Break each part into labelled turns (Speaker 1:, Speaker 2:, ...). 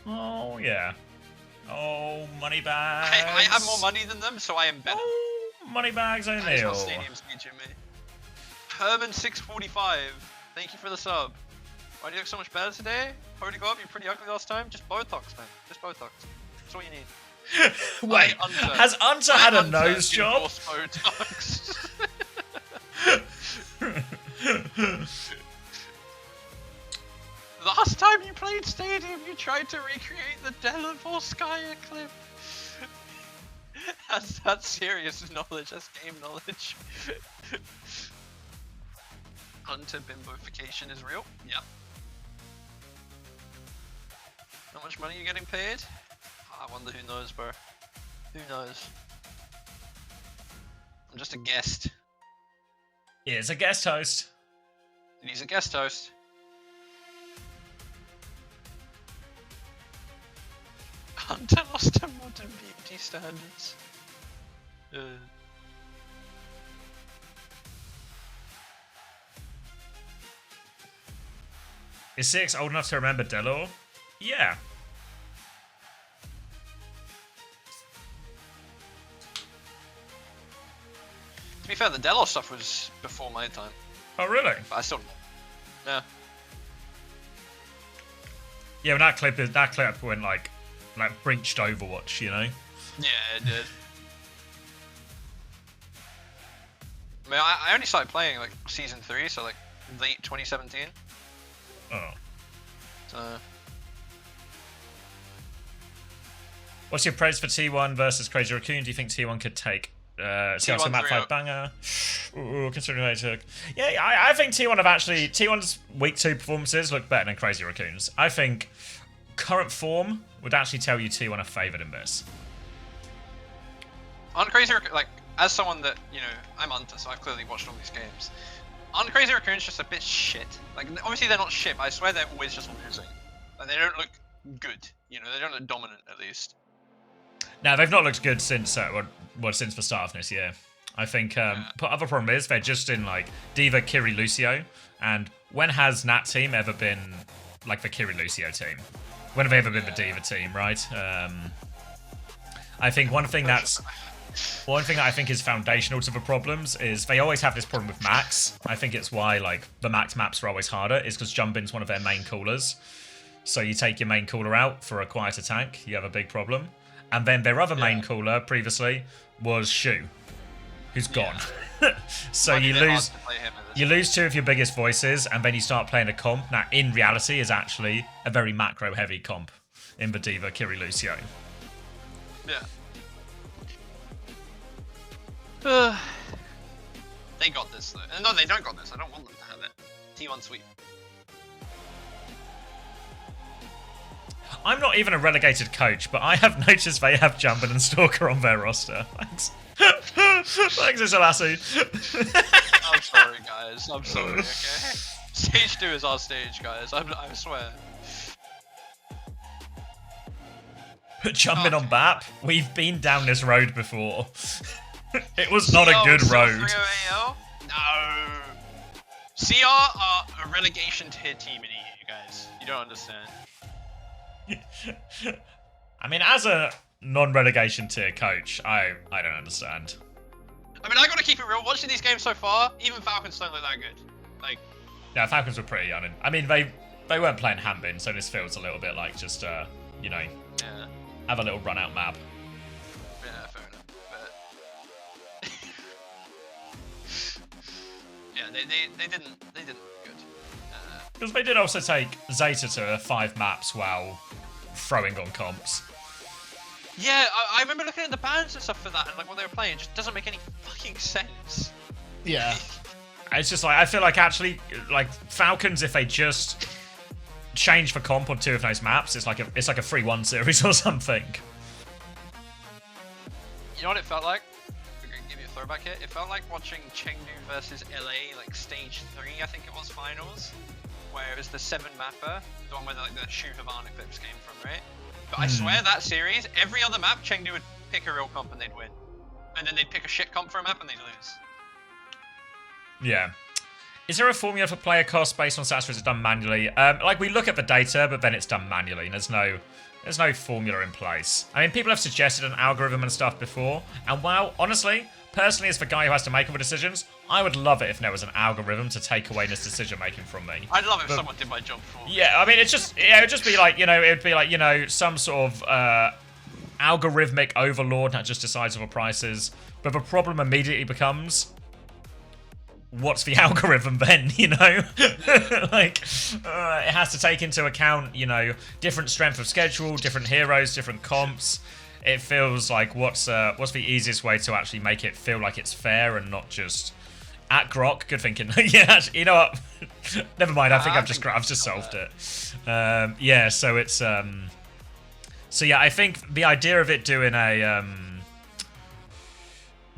Speaker 1: Oh, yeah. Oh, money bags.
Speaker 2: I have more money than them, so I am better.
Speaker 1: Oh, money bags
Speaker 2: That is
Speaker 1: O'Neill.
Speaker 2: what stadiums teaching me. Herman645, thank you for the sub. Why do you look so much better today? Holy God, you're pretty ugly last time. Just Botox, man. Just Botox. That's what you need.
Speaker 1: Wait, has Unter had a nose job?
Speaker 2: Botox. Last time you played Stadium, you tried to recreate the Delavorskaya clip. That's serious knowledge, that's game knowledge. Hunter bimbofication is real? Yep. How much money are you getting paid? I wonder who knows, bro. Who knows? I'm just a guest.
Speaker 1: He is a guest host.
Speaker 2: And he's a guest host. Hunter lost to modern beauty standards.
Speaker 1: Is 6 old enough to remember Delor? Yeah.
Speaker 2: To be fair, the Delor stuff was before my time.
Speaker 1: Oh, really?
Speaker 2: But I still... Yeah.
Speaker 1: Yeah, when that clip went like breached Overwatch, you know?
Speaker 2: Yeah, it did. I mean, I only started playing like season 3, so like late 2017.
Speaker 1: Oh.
Speaker 2: So...
Speaker 1: What's your praise for T1 versus Crazy Raccoon? Do you think T1 could take Seattle Map 5 banger? Ooh, considering they took... Yeah, I think T1 have actually... T1's week 2 performances look better than Crazy Raccoon's. I think current form would actually tell you T1 are favoured in this.
Speaker 2: On Crazy Raccoon, like, as someone that, you know, I'm Hunter, so I've clearly watched all these games. On Crazy Raccoon's just a bit shit. Like, obviously they're not shit, but I swear they're always just losing. Like, they don't look good. You know, they don't look dominant, at least.
Speaker 1: No, they've not looked good since since the start of this year. I think but other problem is they're just in like Diva, Kiri, Lucio, and when has Nat team ever been like the Kiri Lucio team? When have they ever been the Diva team, right? I think one thing that I think is foundational to the problems is they always have this problem with Max. I think it's why like the Max maps are always harder, is because Jumpin's one of their main callers. So you take your main caller out for a quieter tank, you have a big problem. And then their other main caller previously was Shu, who's gone. So you lose 2 of your biggest voices, and then you start playing a comp. Now, in reality, is actually a very macro-heavy comp in the Diva Kiri Lucio.
Speaker 2: Yeah. They got this though. No, they don't got this. I don't want them to have it. T1 sweep.
Speaker 1: I'm not even a relegated coach, but I have noticed they have Jumpin and Stalker on their roster. Thanks. Thanks, Isalassi.
Speaker 2: I'm sorry, guys. I'm sorry, okay? Stage 2 is our stage, guys. I swear.
Speaker 1: Put Jumpin on BAP? We've been down this road before. It was not a good road.
Speaker 2: No. CR are a relegation tier team in EU, guys. You don't understand.
Speaker 1: I mean, as a non-relegation tier coach, I don't understand.
Speaker 2: I mean, I gotta keep it real. Watching these games so far, even Falcons don't look that good. Like,
Speaker 1: yeah, Falcons were pretty young. I mean, they weren't playing Hambin, so this feels a little bit like just you know, have a little run-out map.
Speaker 2: Yeah, fair enough. But yeah, they didn't good.
Speaker 1: Because they did also take Zeta to 5 maps while throwing on comps.
Speaker 2: Yeah, I remember looking at the bans and stuff for that, and like what they were playing just doesn't make any fucking sense.
Speaker 1: Yeah. It's just like, I feel like actually, like, Falcons, if they just change the comp on 2 of those maps, it's like a 3-1 series or something.
Speaker 2: You know what it felt like? We're gonna give you a throwback here. It felt like watching Chengdu versus LA, like stage 3, I think it was, finals. Where it was the 7 mapper, the one where like the Shu Havana clips came from, right? But I swear that series, every other map, Chengdu would pick a real comp and they'd win. And then they'd pick a shit comp for a map and they'd lose.
Speaker 1: Yeah. Is there a formula for player cost based on stats, or is it done manually? Like, we look at the data, but then it's done manually. There's no There's no formula in place. I mean, people have suggested an algorithm and stuff before, and while, honestly, personally, as the guy who has to make all the decisions, I would love it if there was an algorithm to take away this decision making from me.
Speaker 2: I'd love it if someone did my job for me.
Speaker 1: Yeah, I mean, it would just be like, you know, it would be like, you know, some sort of algorithmic overlord that just decides what prices. But the problem immediately becomes, what's the algorithm then, you know? Like, it has to take into account, you know, different strength of schedule, different heroes, different comps. It feels like what's the easiest way to actually make it feel like it's fair and not just at Grok. Good thinking. Yeah, actually, you know what? Never mind. I think I've just solved it. Yeah. So it's so yeah. I think the idea of it doing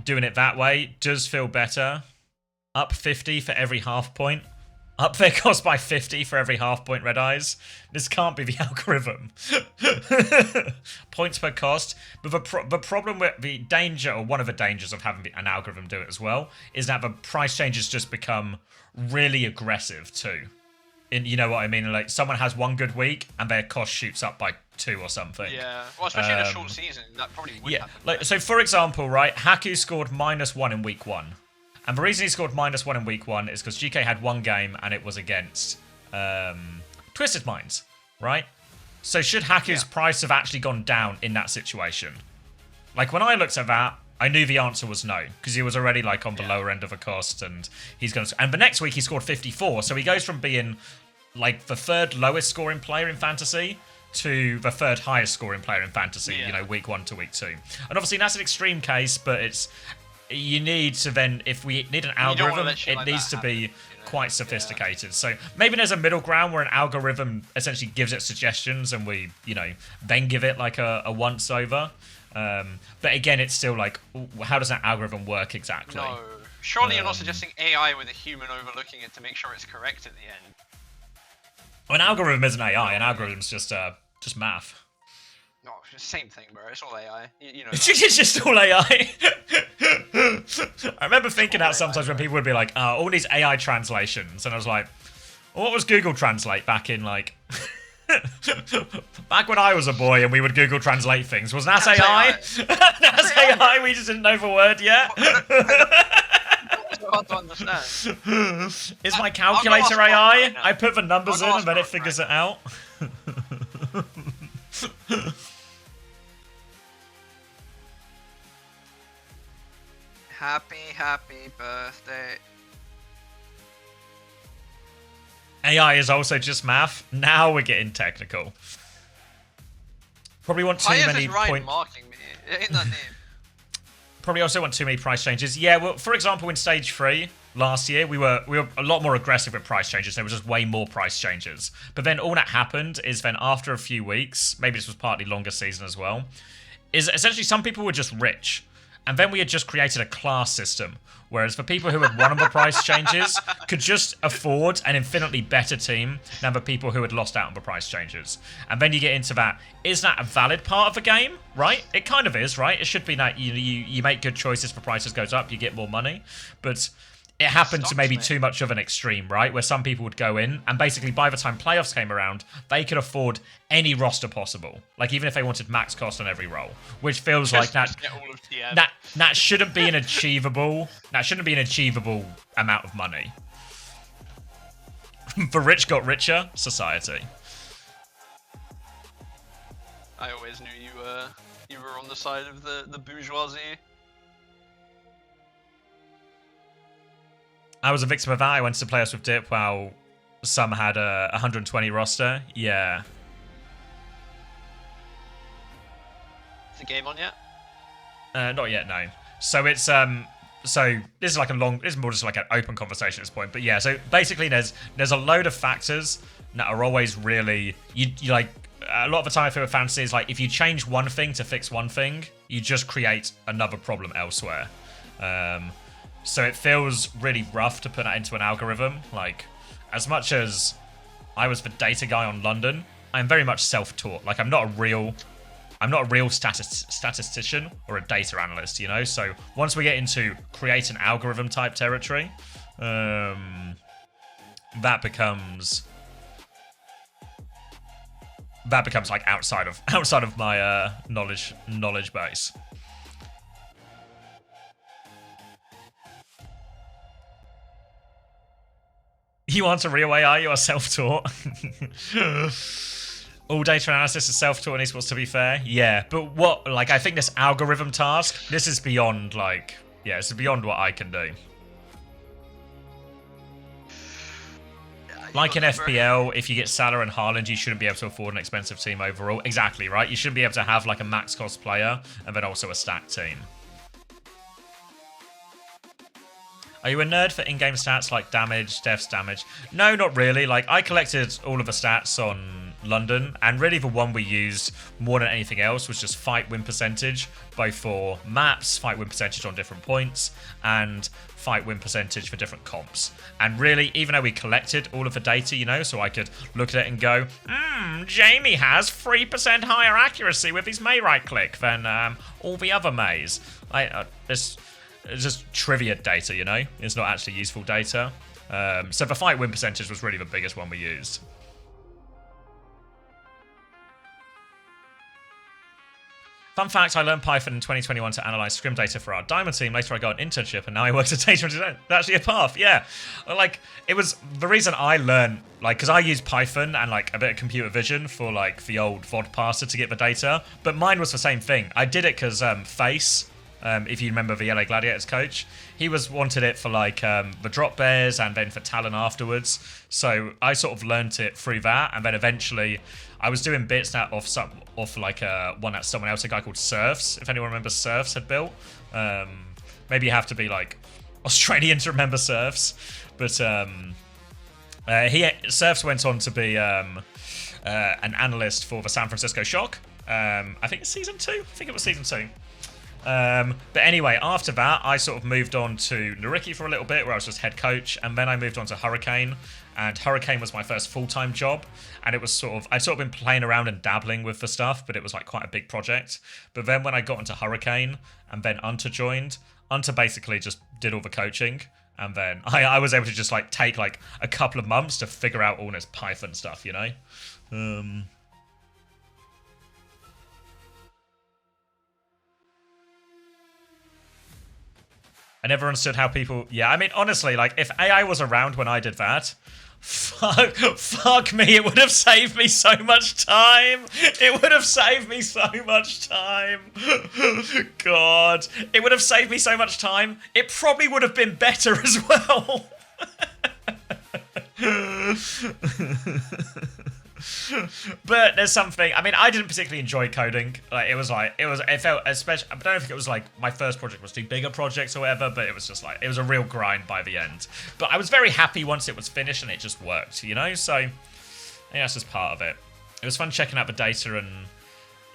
Speaker 1: it that way does feel better. Up 50 for every half point. Up their cost by 50 for every half point red eyes. This can't be the algorithm. Points per cost. But the problem with the danger, or one of the dangers of having an algorithm do it as well, is that the price changes just become really aggressive too. You know what I mean? Like, someone has one good week and their cost shoots up by 2 or something.
Speaker 2: Yeah, well, especially in a short season, that probably would happen.
Speaker 1: Like, so for example, right, Haku scored -1 in week 1. And the reason he scored -1 in week 1 is because GK had one game and it was against Twisted Minds, right? So should Haku's price have actually gone down in that situation? Like, when I looked at that, I knew the answer was no, because he was already like on the lower end of a cost, and he's going to. And the next week he scored 54, so he goes from being like the 3rd lowest scoring player in fantasy to the 3rd highest scoring player in fantasy. You know, week 1 to week 2, and obviously that's an extreme case, but it's. You need to then, if we need an algorithm, it needs to be quite sophisticated. So maybe there's a middle ground where an algorithm essentially gives it suggestions and we, you know, then give it like a once over. But again, it's still like, how does that algorithm work exactly?
Speaker 2: No, surely you're not suggesting AI with a human overlooking it to make sure it's correct at the end.
Speaker 1: Well, an algorithm isn't AI. An algorithm's just math.
Speaker 2: No, it's the same thing, bro. It's all AI. You know.
Speaker 1: It's just all AI. I remember thinking that sometimes when people would be like, oh, all these AI translations. And I was like, well, what was Google Translate back in, like... back when I was a boy and we would Google Translate things. Was that AI? That's AI. We just didn't know the word yet.
Speaker 2: It's hard to understand.
Speaker 1: Is my calculator AI? I put the numbers in and then it figures it out.
Speaker 2: Happy birthday.
Speaker 1: AI is also just math. Now we're getting technical. Probably want too many points.
Speaker 2: Marking me. It ain't that name.
Speaker 1: Probably also want too many price changes. Yeah, well, for example, in Stage 3 last year, we were a lot more aggressive with price changes. There was just way more price changes. But then all that happened is then after a few weeks, maybe this was partly longer season as well, is essentially some people were just rich. And then we had just created a class system, whereas the people who had won on the price changes could just afford an infinitely better team than the people who had lost out on the price changes. And then you get into that, is that a valid part of the game, right? It kind of is, right? It should be that you make good choices, the prices goes up, you get more money. But it happened to maybe too much of an extreme, right? Where some people would go in, and basically by the time playoffs came around, they could afford any roster possible. Like, even if they wanted max cost on every role, which feels like that shouldn't be an achievable amount of money. The rich got richer society.
Speaker 2: I always knew you were on the side of the bourgeoisie.
Speaker 1: I was a victim of that. I went to playoffs with Dip while some had a 120 roster. Yeah.
Speaker 2: Is the game on yet?
Speaker 1: Not yet, no. So it's so this is like this is more just like an open conversation at this point. But yeah, so basically there's a load of factors that are always really you like a lot of the time I feel with fantasy is like if you change one thing to fix one thing, you just create another problem elsewhere. So it feels really rough to put that into an algorithm. Like, as much as I was the data guy on London, I'm very much self-taught. Like, I'm not a real statistician or a data analyst, you know? So once we get into create an algorithm type territory, that becomes that becomes like outside of my knowledge base. You aren't a real AI, you are self-taught. All data analysis is self-taught in esports, to be fair. Yeah, but what, like, I think this algorithm task, this is beyond, like, yeah, this is beyond what I can do. Like in FPL, if you get Salah and Haaland, you shouldn't be able to afford an expensive team overall. Exactly, right? You shouldn't be able to have, like, a max cost player and then also a stacked team. Are you a nerd for in-game stats like damage, deaths, damage? No, not really. Like, I collected all of the stats on London, and really the one we used more than anything else was just fight win percentage, both for maps, fight win percentage on different points, and fight win percentage for different comps. And really, even though we collected all of the data, you know, so I could look at it and go, Jamie has 3% higher accuracy with his May right click than all the other Mays. It's just trivia data, you know? It's not actually useful data. So the fight win percentage was really the biggest one we used. Fun fact, I learned Python in 2021 to analyze scrim data for our Diamond team. Later I got an internship and now I work as a data engineer. That's actually a path, yeah. Like, it was the reason I learned, like, because I use Python and, like, a bit of computer vision for, like, the old VOD parser to get the data. But mine was the same thing. I did it because Face, if you remember the LA Gladiators coach, he wanted it for, like, the drop bears and then for Talon afterwards. So I sort of learned it through that, and then eventually I was doing bits that off like one that someone else, a guy called Surfs, if anyone remembers Surfs, had built. Maybe you have to be like Australian to remember Surfs, but Surfs went on to be an analyst for the San Francisco Shock. I think it's season 2. I think it was season 2. But anyway, after that, I sort of moved on to Nariki for a little bit, where I was just head coach, and then I moved on to Hurricane, and Hurricane was my first full-time job, and it was I'd sort of been playing around and dabbling with the stuff, but it was like quite a big project. But then when I got into Hurricane, and then Unter joined, Unter basically just did all the coaching, and then I was able to just like take like a couple of months to figure out all this Python stuff, you know? I never understood how people... Yeah, I mean, honestly, like, if AI was around when I did that, fuck me, it would have saved me so much time. It would have saved me so much time. God. It would have saved me so much time. It probably would have been better as well. But there's something, I mean, I didn't particularly enjoy coding. Like, it felt, especially, I don't think it was like my first project was too big a project or whatever, but it was just like, it was a real grind by the end. But I was very happy once it was finished and it just worked, you know? So, I think that's just part of it. It was fun checking out the data and,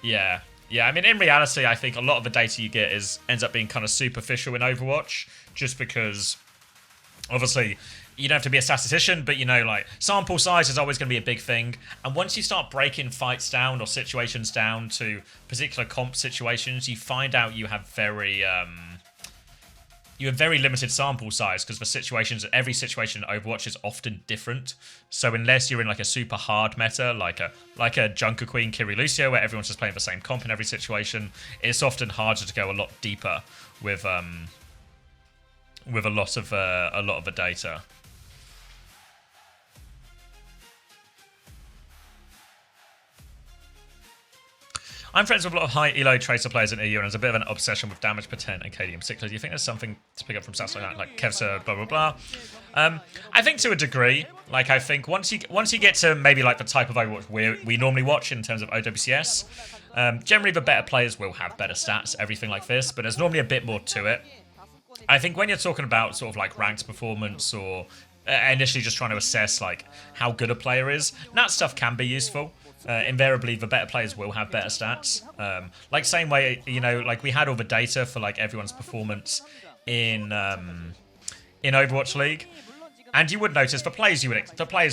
Speaker 1: yeah. Yeah, I mean, in reality, I think a lot of the data you get ends up being kind of superficial in Overwatch, just because, obviously, you don't have to be a statistician, but, you know, like, sample size is always going to be a big thing. And once you start breaking fights down or situations down to particular comp situations, you find out you have very limited sample size, because every situation in Overwatch is often different. So unless you're in like a super hard meta, like a Junker Queen Kiri Lucio, where everyone's just playing the same comp in every situation, it's often harder to go a lot deeper with a lot of the data. I'm friends with a lot of high elo Tracer players in EU, and there's a bit of an obsession with damage per 10 and KD in particular. Do you think there's something to pick up from stats like that, like Kevsa, blah, blah, blah? I think to a degree. Like, I think once you get to maybe like the type of Overwatch we normally watch in terms of OWCS, generally the better players will have better stats, everything like this, but there's normally a bit more to it. I think when you're talking about sort of like ranked performance or initially just trying to assess like how good a player is, that stuff can be useful. Invariably, the better players will have better stats. Like same way, you know, like we had all the data for like everyone's performance in Overwatch League, and you would notice the players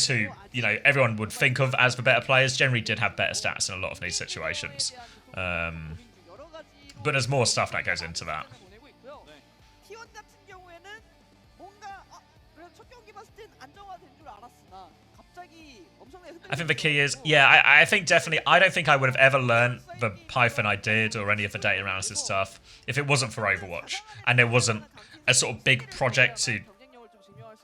Speaker 1: who, you know, everyone would think of as the better players generally did have better stats in a lot of these situations. But there's more stuff that goes into that. I think the key is, yeah, I think definitely, I don't think I would have ever learned the Python I did or any of the data analysis stuff if it wasn't for Overwatch and there wasn't a sort of big project to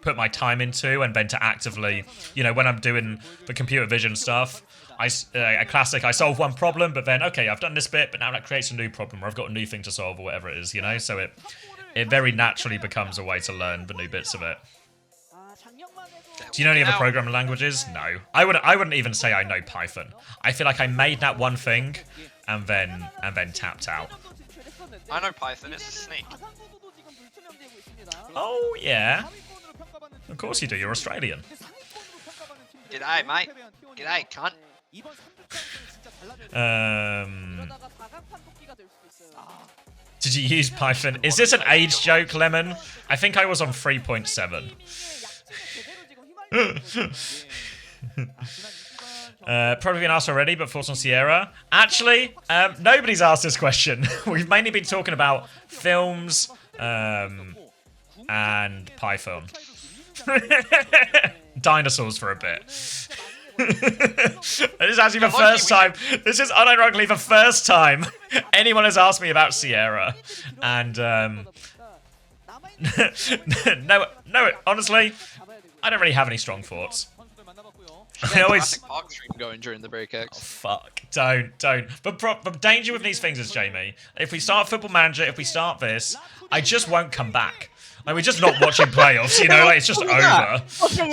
Speaker 1: put my time into and then to actively, you know, when I'm doing the computer vision stuff, a classic, I solve one problem, but then, okay, I've done this bit, but now that creates a new problem or I've got a new thing to solve or whatever it is, you know? So it very naturally becomes a way to learn the new bits of it. Do you know any other programming languages? No. I wouldn't even say I know Python. I feel like I made that one thing and then tapped out.
Speaker 2: I know Python, it's a snake.
Speaker 1: Oh, yeah. Of course you do, you're Australian.
Speaker 2: G'day, mate. G'day, cunt.
Speaker 1: Did you use Python? Is this an age joke, Lemon? I think I was on 3.7. Probably been asked already, but thoughts on Sierra? Actually, nobody's asked this question. We've mainly been talking about films and Python. Dinosaurs for a bit. This is actually the first time. This is unironically the first time anyone has asked me about Sierra, and no, honestly, I don't really have any strong thoughts. I always
Speaker 2: Park stream going during the break X.
Speaker 1: Oh, fuck, don't. But the danger with these things is, Jamie, if we start Football Manager, if we start this, I just won't come back. Like, we're just not watching playoffs, you know, like, it's just over.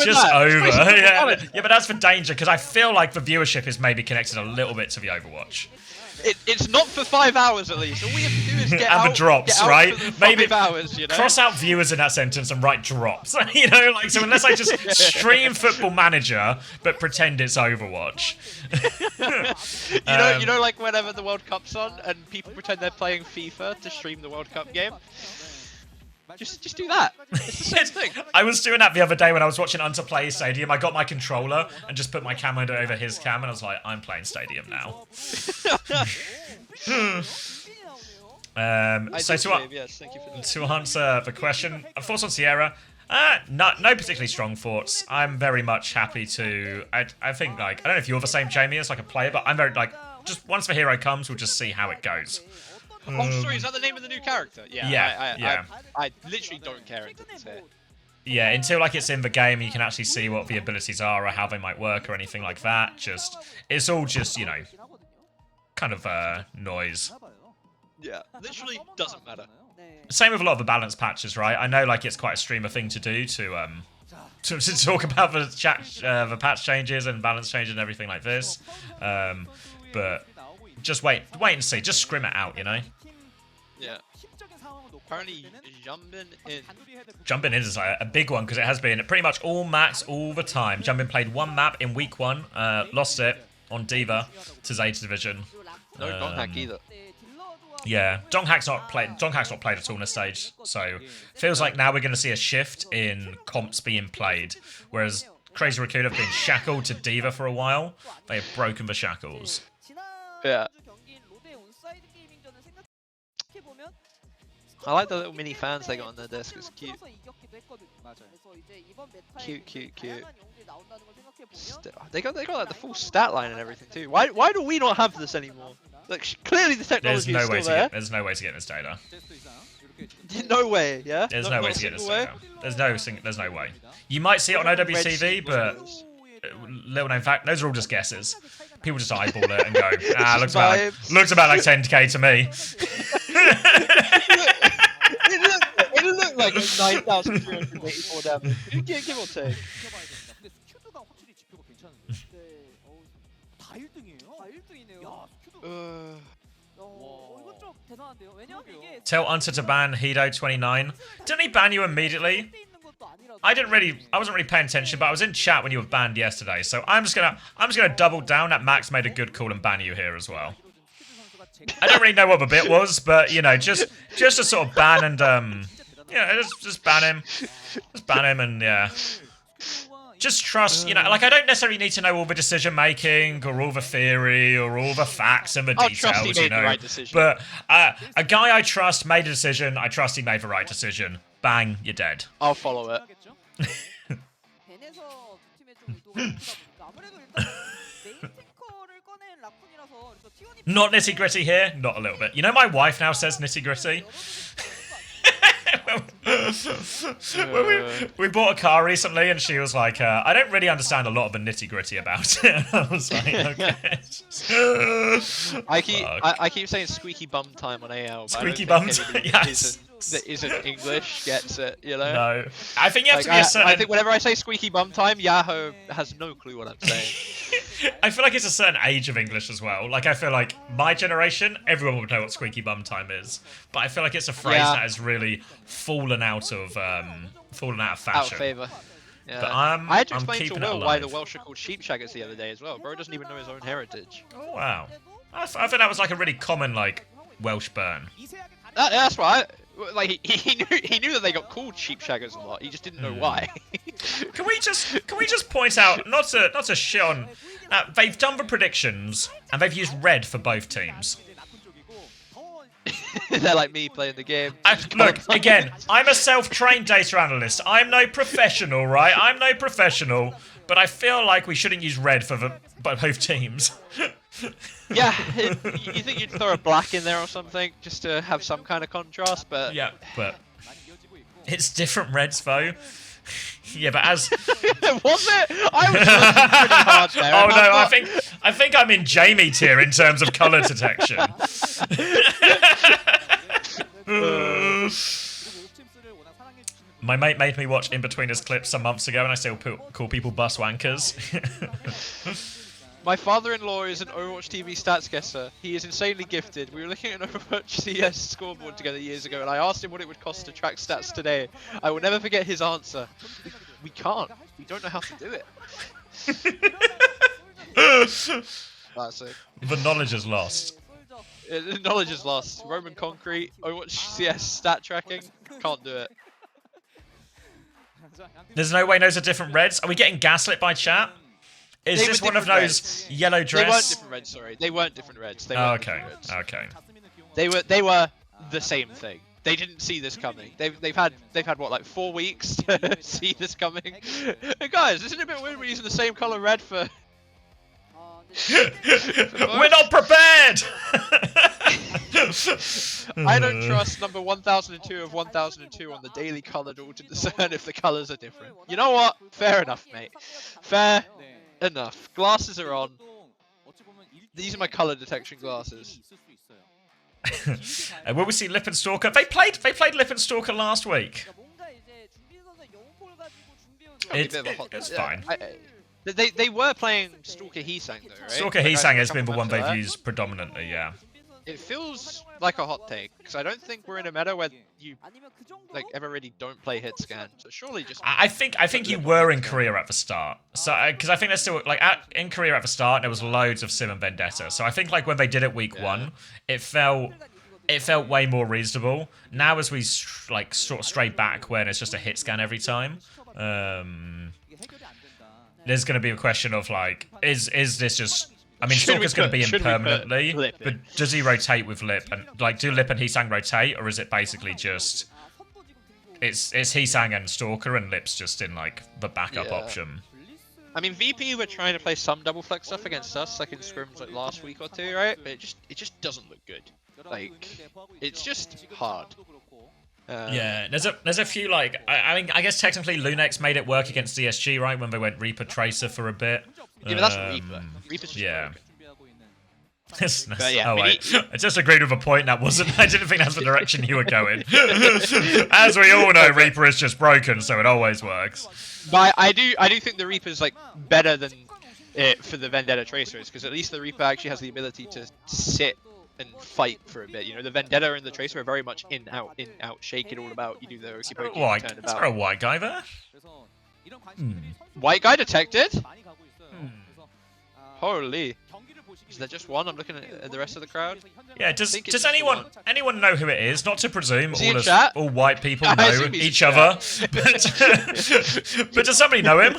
Speaker 1: Just over. Yeah, but that's the danger, because I feel like the viewership is maybe connected a little bit to the Overwatch.
Speaker 2: It's not for 5 hours at least. All we have to do is get out.
Speaker 1: And the drops,
Speaker 2: get out
Speaker 1: right?
Speaker 2: for the
Speaker 1: Maybe
Speaker 2: 5 hours, you know?
Speaker 1: Cross out viewers in that sentence and write drops. You know, like, so unless I just stream Football Manager but pretend it's Overwatch.
Speaker 2: You know, like whenever the World Cup's on and people pretend they're playing FIFA to stream the World Cup game. Just do that. It's the same thing.
Speaker 1: I was doing that the other day when I was watching Unto Play Stadium. I got my controller and just put my camera over his cam, and I was like, I'm playing Stadium now. To answer the question, thoughts on Sierra? No particularly strong thoughts. I'm very much happy to. I think, like, I don't know if you're the same, Jamie, as like a player, but I'm very, like, just once the hero comes, we'll just see how it goes.
Speaker 2: Oh, sorry, is that the name of the new character?
Speaker 1: Yeah.
Speaker 2: I literally don't care until it's here.
Speaker 1: Yeah, until, like, it's in the game, you can actually see what the abilities are or how they might work or anything like that. It's all just, you know, kind of noise.
Speaker 2: Yeah, literally doesn't matter.
Speaker 1: Same with a lot of the balance patches, right? I know, like, it's quite a streamer thing to do to talk about the patch changes and balance changes and everything like this. But just wait and see. Just scrim it out, you know?
Speaker 2: Yeah. Apparently,
Speaker 1: Jumping in is a big one because it has been pretty much all max all the time. Jumping played one map in week 1, lost it on Diva to Zeta Division.
Speaker 2: No Donghack either.
Speaker 1: Yeah, Donghack's not played at all in this stage, so feels like now we're going to see a shift in comps being played, whereas Crazy Raccoon have been shackled to Diva for a while. They have broken the shackles.
Speaker 2: Yeah. I like the little mini fans they got on their desk. It's cute. Cute. They got like the full stat line and everything too. Why do we not have this anymore? Like, clearly the technology is still there.
Speaker 1: There's no way to get this data.
Speaker 2: No way, yeah?
Speaker 1: There's no way to get this data. There's no way. You might see it on OWCV, but little known fact, those are all just guesses. People just eyeball it and go, looks about like 10k to me.
Speaker 2: it looked like 9,384 damage. Give or take.
Speaker 1: Tell Unter to ban Hido29. Didn't he ban you immediately? I wasn't really paying attention, but I was in chat when you were banned yesterday, so I'm just gonna double down that Max made a good call and ban you here as well. I don't really know what the bit was, but you know, just to sort of ban and just ban him. Just ban him and yeah. Just trust, you know, like I don't necessarily need to know all the decision making or all the theory or all the facts and the details, you know. The right decision. But a guy I trust made a decision. I trust he made the right decision. Bang, you're dead.
Speaker 2: I'll follow it.
Speaker 1: Not nitty gritty here, not a little bit. You know, my wife now says nitty gritty. we bought a car recently, and she was like, "I don't really understand a lot of the nitty gritty about it." And I was like, "Okay."
Speaker 3: I keep saying squeaky bum time on AL.
Speaker 1: Squeaky bum time, yes.
Speaker 3: That isn't English gets it, you know?
Speaker 1: No, I think you have
Speaker 3: Like,
Speaker 1: to be a certain.
Speaker 3: I think whenever I say squeaky bum time, Yahoo has no clue what I'm saying.
Speaker 1: I feel like it's a certain age of English as well. Like, I feel like my generation, everyone would know what squeaky bum time is. But I feel like it's a phrase that has really fallen out of fashion.
Speaker 3: Out of favour. Yeah.
Speaker 1: But
Speaker 3: I had to explain to
Speaker 1: keeping it
Speaker 3: Will why the
Speaker 1: alive.
Speaker 3: Welsh are called sheepshaggers the other day as well. Bro doesn't even know his own heritage.
Speaker 1: Oh, wow. I think that was like a really common, like, Welsh burn.
Speaker 3: That's right. Like he knew that they got called sheepshaggers a lot. He just didn't know why.
Speaker 1: Can we just point out, not to shit on, they've done the predictions and they've used red for both teams.
Speaker 3: They're like me playing the game.
Speaker 1: Look, again, I'm a self-trained data analyst. I'm no professional, right? I'm no professional, but I feel like we shouldn't use red for both teams.
Speaker 3: Yeah, you think you'd throw a black in there or something just to have some kind of contrast, but
Speaker 1: Yeah, but it's different reds though. Yeah, but as
Speaker 3: was it? I was looking pretty hard there.
Speaker 1: oh no, I think I'm in Jamie tier in terms of color detection. My mate made me watch In-Betweeners clips some months ago, and I still call people bus wankers.
Speaker 3: My father-in-law is an Overwatch TV stats guesser. He is insanely gifted. We were looking at an Overwatch CS scoreboard together years ago, and I asked him what it would cost to track stats today. I will never forget his answer. We can't. We don't know how to do it. That's it.
Speaker 1: The knowledge is lost.
Speaker 3: The knowledge is lost. Roman Concrete, Overwatch CS stat tracking, can't do it.
Speaker 1: There's no way those are different reds. Are we getting gaslit by chat? Is
Speaker 3: They
Speaker 1: this
Speaker 3: were
Speaker 1: one of
Speaker 3: different
Speaker 1: those yellow dress?
Speaker 3: They weren't different reds, sorry. They weren't different reds. They weren't
Speaker 1: Okay,
Speaker 3: different reds.
Speaker 1: okay.
Speaker 3: They were the same thing. They didn't see this coming. They've had what, like 4 weeks to see this coming. Hey guys, isn't it a bit weird we're using the same color red for?
Speaker 1: We're not prepared.
Speaker 3: I don't trust number 1002 of 1002 on the daily colored all to discern if the colors are different. You know what? Fair enough, mate. Fair enough. Glasses are on. These are my color detection glasses.
Speaker 1: And will we see Lip and Stalker? They played Lip and Stalker last week. It's fine.
Speaker 3: They were playing Stalker Heesang though, right?
Speaker 1: Stalker
Speaker 3: Like,
Speaker 1: Heesang
Speaker 3: I
Speaker 1: has
Speaker 3: come
Speaker 1: been the one
Speaker 3: back to
Speaker 1: they've
Speaker 3: that.
Speaker 1: used predominantly, yeah.
Speaker 3: It feels like a hot take because I don't think we're in a meta where you like ever really don't play hit scan. So surely just
Speaker 1: I think you were in Korea at the start. So because I think there's still like in Korea at the start there was loads of Sim and Vendetta. So I think like when they did it week 1, it felt way more reasonable. Now as we like sort of stray back when it's just a hit scan every time. There's going to be a question of like, is this just? I mean, Stalker's going to be in permanently, but does he rotate with Lip and like do Lip and Heesang rotate, or is it basically just it's Heesang and Stalker and Lip's just in like the backup option?
Speaker 3: I mean, VP were trying to play some double flex stuff against us, like in scrims like last week or 2, right? But it just doesn't look good. Like, it's just hard.
Speaker 1: Yeah, there's a few like I mean I guess technically Lunex made it work against DSG, right, when they went Reaper Tracer for a bit.
Speaker 3: Yeah, but that's Reaper. Reaper's just
Speaker 1: broken.
Speaker 3: yeah,
Speaker 1: oh wait, I just agreed with a point that wasn't. I didn't think that's the direction you were going. As we all know, Reaper is just broken, so it always works.
Speaker 3: But I do think the Reaper's like better than it for the Vendetta Tracers because at least the Reaper actually has the ability to sit and fight for a bit. You know, the Vendetta and the Tracer are very much in, out, shake it all about. You do the okey pokey, turn
Speaker 1: Is
Speaker 3: about.
Speaker 1: there a white guy there?
Speaker 3: White guy detected? Holy. Is there just one? I'm looking at the rest of the crowd.
Speaker 1: Yeah, does anyone know who it is? Not to presume all white people
Speaker 3: I
Speaker 1: know
Speaker 3: assume he's
Speaker 1: each
Speaker 3: in
Speaker 1: other, but does somebody know him?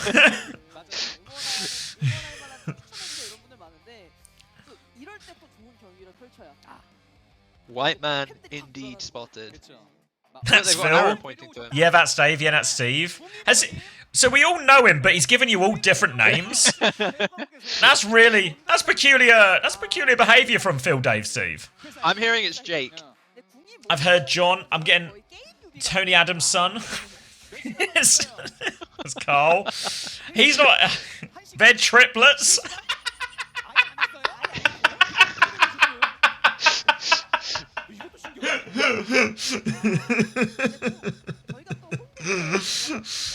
Speaker 3: White man indeed spotted.
Speaker 1: That's
Speaker 3: They've got an arrow
Speaker 1: Phil.
Speaker 3: pointing to him.
Speaker 1: Yeah, that's Dave. Yeah, that's Steve. So we all know him, but he's given you all different names. That's peculiar. That's peculiar behaviour from Phil, Dave, Steve.
Speaker 3: I'm hearing it's Jake.
Speaker 1: I've heard John. I'm getting Tony Adams' son. It's Carl. He's not. They're triplets.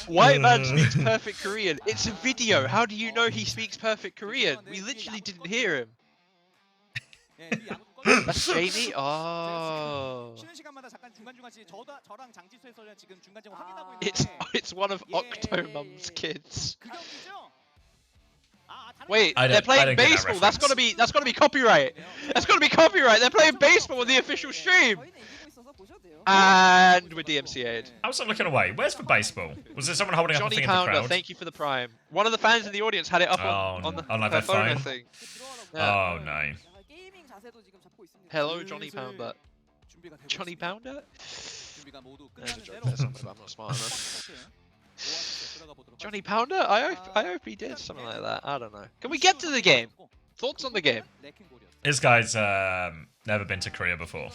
Speaker 3: White man speaks perfect Korean. It's a video. How do you know he speaks perfect Korean? We literally didn't hear him. That's Jamie? Oh. It's one of Octomum's kids. Wait, they're playing baseball. That's gotta be copyright. That's gotta be copyright. They're playing baseball on the official stream. And we're DMCA'd.
Speaker 1: I was not looking away. Where's the baseball? Was there someone holding up a
Speaker 3: Johnny
Speaker 1: thing in the
Speaker 3: Pounder,
Speaker 1: crowd?
Speaker 3: thank you for the prime. One of the fans in the audience had it up on
Speaker 1: like
Speaker 3: their
Speaker 1: their
Speaker 3: phone, I
Speaker 1: phone?
Speaker 3: think. Yeah.
Speaker 1: Oh no.
Speaker 3: Hello, Johnny Pounder. Johnny Pounder? There's a joke there somewhere, but I'm not smart enough. Johnny Pounder? I hope he did something like that. I don't know. Can we get to the game? Thoughts on the game?
Speaker 1: This guy's never been to Korea before.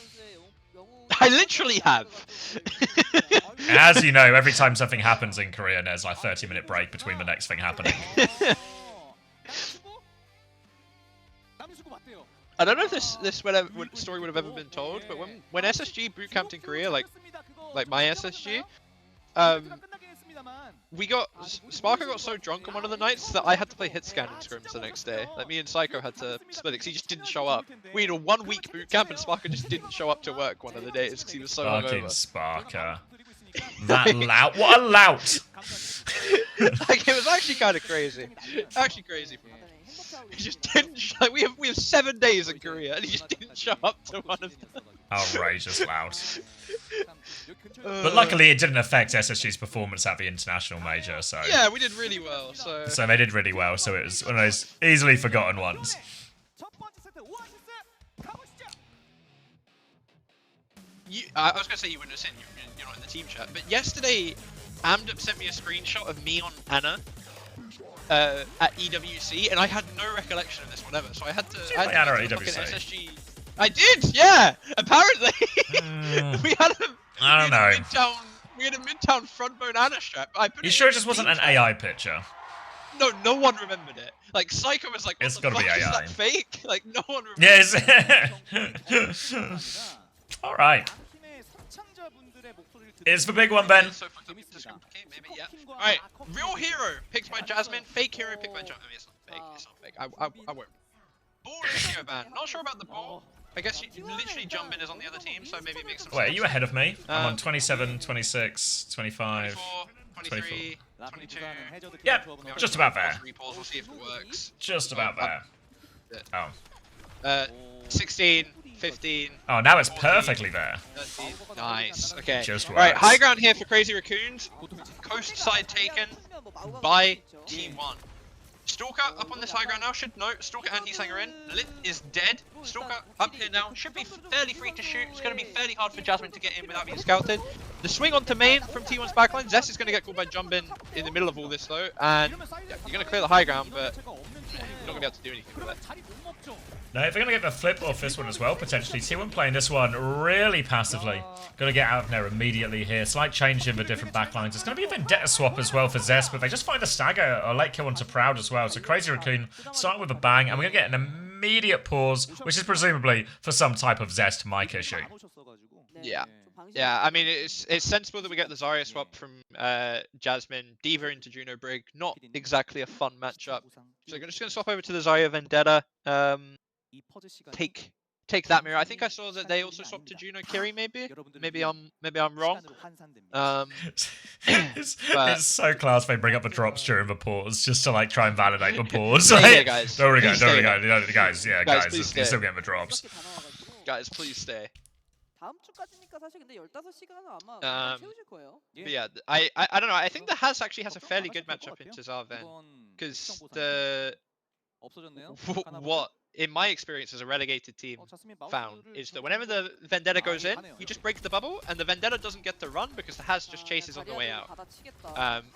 Speaker 3: I literally have.
Speaker 1: As you know, every time something happens in Korea, there's like a 30-minute break between the next thing happening.
Speaker 3: I don't know if this story would have ever been told, but when SSG bootcamped in Korea, like my SSG, Sparker got so drunk on one of the nights that I had to play hit scan in scrims the next day. Like me and Psycho had to split it because he just didn't show up. We had a 1 week boot camp and Sparker just didn't show up to work one of the days because he was so
Speaker 1: Fucking
Speaker 3: hungover.
Speaker 1: Sparker. That lout. What a lout.
Speaker 3: Like it was actually kind of crazy. Actually crazy. He just didn't. We have 7 days in Korea and he just didn't show up to one of them.
Speaker 1: Outrageous lout. But luckily, it didn't affect SSG's performance at the international major. So
Speaker 3: yeah, we did really well. So
Speaker 1: they did really well. So it was one of those easily forgotten ones.
Speaker 3: I was gonna say you wouldn't have seen. You're not in the team chat. But yesterday, Amdup sent me a screenshot of me on Anna at EWC, and I had no recollection of this whatever. So I had to.
Speaker 1: Anna at
Speaker 3: fucking
Speaker 1: EWC.
Speaker 3: SSG. I did, yeah. Apparently, we had a.
Speaker 1: I don't know.
Speaker 3: We had a midtown front bone Anna strap.
Speaker 1: You sure it just wasn't an AI picture?
Speaker 3: No, no one remembered it. Like Psycho was like, what
Speaker 1: It's
Speaker 3: the
Speaker 1: gotta
Speaker 3: fuck
Speaker 1: be
Speaker 3: is
Speaker 1: AI.
Speaker 3: that fake? Like no one remembered.
Speaker 1: Yes. All right. It's the big one, Ben.
Speaker 3: Alright, real hero picked by Jasmine, fake hero picked by Jasmine. I mean, it's not fake, it's not fake. I won't. Ball ratio ban. Not sure about the ball. I guess you literally jump in is on the other team, so maybe it makes some sense.
Speaker 1: Wait, are you ahead of me? I'm on 27, 26, 25,
Speaker 3: 24, 23, 22.
Speaker 1: Yep, just about there.
Speaker 3: We'll see if it works.
Speaker 1: Just about there. Oh.
Speaker 3: 16, 15.
Speaker 1: Oh, now it's
Speaker 3: 14,
Speaker 1: perfectly there.
Speaker 3: 13. Nice. Okay.
Speaker 1: Just
Speaker 3: Right,
Speaker 1: works.
Speaker 3: high ground here for Crazy Raccoons. Coast side taken by T1. Stalker up on this high ground now. Should know. Stalker anti-sanger in. Lit is dead. Stalker up here now. Should be fairly free to shoot. It's going to be fairly hard for Jasmine to get in without being scouted. The swing onto main from T1's backline. Zest is going to get called by Jumbin in the middle of all this though. And yeah, you're going to clear the high ground, but you're not going to be able to do anything with it.
Speaker 1: No, if they're going to get the flip off this one as well, potentially. T1 playing this one really passively. Going to get out of there immediately here. Slight change in the different backlines. It's going to be a Vendetta swap as well for Zest, but they just find a stagger, a late kill onto Proud as well. So Crazy Raccoon starting with a bang, and we're going to get an immediate pause, which is presumably for some type of Zest mic issue.
Speaker 3: Yeah. Yeah, I mean, it's sensible that we get the Zarya swap from Jasmine, Diva into Juno Brig. Not exactly a fun matchup. So we're just going to swap over to the Zarya Vendetta. Take that mirror. I think I saw that they also swapped to Juno Kiri. Maybe I'm wrong.
Speaker 1: It's so class they bring up the drops during the pause just to like try and validate the pause.
Speaker 3: Yeah, guys.
Speaker 1: Don't worry,
Speaker 3: Please
Speaker 1: guys.
Speaker 3: stay.
Speaker 1: Guys, yeah,
Speaker 3: Guys,
Speaker 1: guys.
Speaker 3: please
Speaker 1: You're
Speaker 3: stay.
Speaker 1: still getting the drops.
Speaker 3: Guys, please stay. But yeah, I don't know. I think the Has actually has a fairly good matchup into Zarven because the what in my experience as a relegated team, found is that whenever the Vendetta goes in, you just break the bubble, and the Vendetta doesn't get to run because the Has just chases on the way out.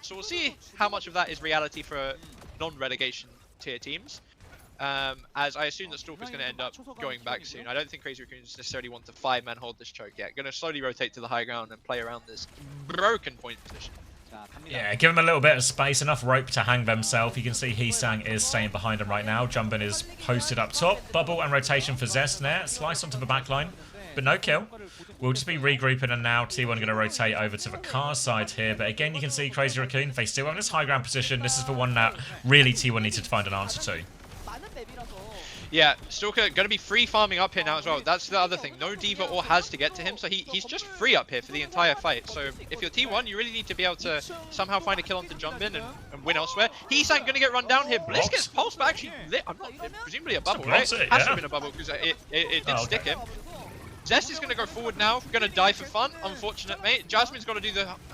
Speaker 3: So we'll see how much of that is reality for non-relegation tier teams. As I assume that Stalker's going to end up going back soon. I don't think Crazy Raccoons necessarily want to 5-man hold this choke yet. Going to slowly rotate to the high ground and play around this broken point position.
Speaker 1: Yeah, give him a little bit of space, enough rope to hang themselves. You can see Heesang is staying behind him right now. Jumbin is posted up top. Bubble and rotation for Zest there. Slice onto the back line, but no kill. We'll just be regrouping, and now T1 going to rotate over to the car side here. But again, you can see Crazy Raccoon, they still have this high ground position. This is the one that really T1 needs to find an answer to.
Speaker 3: Yeah, Stalker going to be free farming up here now as well. That's the other thing. No Diva or Has to get to him, so he's just free up here for the entire fight. So if you're T1, you really need to be able to somehow find a kill onto Jumbin and win elsewhere. Heesang going to get run down here. Bliss gets pulsed, but actually lit. I'm not, presumably a bubble, right?
Speaker 1: It,
Speaker 3: Has to have been a bubble because it did stick him. Zest is going to go forward now. Going to die for fun. Unfortunate, mate. Jasmine's got to do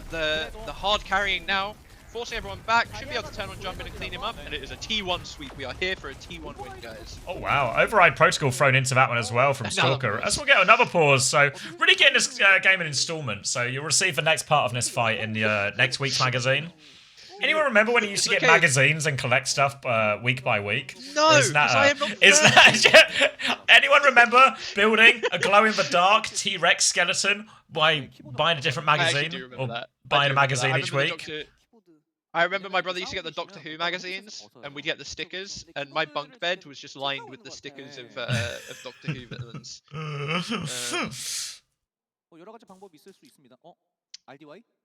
Speaker 3: the hard carrying now. Forcing everyone back, should be able to turn on Jumbin and clean him up, and it is a T1 sweep. We are here for a T1 win, guys.
Speaker 1: Oh wow, Override Protocol thrown into that one as well from Stalker. As we'll get another pause, so really getting this game in installments. So you'll receive the next part of this fight in the next week's magazine. Anyone remember when you used to get magazines and collect stuff week by week?
Speaker 3: No,
Speaker 1: anyone remember building a glow-in-the-dark T-Rex skeleton by buying a different magazine? Or buying a magazine each week?
Speaker 3: I remember my brother used to get the Doctor Who magazines, and we'd get the stickers, and my bunk bed was just lined with the stickers of Doctor Who villains.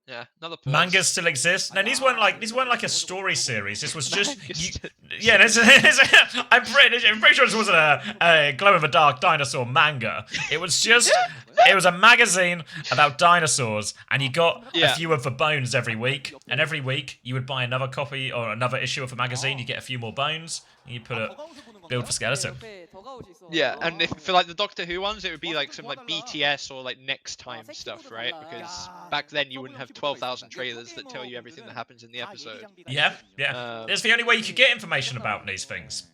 Speaker 3: Yeah, another pause.
Speaker 1: Mangas still exist. No, these weren't like a story series. This was just I'm pretty sure this wasn't a glow in the dark dinosaur manga. It was just it was a magazine about dinosaurs, and you got a few of the bones every week. And every week you would buy another copy or another issue of the magazine. You get a few more bones, and you put it build for skeleton.
Speaker 3: Yeah, and if for like the Doctor Who ones, it would be like some like BTS or like Next Time stuff, right? Because back then you wouldn't have 12,000 trailers that tell you everything that happens in the episode.
Speaker 1: Yeah. That's the only way you could get information about these things.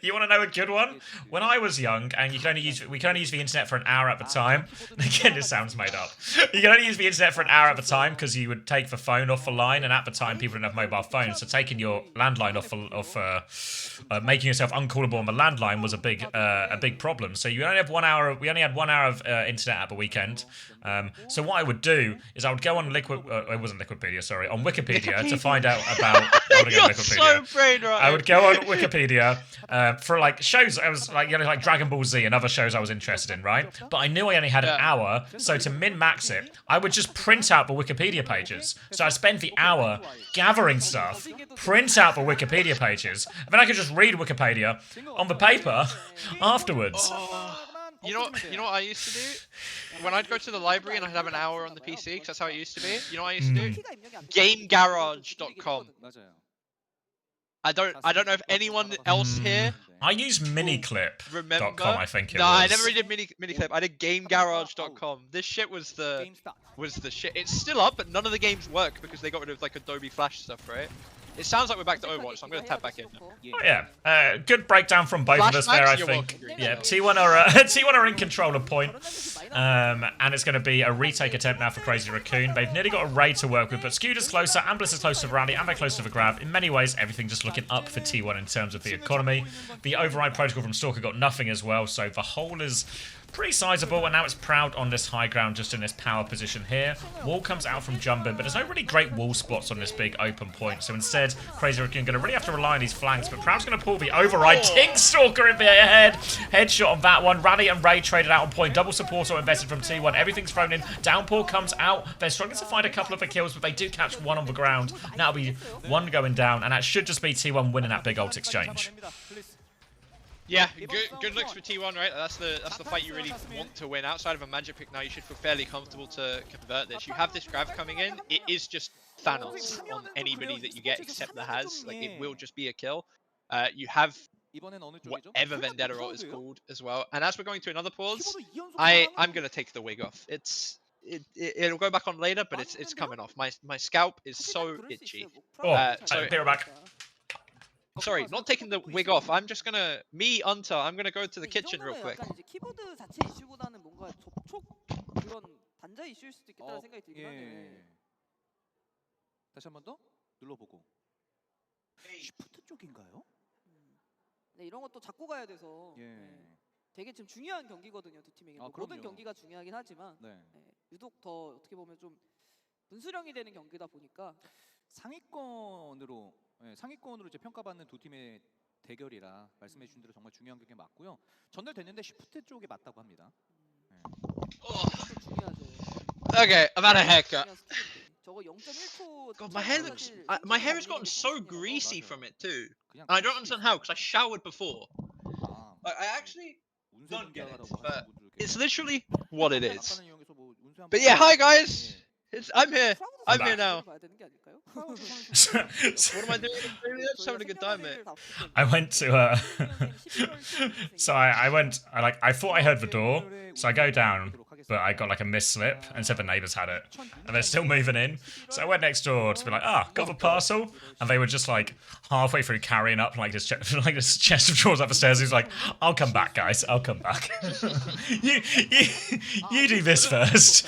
Speaker 1: You want to know a good one? When I was young, and we can only use the internet for an hour at a time. Again, this sounds made up. You can only use the internet for an hour at a time because you would take the phone off the line, and at the time people didn't have mobile phones, so taking your landline off making yourself uncallable on the landline was a big problem. So you only have 1 hour. We only had 1 hour of internet at the weekend. So what I would do is I would go on on Wikipedia to find out about.
Speaker 3: You're so brain right.
Speaker 1: I would go on Wikipedia for like shows. I was like, like Dragon Ball Z and other shows I was interested in, right? But I knew I only had an hour, so to min-max it, I would just print out the Wikipedia pages. So I spent the hour gathering stuff, print out the Wikipedia pages, and then I could just read Wikipedia on the paper afterwards.
Speaker 3: You know what I used to do? When I'd go to the library and I'd have an hour on the PC, because that's how it used to be. You know what I used to do? GameGarage.com. I don't know if anyone else here.
Speaker 1: I use miniclip.com, I think it was.
Speaker 3: I never really did miniclip. I did GameGarage.com. This shit was the shit. It's still up, but none of the games work because they got rid of like Adobe Flash stuff, right? It sounds like we're back to Overwatch, so I'm going to tap back in.
Speaker 1: Oh yeah, good breakdown from both of us there, I think. Yeah, T1 are in control of point, and it's going to be a retake attempt now for Crazy Raccoon. They've nearly got a raid to work with, but Scooter's closer, Ambliss is close to the rally, and they're close to the grab. In many ways, everything just looking up for T1 in terms of the economy. The override protocol from Stalker got nothing as well, so the whole is pretty sizable, and now it's Proud on this high ground, just in this power position here. Wall comes out from Jumbin, but there's no really great wall spots on this big open point, so instead, Crazy Raccoon going to really have to rely on these flanks, but Proud's going to pull the override. King Stalker in the head. Headshot on that one. Rally and Ray traded out on point. Double support or invested from T1. Everything's thrown in. Downpour comes out. They're struggling to find a couple of the kills, but they do catch one on the ground. That'll be one going down, and that should just be T1 winning that big ult exchange.
Speaker 3: Yeah, good looks for T1, right? That's the fight you really want to win. Outside of a magic pick now, you should feel fairly comfortable to convert this. You have this grab coming in. It is just Thanos on anybody that you get except the Has. Like, it will just be a kill. You have whatever Vendetta ult is called as well. And as we're going to another pause, I'm going to take the wig off. It'll go back on later, but it's coming off. My scalp is so itchy.
Speaker 1: So be right back.
Speaker 3: Sorry, not taking the wig off. I'm just gonna I'm gonna go to the
Speaker 4: 이
Speaker 3: kitchen real
Speaker 4: 정도면
Speaker 3: quick.
Speaker 4: 약간 이제 키보드 자체 이슈보다는 뭔가 접촉 그런 단자 이슈일 수도 있겠다는 생각이 들긴 하네.
Speaker 5: 다시 한 번 더 눌러보고. 시프트 쪽인가요?
Speaker 4: 네, 이런 것도 잡고 가야 돼서
Speaker 5: 예.
Speaker 4: 네, 되게 지금 중요한 경기거든요, 두 팀에게. 모든
Speaker 5: 그럼요.
Speaker 4: 경기가 중요하긴 하지만
Speaker 5: 네.
Speaker 4: 네, 유독 더 어떻게 보면 좀 분수령이 되는 경기다 보니까
Speaker 5: 상위권으로 상위권으로 이제 평가받는 두 팀의 대결이라 말씀해 주신 대로 정말 중요한 경기 맞고요. 전달됐는데 시프트 쪽에 맞다고 합니다.
Speaker 4: 그것도 중요하죠.
Speaker 3: Okay, I've had a haircut.
Speaker 4: 중요한 스킬인데. 저거 0.1초.
Speaker 3: God, my hair has gotten so greasy from it too.
Speaker 5: 그냥
Speaker 3: I don't understand how, because I showered before.
Speaker 5: 아,
Speaker 3: Like, I actually
Speaker 5: 운세
Speaker 3: don't get it,
Speaker 5: 분기하라고
Speaker 3: but
Speaker 5: 하시는 분들
Speaker 3: it's
Speaker 5: 계세요.
Speaker 3: literally what it is.
Speaker 5: 아까는 이용해서 뭐 운세 한번
Speaker 3: But yeah, hi
Speaker 5: 예.
Speaker 3: guys. I'm here. I'm here now.
Speaker 4: 봐야 되는 게 아닐까요?
Speaker 3: What am I doing? Just having a good time, mate.
Speaker 1: I went to so I thought I heard the door, so I go down, but I got like a mislip and said the neighbours had it, and they're still moving in. So I went next door to be like, got the parcel, and they were just like halfway through carrying up like this chest of drawers up the stairs. He's like, I'll come back, guys. I'll come back. you do this first.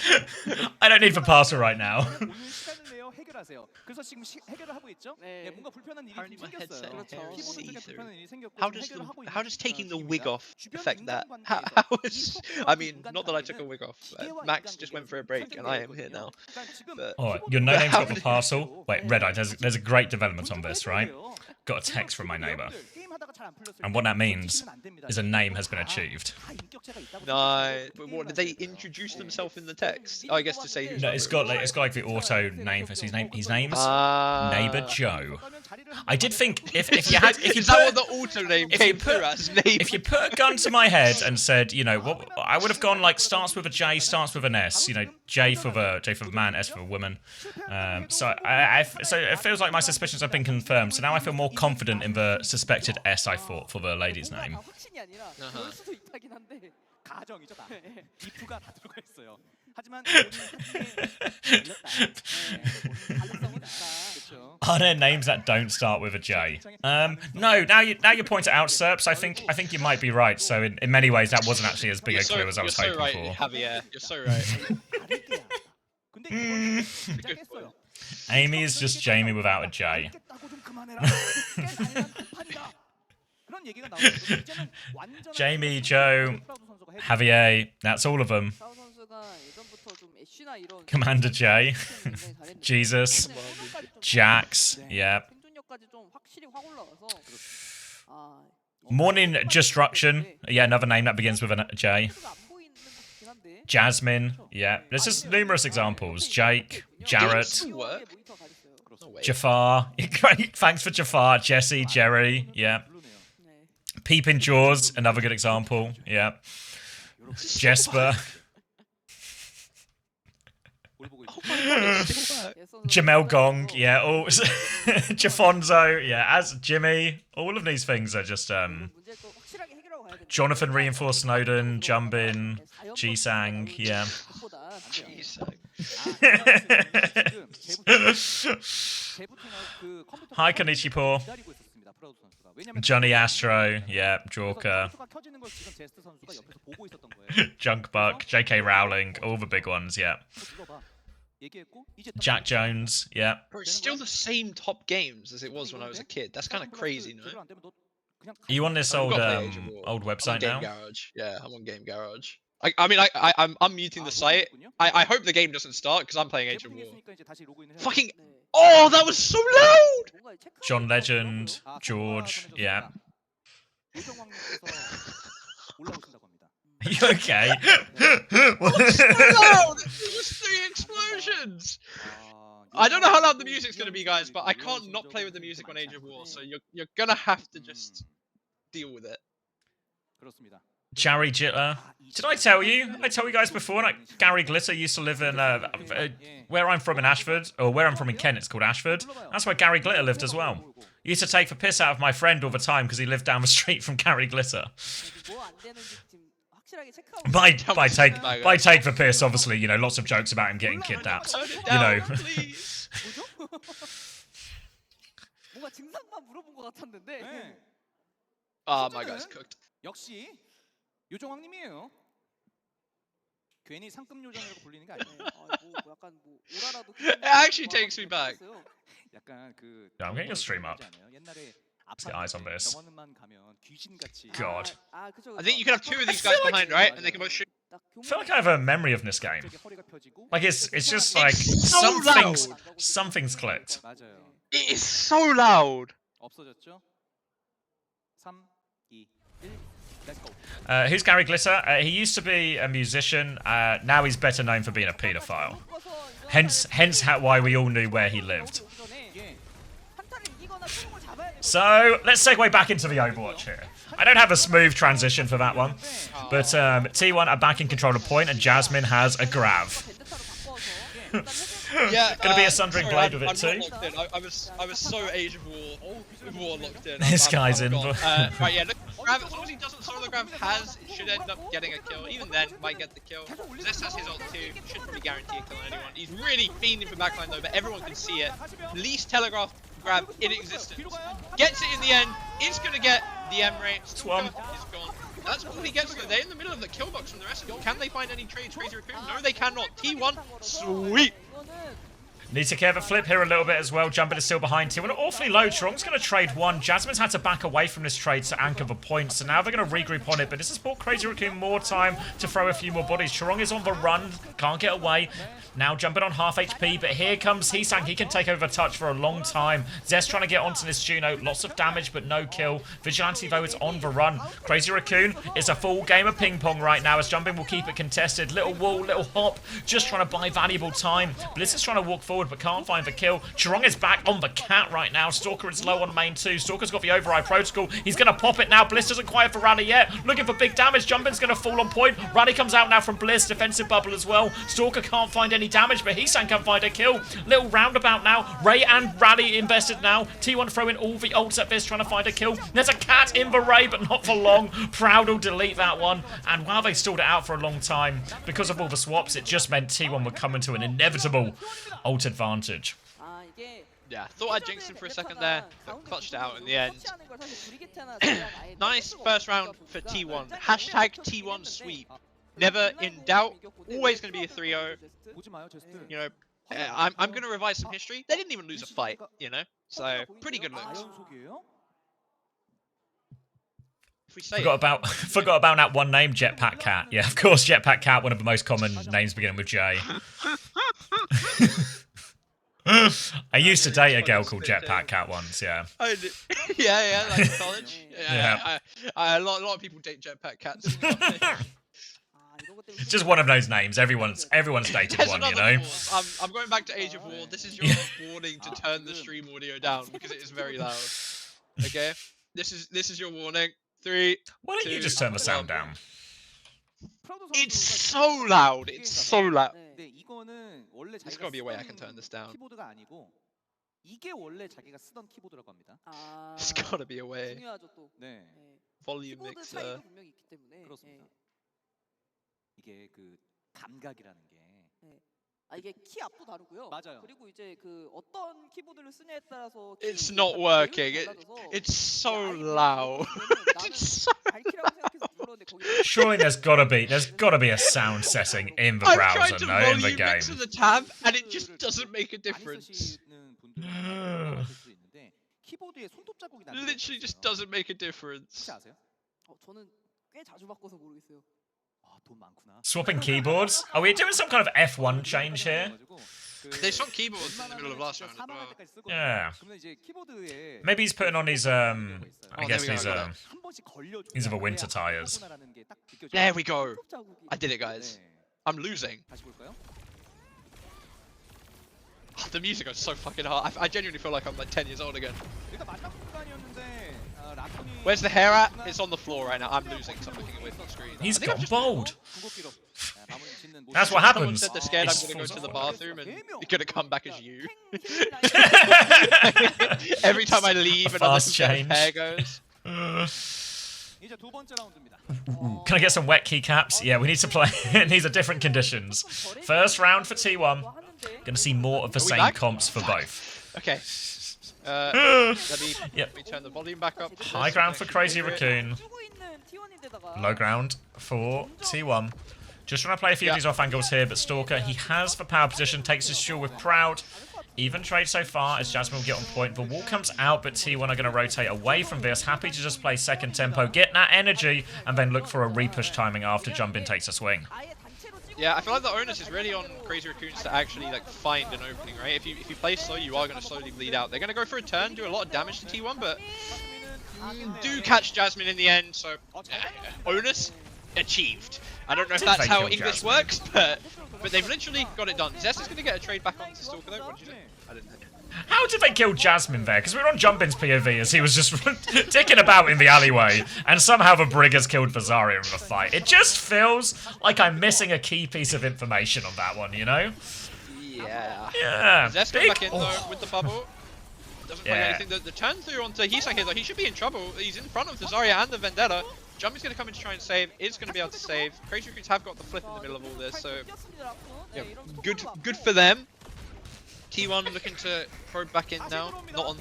Speaker 1: I don't need the parcel right now.
Speaker 5: 오늘 시간을 내어 해결하세요. 그래서 지금 해결을 하고 있죠?
Speaker 4: 네.
Speaker 5: 예, 뭔가 불편한 일이
Speaker 3: Apparently
Speaker 5: 좀
Speaker 3: my headset
Speaker 5: 생겼어요.
Speaker 4: and hair is
Speaker 5: 키보드 쪽에
Speaker 3: see-through.
Speaker 5: 불편한 일이 생겼고
Speaker 3: How
Speaker 5: 지금
Speaker 3: does
Speaker 5: 해결을 하고 있는
Speaker 3: how does taking the wig
Speaker 5: 중입니다.
Speaker 3: off
Speaker 5: 주변
Speaker 3: affect that?
Speaker 5: 인간관계에서
Speaker 3: How
Speaker 5: 이
Speaker 3: is?
Speaker 5: 소통과
Speaker 3: I mean,
Speaker 5: 인간관계는
Speaker 3: not that I took a wig off.
Speaker 5: 기계와
Speaker 3: Max just went for a break, and I am here now.
Speaker 5: 그러니까 지금
Speaker 3: But
Speaker 1: Oh,
Speaker 5: 키보드
Speaker 1: your no name's got the
Speaker 5: 쪽에
Speaker 1: parcel. Wait, Red Eye, there's a great development on this, right?
Speaker 5: 문제가
Speaker 1: Got a text from my neighbour,
Speaker 5: 게임하다가 잘안 풀렸을
Speaker 1: and
Speaker 5: 때
Speaker 1: what that means
Speaker 5: 지키면 안 됩니다.
Speaker 1: is a name has been achieved.
Speaker 5: 다 인격체가 있다고
Speaker 3: No,
Speaker 5: 생각해요.
Speaker 3: but what did they introduce themselves in the text? I guess to say who's
Speaker 1: No,
Speaker 3: number
Speaker 1: it's
Speaker 3: it
Speaker 1: got
Speaker 3: was.
Speaker 1: like the auto name. So his name's
Speaker 3: Ah.
Speaker 1: Neighbour Joe. I did think if you
Speaker 3: Is that what the auto name
Speaker 1: if you
Speaker 3: came through
Speaker 1: put-
Speaker 3: as? Name?
Speaker 1: if you put a gun to my head and said, you know, what I would have gone like starts with a J, starts with an S, you know, J for the man, S for the woman. So so it feels like my suspicions have been confirmed. So now I feel more confident in the suspected S I thought for the lady's name.
Speaker 4: 확신이 아니라 그럴 수도 있다긴 한데.
Speaker 5: 가정이죠 다. if가 다 들어가 있어요. 하지만
Speaker 4: 가능성은 있다.
Speaker 5: 그렇죠.
Speaker 1: Are there names that don't start with a J? No. Now you point it out, Serps. I think you might be right. So in many ways, that wasn't actually as big a clue as I was
Speaker 3: you're so
Speaker 1: hoping
Speaker 3: right,
Speaker 1: for.
Speaker 3: Javier. You're so right.
Speaker 5: 다르게야. 근데 이건 시작했어요.
Speaker 1: Amy is just Jamie without a J.
Speaker 5: 알겠다고 좀 그만해라. 꽤 다양한 판이다. 그런 얘기가 나오고 이제는 완전한
Speaker 1: Jamie, Joe,
Speaker 5: 프라우드 선수가 해도
Speaker 1: Javier, that's all of them.
Speaker 4: 사우 선수가 예전부터 좀 애쉬나 이런
Speaker 1: Commander J,
Speaker 4: 굉장히 잘했는데
Speaker 1: Jesus,
Speaker 4: 최근에 소속까지 좀
Speaker 1: Jax, yeah.
Speaker 4: 생존력까지 좀 확실히 확 올라가서 아
Speaker 1: Morning Destruction, yeah, another name that begins with a J.
Speaker 4: 안 보이는 것 같긴 한데
Speaker 1: Jasmine, yeah. There's just numerous examples. Jake, Jarrett,
Speaker 3: Work?
Speaker 4: 모니터 가졌어요.
Speaker 3: No way.
Speaker 1: Jafar. Great, thanks for Jafar. Jesse, Jerry, yeah.
Speaker 5: 별로네요.
Speaker 4: 네.
Speaker 1: Peeping Jaws, another good example, yeah. Jesper,
Speaker 5: 뭘 보고
Speaker 3: Oh
Speaker 5: 있어?
Speaker 3: my god, it still works.
Speaker 4: 예 선수
Speaker 1: Jamel Gong,
Speaker 4: 선수가
Speaker 1: yeah. All Jafonzo, yeah. As Jimmy, all of these things are just
Speaker 4: 문제를 또 확실하게 해결하고 가야 되는데
Speaker 1: Jonathan Reinforced Snowden, Jumbin,
Speaker 4: 네,
Speaker 1: G-Sang, yeah.
Speaker 4: 그것보다
Speaker 3: Jeez.
Speaker 1: Hi, Kanichipo.
Speaker 5: 기다리고 있었습니다. 프라우드 선수가. 왜냐면
Speaker 1: Johnny Astro, yeah. Jorker,
Speaker 5: 컴퓨터가 켜지는 걸 지금 제스트 선수가 옆에서 보고 있었던 거예요.
Speaker 1: Junkbuck, J.K. Rowling, all the big ones, yeah.
Speaker 5: 눌러봐. 얘기했고 이제 딱
Speaker 1: Jack Jones, yeah.
Speaker 3: Bro, it's still the same top games as it was when I was a kid. That's kind of crazy, no?
Speaker 5: 제대로 안 되면 너 그냥
Speaker 1: Are you on this
Speaker 3: I've
Speaker 1: old
Speaker 3: got Play Age of War.
Speaker 1: old
Speaker 3: I'm on
Speaker 1: website
Speaker 3: Game
Speaker 1: now?
Speaker 3: Garage. Yeah, I'm on Game Garage. I mean, I'm unmuting the site. I hope the game doesn't start because I'm playing Age of War.
Speaker 5: 재부팅했으니까 이제 다시 로그인을 해야
Speaker 3: Fucking.
Speaker 4: 네.
Speaker 3: Oh, that was so loud!
Speaker 4: 뭔가 체크하는
Speaker 1: John
Speaker 4: 거
Speaker 1: Legend,
Speaker 4: 없더라고요.
Speaker 1: George, yeah.
Speaker 5: 요정왕님께서 올라오신다고 합니다.
Speaker 1: Are you okay?
Speaker 3: Loud! There was 3 explosions! I don't know how loud the music's gonna be, guys, but I can't not play with the music on Age of War, so you're gonna have to just deal with it.
Speaker 5: 그렇습니다.
Speaker 1: Jerry Jitter. Did I tell you? I told you guys before. Like Gary Glitter used to live in where I'm from in Ashford, or where I'm from in Kent. It's called Ashford. That's where Gary Glitter lived as well. He used to take the piss out of my friend all the time because he lived down the street from Gary Glitter.
Speaker 4: 뭐안 되는지 지금 확실하게 체크하고
Speaker 1: By take the piss, obviously, you know, lots of jokes about him getting kidnapped.
Speaker 3: Turn it
Speaker 1: You know.
Speaker 3: down, please.
Speaker 4: 뭔가 증상만 물어본 것 같았는데.
Speaker 5: 네.
Speaker 3: my guy's cooked.
Speaker 5: 역시 요정왕님이에요. 괜히 상급 요정이라고 불리는 게 아니에요.
Speaker 4: 뭐 약간 뭐 오라라도.
Speaker 2: It actually takes me back.
Speaker 5: 약간 그
Speaker 1: Yeah, I'm getting a stream up.
Speaker 5: 옛날에
Speaker 1: Let's get eyes on this.
Speaker 5: 병원만 가면 귀신같이
Speaker 1: God.
Speaker 4: 그쵸,
Speaker 2: I think you could have two of these guys behind, right? And they can both shoot.
Speaker 1: I feel like I have a memory of this game.
Speaker 5: 허리가 펴지고
Speaker 1: Like it's just like
Speaker 2: so
Speaker 1: something's clicked.
Speaker 5: 맞아요.
Speaker 2: It is so loud.
Speaker 5: 없어졌죠? 3, 2, 1. Let's go.
Speaker 1: Who's Gary Glitter? He used to be a musician. Now he's better known for being a paedophile. Hence why we all knew where he lived. So let's segue back into the Overwatch here. I don't have a smooth transition for that one, but T1 are back in control of point, and Jasmine has a grav.
Speaker 2: Yeah,
Speaker 1: Gonna be a Sundering
Speaker 2: sorry,
Speaker 1: Blade with it
Speaker 2: I'm
Speaker 1: too.
Speaker 2: not locked in. I was so Age of War locked in.
Speaker 1: This guy's in.
Speaker 2: Right, yeah. Look, Grav, as long as he doesn't solo Grav, it should end up getting a kill. Even then, might get the kill. Zest has his ult too. Should probably guarantee a kill on anyone. He's really fiending for backline though, but everyone can see it. Least telegraphed Grav in existence. Gets it in the end. Is gonna get the M rate.
Speaker 1: Swum.
Speaker 2: Is gone. That's all he gets though. They're in the middle of the kill box from the rest of them. Can they find any trades? Crazy Raccoon? No, they cannot. T1, sweet.
Speaker 1: Need to care of a flip here a little bit as well. Jumping is still behind T1. Awfully low. Trong's going to trade one. Jasmine's had to back away from this trade to anchor the point. So now they're going to regroup on it. But this has bought Crazy Raccoon more time to throw a few more bodies. Chorong is on the run. Can't get away. Now jumping on half HP. But here comes Heesang. He can take over touch for a long time. Zest trying to get onto this Juno. Lots of damage, but no kill. Vigilante, though, is on the run. Crazy Raccoon is a full game of ping pong right now as Jumping will keep it contested. Little wall, little hop. Just trying to buy valuable time. Bliss is trying to walk forward, but can't find the kill. Chorong is back on the cat right now. Stalker is low on main too. Stalker's got the override protocol. He's going to pop it now. Bliss doesn't quite have the rally yet. Looking for big damage. Jumping's going to fall on point. Rally comes out now from Bliss. Defensive bubble as well. Stalker can't find any damage, but Heesang can find a kill. Little roundabout now. Ray and Rally invested now. T1 throwing all the ults at this, trying to find a kill. There's a cat in the Ray, but not for long. Proud will delete that one. And while they stalled it out for a long time, because of all the swaps, it just meant T1 would come into an inevitable ult advantage.
Speaker 2: Yeah, thought I'd jinx him for a second there, but clutched out in the end. Nice first round for T1. Hashtag T1 sweep. Never in doubt. Always going to be a 3-0. You know, I'm going to revise some history. They didn't even lose a fight, you know? So, pretty good looks. If we say
Speaker 1: Forgot about that one name, Jetpack Cat. Yeah, of course, Jetpack Cat, one of the most common names beginning with J. I used to date a girl called Jetpack Cat once, yeah.
Speaker 2: Yeah, like in college.
Speaker 1: Yeah.
Speaker 2: A lot of people date Jetpack Cats.
Speaker 1: Just one of those names. Everyone's dated
Speaker 2: There's
Speaker 1: one, you
Speaker 2: another
Speaker 1: know.
Speaker 2: warn. I'm going back to Age of War. This is your warning to turn the stream audio down because it is very loud. Okay, this is your warning. 3.
Speaker 1: Why don't you just turn the sound down?
Speaker 2: It's so loud. It's so loud. There's gotta be a way I can turn this down.
Speaker 5: 이게 원래 자기가 쓰던 키보드라고 합니다.
Speaker 2: There's gotta be a way.
Speaker 4: 중요하죠 또.
Speaker 5: 네,
Speaker 2: Volume
Speaker 4: 키보드
Speaker 2: mixer.
Speaker 4: 차이도 분명히 있기 때문에.
Speaker 5: 그렇습니다. 이게 그 감각이라는 게
Speaker 4: 이게 키 앞도 다르고요.
Speaker 5: 맞아요.
Speaker 4: 그리고 이제 그 어떤 키보드를 쓰냐에 따라서
Speaker 2: It's not working. It's so loud.
Speaker 1: Surely there's gotta be a sound setting in the
Speaker 2: I'm
Speaker 1: browser,
Speaker 2: trying to
Speaker 1: no, in the
Speaker 2: volume
Speaker 1: game.
Speaker 2: mix to the tab, and it just doesn't make a difference. Literally just doesn't make a difference.
Speaker 4: 저는 꽤 자주 바꿔서 모르겠어요.
Speaker 5: 돈 많구나.
Speaker 1: Swapping keyboards? Are we doing some kind of F1 change here?
Speaker 2: They swapped keyboards in the middle of last round as well.
Speaker 1: Yeah. Maybe he's putting on his I guess
Speaker 2: there we go,
Speaker 1: these are the winter tires.
Speaker 2: There we go. I did it, guys. I'm losing. Oh, the music goes so fucking hard. I genuinely feel like I'm like 10 years old again. Where's the hair at? It's on the floor right now. I'm losing, so I'm looking away from the screen.
Speaker 1: He's gone bold. That's what
Speaker 2: Someone
Speaker 1: happens.
Speaker 2: said they're scared I'm going to go to the bathroom and you're going to come back as you. Every time I leave, another
Speaker 1: Fast
Speaker 2: set of
Speaker 1: change.
Speaker 2: hair goes.
Speaker 1: Can I get some wet keycaps? Yeah, we need to play. These are different conditions. First round for T1. Gonna see more of the same
Speaker 2: back?
Speaker 1: comps for both.
Speaker 2: Okay.
Speaker 3: Let me turn the volume back up.
Speaker 1: High ground for Crazy Raccoon.
Speaker 4: 주고 있는 T1인데다가
Speaker 1: Low ground for T1. Just trying to play a few of these off angles here, but Stalker, he has the power position, takes his shield with Proud. Even trade so far as Jasmine will get on point. The wall comes out, but T1 are going to rotate away from this. Happy to just play second tempo, get that energy, and then look for a repush timing after Jump In takes a swing.
Speaker 3: Yeah, I feel like the onus is really on Crazy Raccoons to actually like find an opening, right? If you play slow, you are going to slowly bleed out. They're going to go for a turn, do a lot of damage to T1, but do catch Jasmine in the end. So onus achieved. I don't know if that's how English works, but they've literally got it done. Zest is going to get a trade back onto Stalker though. What did you do? I didn't know.
Speaker 1: How did they kill Jasmine there? Because we were on Jumpin's POV as he was just ticking about in the alleyway, and somehow the Brig has killed Vazaria in the fight. It just feels like I'm missing a key piece of information on that one, you know?
Speaker 3: Yeah.
Speaker 1: Yeah.
Speaker 3: Zest goes back in though with the bubble. Doesn't play anything. The turn through onto Heesang here though, he should be in trouble. He's in front of Vazaria and the Vendetta. Jumpy's going to come in to try and save, is going to be able to save. Crazy Raccoons have got the flip in the middle of all this, so yeah, good for them. T1 looking to probe back in now. Not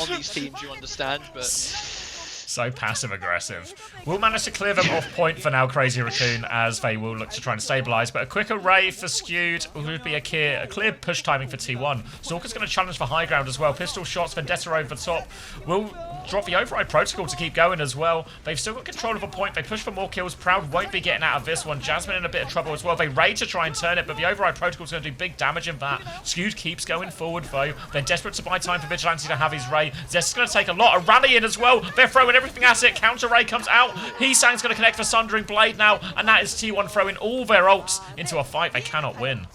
Speaker 3: on these teams, you understand, but
Speaker 1: so passive aggressive. We'll manage to clear them off point for now, Crazy Raccoon, as they will look to try and stabilise. But a quick array for Skewed would be a clear push timing for T1. Stalker's going to challenge for high ground as well. Pistol shots, Vendetta over the top. Will drop the override protocol to keep going as well. They've still got control of a point. They push for more kills. Proud won't be getting out of this one. Jasmine in a bit of trouble as well. They raid to try and turn it, but the override protocol's going to do big damage in that. Skewed keeps going forward though. They're desperate to buy time for Vigilante to have his ray. Zest is going to take a lot of rally in as well. They're throwing everything at it. Counter ray comes out. Heesang's going to connect for Sundering Blade now, and that is T1 throwing all their ults into a fight they cannot win.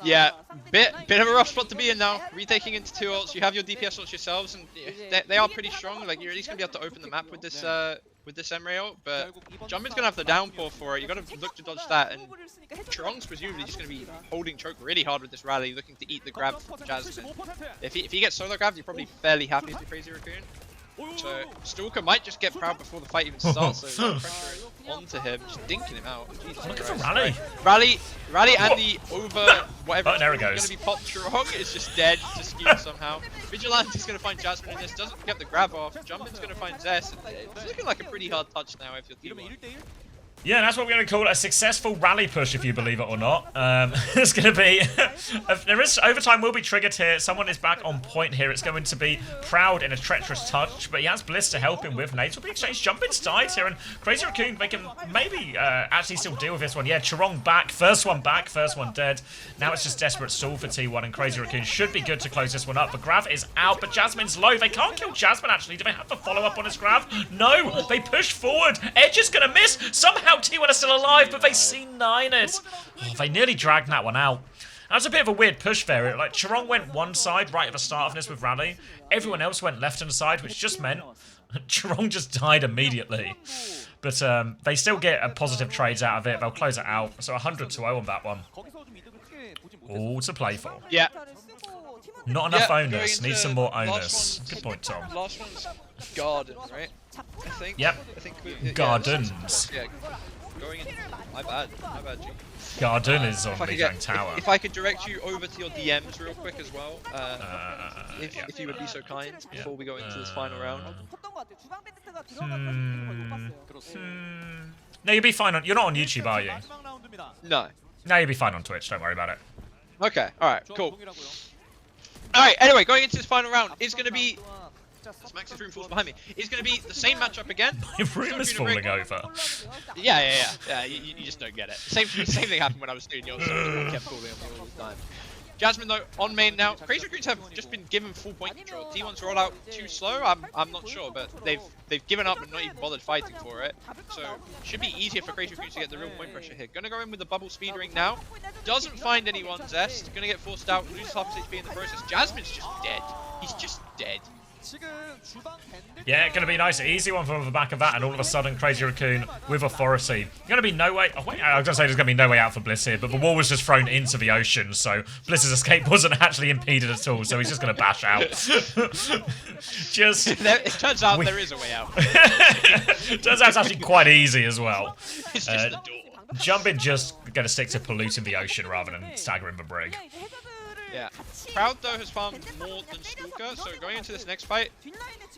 Speaker 3: yeah, bit of a rough spot to be in now. Retaking into 2 ults, you have your DPS ults yourselves, and they are pretty strong. Like you're at least going to be able to open the map with this Emre ult, but Jumpin's going to have the downpour for it. You got to look to dodge that, and Chirong's presumably just going to be holding choke really hard with this rally, looking to eat the grab from Jasmine. If he gets solo grabbed, you're probably fairly happy with the Crazy Raccoon. So Stalker might just get Proud before the fight even starts, so pressure onto him, just dinking him out. Jesus
Speaker 1: Look at the
Speaker 3: Christ.
Speaker 1: rally.
Speaker 3: Rally and the over whatever
Speaker 1: Oh, there it
Speaker 3: going
Speaker 1: goes.
Speaker 3: to be popped Chirong is just dead to Skewed somehow. Vigilante's going to find Jasmine in this, doesn't get the grab off. Jumpin's going to find Zest. It's looking like a pretty hard touch now if you're T1.
Speaker 1: Yeah, that's what we're going to call a successful rally push, if you believe it or not. It's going to be... there is overtime will be triggered here. Someone is back on point here. It's going to be Proud in a treacherous touch, but he has Bliss to help him with nades. Will be exchanged. Jumpin's died here, and Crazy Raccoon, they can maybe actually still deal with this one. Yeah, Chirong back. First one dead. Now it's just desperate stall for T1, and Crazy Raccoon should be good to close this one up. But Grav is out, but Jasmine's low. They can't kill Jasmine, actually. Do they have the follow-up on his Grav? No! They push forward. Edge is going to miss. Somehow T1 are still alive, but they C9 it. Oh, they nearly dragged that one out. That was a bit of a weird push there. Like, Chirong went one side right at the start of this with Rally. Everyone else went left hand side, which just meant Chirong just died immediately. But they still get a positive trades out of it. They'll close it out. So 100-0 on that one. All to play for.
Speaker 3: Yeah.
Speaker 1: Not enough
Speaker 3: Yeah,
Speaker 1: onus.
Speaker 3: going
Speaker 1: Need some
Speaker 3: into
Speaker 1: more
Speaker 3: last
Speaker 1: onus.
Speaker 3: one's-
Speaker 1: Good point, Tom.
Speaker 3: Last one's Garden, right? I think.
Speaker 1: Yep.
Speaker 3: I think
Speaker 1: Gardens.
Speaker 3: Yeah, going in. My bad, G.
Speaker 1: Garden is on
Speaker 3: If I could
Speaker 1: Mejang Tower.
Speaker 3: if I could direct you over to your DMs real quick as well,
Speaker 1: Yeah.
Speaker 3: if you would be so kind before we go into this final round.
Speaker 1: No, you'll be fine on... You're not on YouTube, are you?
Speaker 3: No.
Speaker 1: No, you'll be fine on Twitch. Don't worry about it.
Speaker 3: Okay. All right. Cool. All right. Anyway, going into this final round is going to be. Max's room falls behind me. It's going to be the same matchup again.
Speaker 1: Your room is falling over.
Speaker 3: Yeah. You just don't get it. Same thing happened when I was doing yours. So kept falling on me all the time. Jasmine though on main now. Crazy Raccoons have just been given full point control. T1's roll out too slow. I'm not sure, but they've given up and not even bothered fighting for it. So should be easier for Crazy Raccoons to get the real point pressure here. Gonna go in with the bubble speed ring now. Doesn't find anyone. Zest gonna get forced out. Loses half his HP in the process. Jasmine's just dead. He's just dead.
Speaker 1: Yeah, gonna be nice, easy one from the back of that, and all of a sudden, Crazy Raccoon with authority. Gonna be no way. Oh wait, I was gonna say there's gonna be no way out for Bliss here, but the wall was just thrown into the ocean, so Bliss's escape wasn't actually impeded at all. So he's just gonna bash out.
Speaker 3: It turns out there is a way out.
Speaker 1: Turns out it's actually quite easy as well.
Speaker 3: It's just the door.
Speaker 1: Jumpin just gonna stick to polluting the ocean rather than staggering the brig.
Speaker 3: Yeah. Proud though has farmed more than Stalker, so going into this next fight,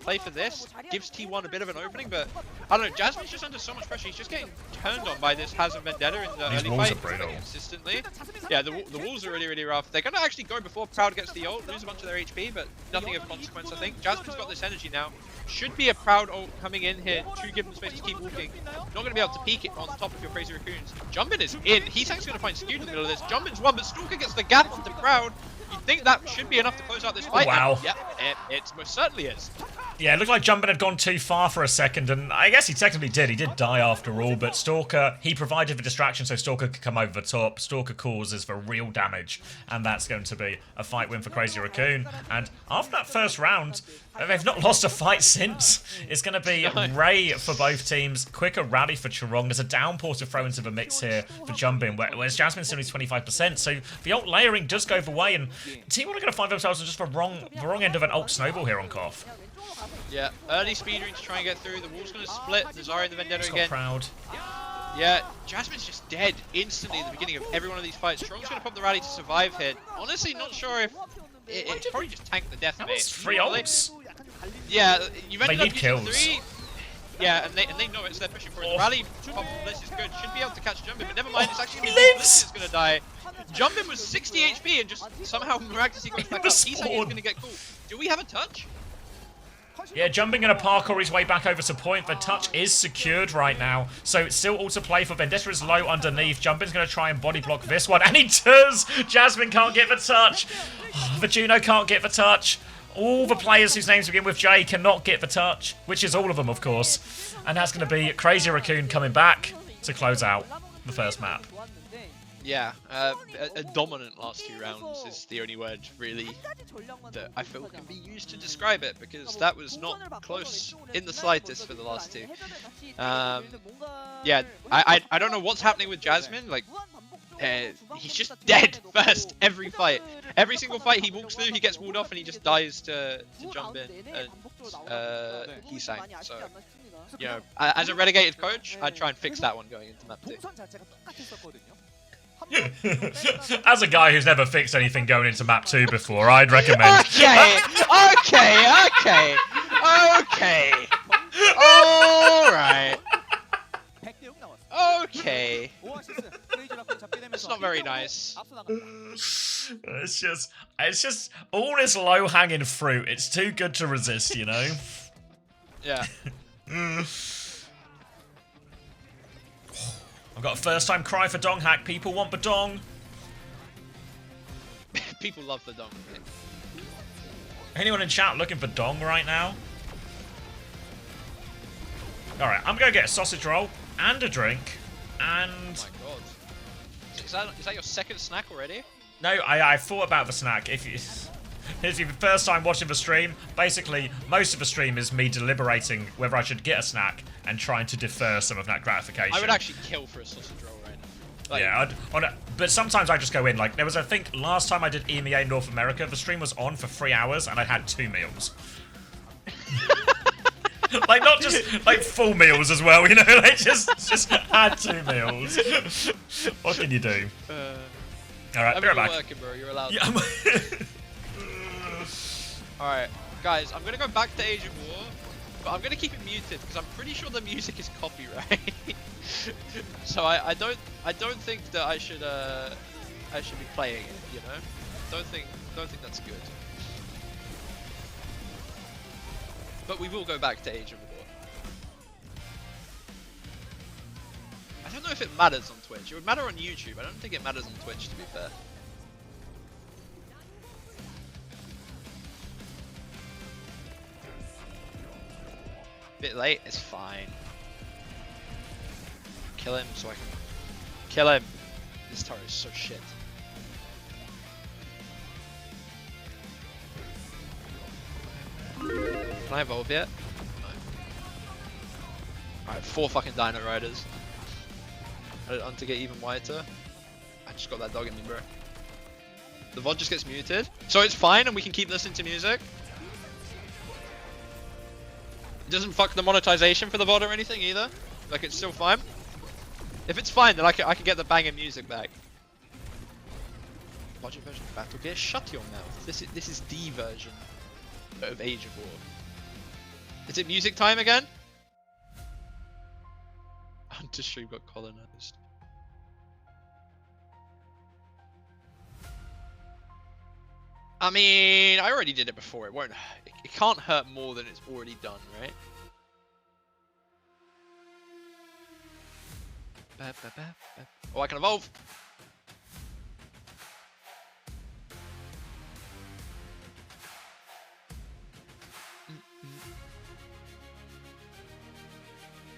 Speaker 3: play for this, gives T1 a bit of an opening, but I don't know, Jasmine's just under so much pressure, he's just getting turned on by this Hazard Vendetta in the
Speaker 1: These
Speaker 3: early
Speaker 1: walls
Speaker 3: fight
Speaker 1: are brutal.
Speaker 3: consistently. Yeah, the walls are really, really rough. They're gonna actually go before Proud gets the ult, lose a bunch of their HP, but nothing of consequence, I think. Jasmine's got this energy now. Should be a Proud ult coming in here to give them space to keep walking. Not gonna be able to peek it on top of your Crazy Raccoons. Jumpin is in. He's actually gonna find Skewed in the middle of this. Jumpin's one, but Stalker gets the gap onto Proud. You think that should be enough to close out this fight?
Speaker 1: Wow.
Speaker 3: Yeah, it most certainly is.
Speaker 1: Yeah, it looked like Jumpin had gone too far for a second, and I guess he technically did. He did die after all, but Stalker, he provided the distraction so Stalker could come over the top. Stalker causes for real damage, and that's going to be a fight win for Crazy Raccoon. And after that first round, they've not lost a fight since. It's going to be Ray for both teams. Quicker rally for Chorong. There's a downpour to throw into the mix here for Jumpin, whereas Jasmine's only 25%. So the ult layering does go the way, and T1 are going to find themselves on just the wrong end of an ult snowball here on Koth.
Speaker 3: Yeah, early speedering to try and get through. The wall's going to split. Nazari in the Vendetta
Speaker 1: It's got
Speaker 3: again.
Speaker 1: Proud.
Speaker 3: Yeah, Jasmine's just dead instantly at the beginning of every one of these fights. Chorong's going to pop the rally to survive here. Honestly, not sure if it's probably just tanked the death
Speaker 1: That
Speaker 3: mate.
Speaker 1: was 3 ults.
Speaker 3: Yeah, you've ended
Speaker 1: They
Speaker 3: up
Speaker 1: need
Speaker 3: using
Speaker 1: kills.
Speaker 3: 3. Yeah, and they know it, so they're pushing for it. The rally pop from Bliss is good. Should be able to catch Jumpin, but never mind. It's actually
Speaker 1: he
Speaker 3: going to be
Speaker 1: lives!
Speaker 3: Bliss is going to die. Jumpin was 60 HP and just somehow miraculously goes back up. He's saying he's
Speaker 1: Respawn.
Speaker 3: going to get cool. Do we have a touch?
Speaker 1: Yeah, Jumpin going to parkour his way back over to point. The touch is secured right now, so it's still all to play for. Vendetta is low underneath. Jumpin's going to try and body block this one, and he does! Jasmine can't get the touch. The Juno can't get the touch. All the players whose names begin with J cannot get the touch, which is all of them, of course. And that's going to be Crazy Raccoon coming back to close out the first map.
Speaker 3: Yeah, a dominant last 2 rounds is the only word really that I feel can be used to describe it, because that was not close in the slightest for the last 2. Yeah, I don't know what's happening with Jasmine. Like, he's just dead first every fight. Every single fight he walks through, he gets walled off and he just dies to jump in, and he sank. So, you know, as a relegated coach, I'd try and fix that one going into map 2.
Speaker 1: As a guy who's never fixed anything going into map 2 before, I'd recommend...
Speaker 3: Okay, alright. Okay. That's not very nice.
Speaker 1: It's just all this low-hanging fruit. It's too good to resist, you know?
Speaker 3: Yeah.
Speaker 1: I've got a first-time cry for dong hack. People want the dong.
Speaker 3: People love the dong.
Speaker 1: Anyone in chat looking for dong right now? Alright, I'm going to get a sausage roll and a drink. And...
Speaker 3: Oh my god. Is that your second snack already?
Speaker 1: No, I thought about the snack. If it's your first time watching the stream, basically, most of the stream is me deliberating whether I should get a snack and trying to defer some of that gratification.
Speaker 3: I would actually kill for a sausage roll right now. Like,
Speaker 1: yeah, but sometimes I just go in. Like, there was, I think, last time I did EMEA North America, the stream was on for 3 hours and I had 2 meals. Like, not just, like, full meals as well, you know? Like, just had 2 meals. What can you do? Alright, be right back.
Speaker 3: working, bro. You're allowed.
Speaker 1: Yeah,
Speaker 3: Alright, guys, I'm gonna go back to Age of War, but I'm gonna keep it muted because I'm pretty sure the music is copyright. So I don't think that I should be playing it, you know? Don't think that's good. But we will go back to Age of War. I don't know if it matters on Twitch. It would matter on YouTube. I don't think it matters on Twitch, to be fair. Bit late, it's fine. Kill him so I can... Kill him! This turret is so shit. Can I evolve yet? No. Alright, 4 fucking Dino Riders. Added on to get even whiter. I just got that dog in me, bro. The VOD just gets muted. So it's fine and we can keep listening to music. It doesn't fuck the monetization for the VOD or anything either. Like, it's still fine. If it's fine, then I can get the banging music back. Budget version of Battle Gear, shut your mouth. This is the version of Age of War. Is it music time again? Hunter Stream got colonized. I mean, I already did it before. It won't. It can't hurt more than it's already done, right? Oh, I can evolve.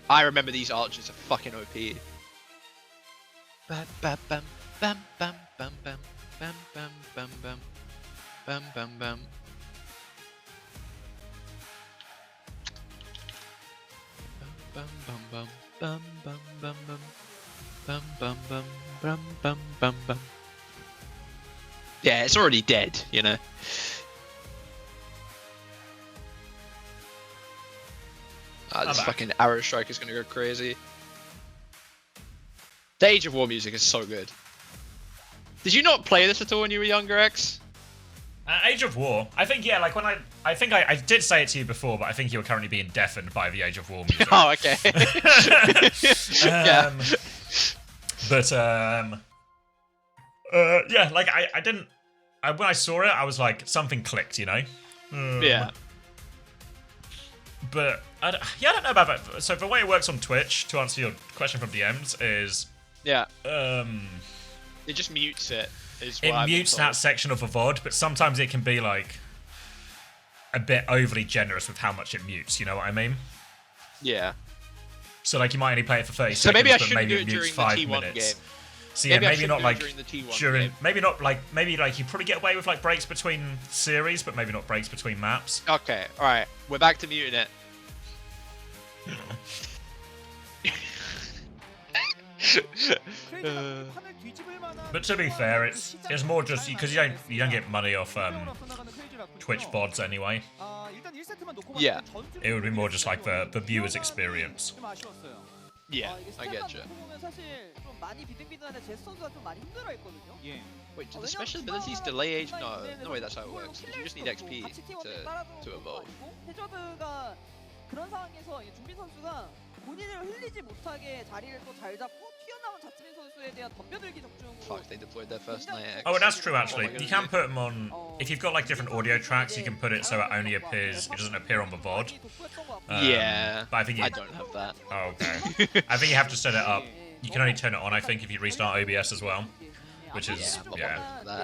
Speaker 3: I remember these archers are fucking OP. Bam bam bam bam bam bam bam bam bam bam bam bam bam bam. Bam bam bam bam bam bam bam bam bam bam bam bam bam bam. Yeah, it's already dead, you know. This fucking arrow strike is gonna go crazy. The Age of War music is so good. Did you not play this at all when you were younger, X?
Speaker 1: Age of War. I think, yeah, like when I think I did say it to you before, but I think you were currently being deafened by the Age of War music.
Speaker 3: Oh, okay. Yeah.
Speaker 1: But, yeah, like I didn't, when I saw it, I was like, something clicked, you know?
Speaker 3: Yeah.
Speaker 1: But, I don't know about that. So the way it works on Twitch, to answer your question from DMs, is...
Speaker 3: Yeah. It just mutes it.
Speaker 1: It mutes that section of the VOD, but sometimes it can be, like, a bit overly generous with how much it mutes, you know what I mean?
Speaker 3: Yeah.
Speaker 1: So, like, you might only play it for 30
Speaker 3: So
Speaker 1: seconds,
Speaker 3: maybe I
Speaker 1: but
Speaker 3: shouldn't
Speaker 1: maybe
Speaker 3: do
Speaker 1: it
Speaker 3: it
Speaker 1: mutes
Speaker 3: during
Speaker 1: 5
Speaker 3: the T1
Speaker 1: minutes.
Speaker 3: game.
Speaker 1: So yeah, maybe not like
Speaker 3: during the T1
Speaker 1: during,
Speaker 3: game.
Speaker 1: maybe like you probably get away with like breaks between series, but maybe not breaks between maps.
Speaker 3: Okay, alright. We're back to muting it.
Speaker 1: But to be fair, it's more just because you don't get money off Twitch VODs anyway.
Speaker 3: Yeah.
Speaker 1: It would be more just like the viewer's experience.
Speaker 3: Yeah, I get you.
Speaker 5: 예.
Speaker 3: Wait, do the special abilities delay age? No way, that's how it works. You just need XP to evolve.
Speaker 4: 해저드가 그런 상황에서 준비 선수가 본인을 흘리지 못하게 자리를 또 잘 잡고 튀어나온 자스민 선수에 대한 덤벼들기 적중으로.
Speaker 3: Fuck, they deployed their first Night X.
Speaker 1: Oh, that's true actually.
Speaker 3: What am I
Speaker 1: You
Speaker 3: gonna
Speaker 1: can put them on if you've got like different audio tracks. You can put it so it only appears. It doesn't appear on the VOD.
Speaker 3: Yeah,
Speaker 1: but I think
Speaker 3: I don't have that.
Speaker 1: Oh, okay. I think you have to set it up. You can only turn it on, I think, if you restart OBS as well, which is yeah.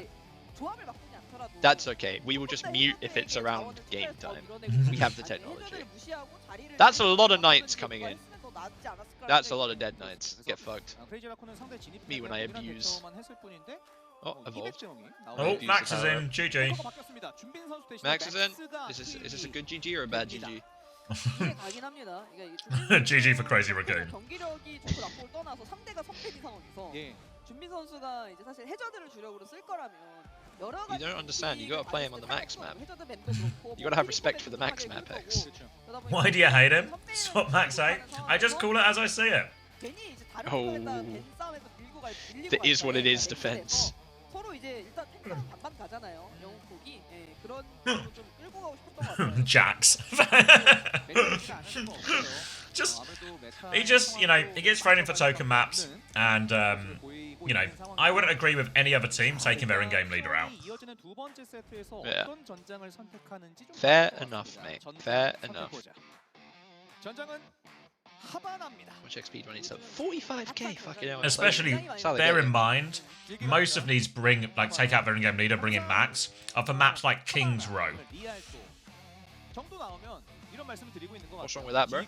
Speaker 3: That's okay. We will just mute if it's around game time. We have the technology. That's a lot of knights coming in. That's a lot of dead knights. Get fucked. Me when I abuse. Oh, evolved.
Speaker 1: Oh, Max is in. GG.
Speaker 3: Max is in. Is this a good GG or a bad GG?
Speaker 1: GG for Crazy Raccoon.
Speaker 3: You don't understand, you gotta play him on the max map. You gotta have respect for the max map, X.
Speaker 1: Why do you hate him? Swap Max 8? I just call it as I see it.
Speaker 3: Oh. That is what it is, defense.
Speaker 1: Jax. He just, you know, he gets thrown in for token maps, and, you know, I wouldn't agree with any other team taking their in-game leader out.
Speaker 3: Yeah. Fair enough, mate. Fair enough. Much XP do I need to 45k, fucking hell.
Speaker 1: Especially, bear in mind, most of these take out their in-game leader, bring in Max, are for maps like King's Row.
Speaker 3: What's wrong with that, bro?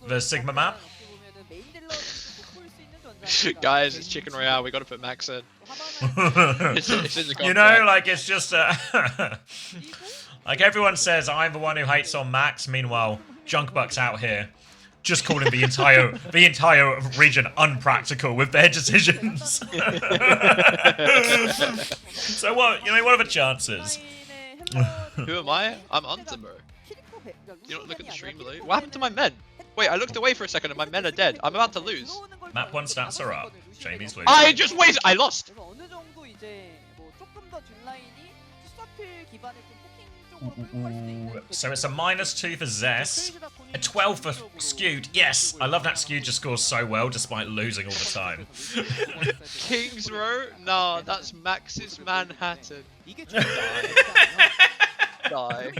Speaker 1: The Sigma map?
Speaker 3: Guys, it's Chicken Royale, we gotta put Max in. It's in the
Speaker 1: you know, like, it's just, like everyone says, I'm the one who hates on Max, meanwhile, Junkbuck's out here, just calling the entire region unpractical with their decisions. So what, you know, what are the chances?
Speaker 3: Who am I? I'm Unta, bro. You don't look at the stream below. What happened to my men? Wait, I looked away for a second and my men are dead. I'm about to lose.
Speaker 1: Map 1 stats are up. Jamie's losing.
Speaker 3: I just waited. I lost.
Speaker 4: 그래서 어느 정도 이제 뭐 조금 더 뒷라인이 투서필 기반의 좀 포킹 쪽으로 끌고 갈 수도 있는.
Speaker 1: So it's a -2 for Zest, a 12 for Skewed. Yes, I love that Skewed just scores so well despite losing all the time.
Speaker 3: Kings Row? No, that's Max's Manhattan.
Speaker 5: 이게
Speaker 3: Die.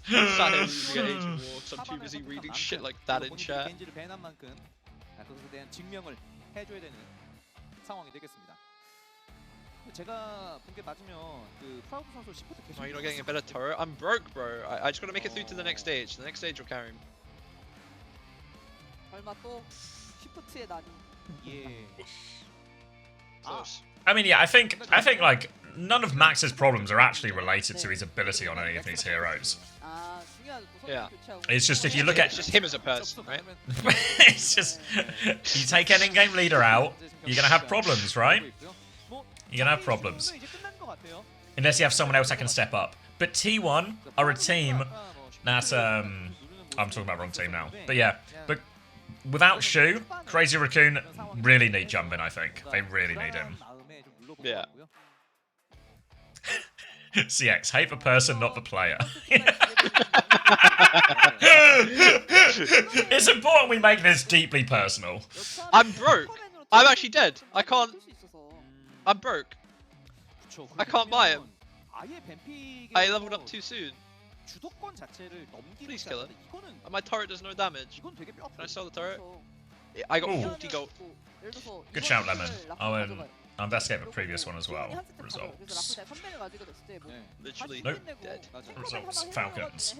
Speaker 3: Sat here losing at Age of War, so I'm too busy reading shit like that in chat.
Speaker 5: 겐지를 배난 만큼 그것에 대한 증명을 해줘야 되는 상황이 되겠습니다. 제가 본 게 맞으면 그 프라우드 선수 시프트 계속.
Speaker 3: Are you not getting a better turret? I'm broke, bro. I just gotta make it through to the next stage. The next stage will carry me.
Speaker 4: 설마 또 쉬프트의 난이.
Speaker 5: 예.
Speaker 3: Close.
Speaker 1: I mean, yeah, I think like none of Max's problems are actually related to his ability on any of these heroes.
Speaker 4: 아 중요하죠. 또
Speaker 3: Yeah.
Speaker 4: 교체하고.
Speaker 1: It's just if you look at
Speaker 3: It's just him as a person, right?
Speaker 1: it's just you take an in-game leader out, you're gonna have problems, right? You're gonna have problems. Unless you have someone else that can step up. But T1 are a team that I'm talking about wrong team now. But yeah, but without Shu, Crazy Raccoon really need Jumpin, I think. They really need him.
Speaker 3: Yeah.
Speaker 1: CX, hate the person, not the player. It's important we make this deeply personal.
Speaker 3: I'm broke. I'm actually dead. I can't. I'm broke. I can't buy him. I leveled up too soon. Please kill him. And my turret does no damage. Can I sell the turret? Yeah, I got
Speaker 1: Ooh.
Speaker 3: 40 gold.
Speaker 1: Good shout, Lemon. I'll investigate the previous one as well. Results.
Speaker 3: Literally
Speaker 1: Nope.
Speaker 3: dead.
Speaker 1: Results. Falcons.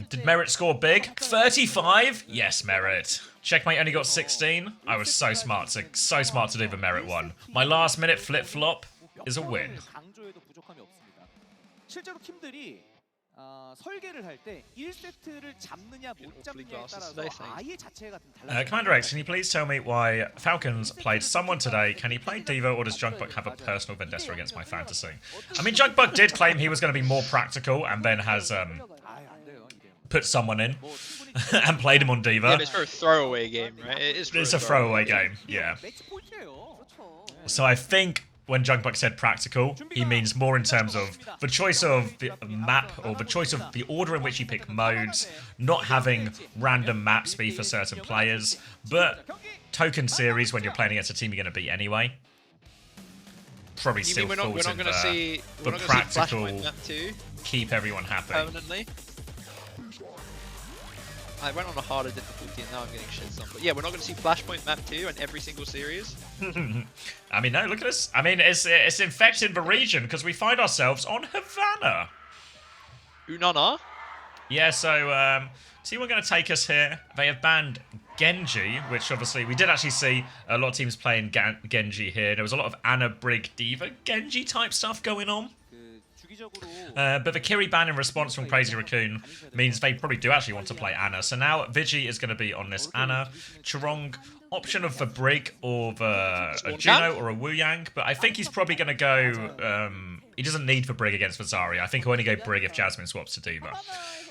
Speaker 1: Did Merit score big? 35? Yes, Merit. Checkmate only got 16. I was so smart to do the Merit one. My last minute flip flop is a win.
Speaker 5: 강조해도 부족함이 없습니다. 실제로 팀들이 설계를 할 때 1세트를 잡느냐 못 잡느냐에 따라서 아예 자체가 좀 달라요.
Speaker 1: CommanderX, can you please tell me why Falcons played someone today? Can he play Diva, or does Junkbuck have a personal vendetta against my fantasy? I mean, Junkbuck did claim he was going to be more practical and then has put someone in and played him on
Speaker 3: Yeah,
Speaker 1: Diva.
Speaker 3: but it's for a throwaway game, right? It is.
Speaker 1: It's a throwaway game, yeah.
Speaker 5: 매치 포인트예요.
Speaker 1: So I think when Junkbuck said practical, he means more in terms of the choice of the map or the choice of the order in which you pick modes, not having random maps be for certain players, but token series when you're playing against a team you're going to beat anyway. Probably
Speaker 3: You
Speaker 1: still
Speaker 3: mean we're not
Speaker 1: falls in
Speaker 3: gonna see
Speaker 1: the practical,
Speaker 3: Flashpoint map 2
Speaker 1: keep everyone happy.
Speaker 3: permanently? I went on a harder difficulty and now I'm getting shit on. But yeah, we're not going to see Flashpoint map 2 in every single series.
Speaker 1: I mean, no, look at this. I mean, it's infecting the region because we find ourselves on Havana.
Speaker 3: Unana?
Speaker 1: Yeah, so T1 going to take us here. They have banned Genji, which obviously we did actually see a lot of teams playing Genji here. There was a lot of Ana, Brig, Diva, Genji type stuff going on. But the Kiri ban in response from Crazy Raccoon means they probably do actually want to play Ana. So now Vigi is going to be on this Ana. Chirong, option of the Brig or a Juno or a Wu Yang. But I think he's probably going to go... he doesn't need for Brig against Vazari. I think he'll only go Brig if Jasmine swaps to Diva.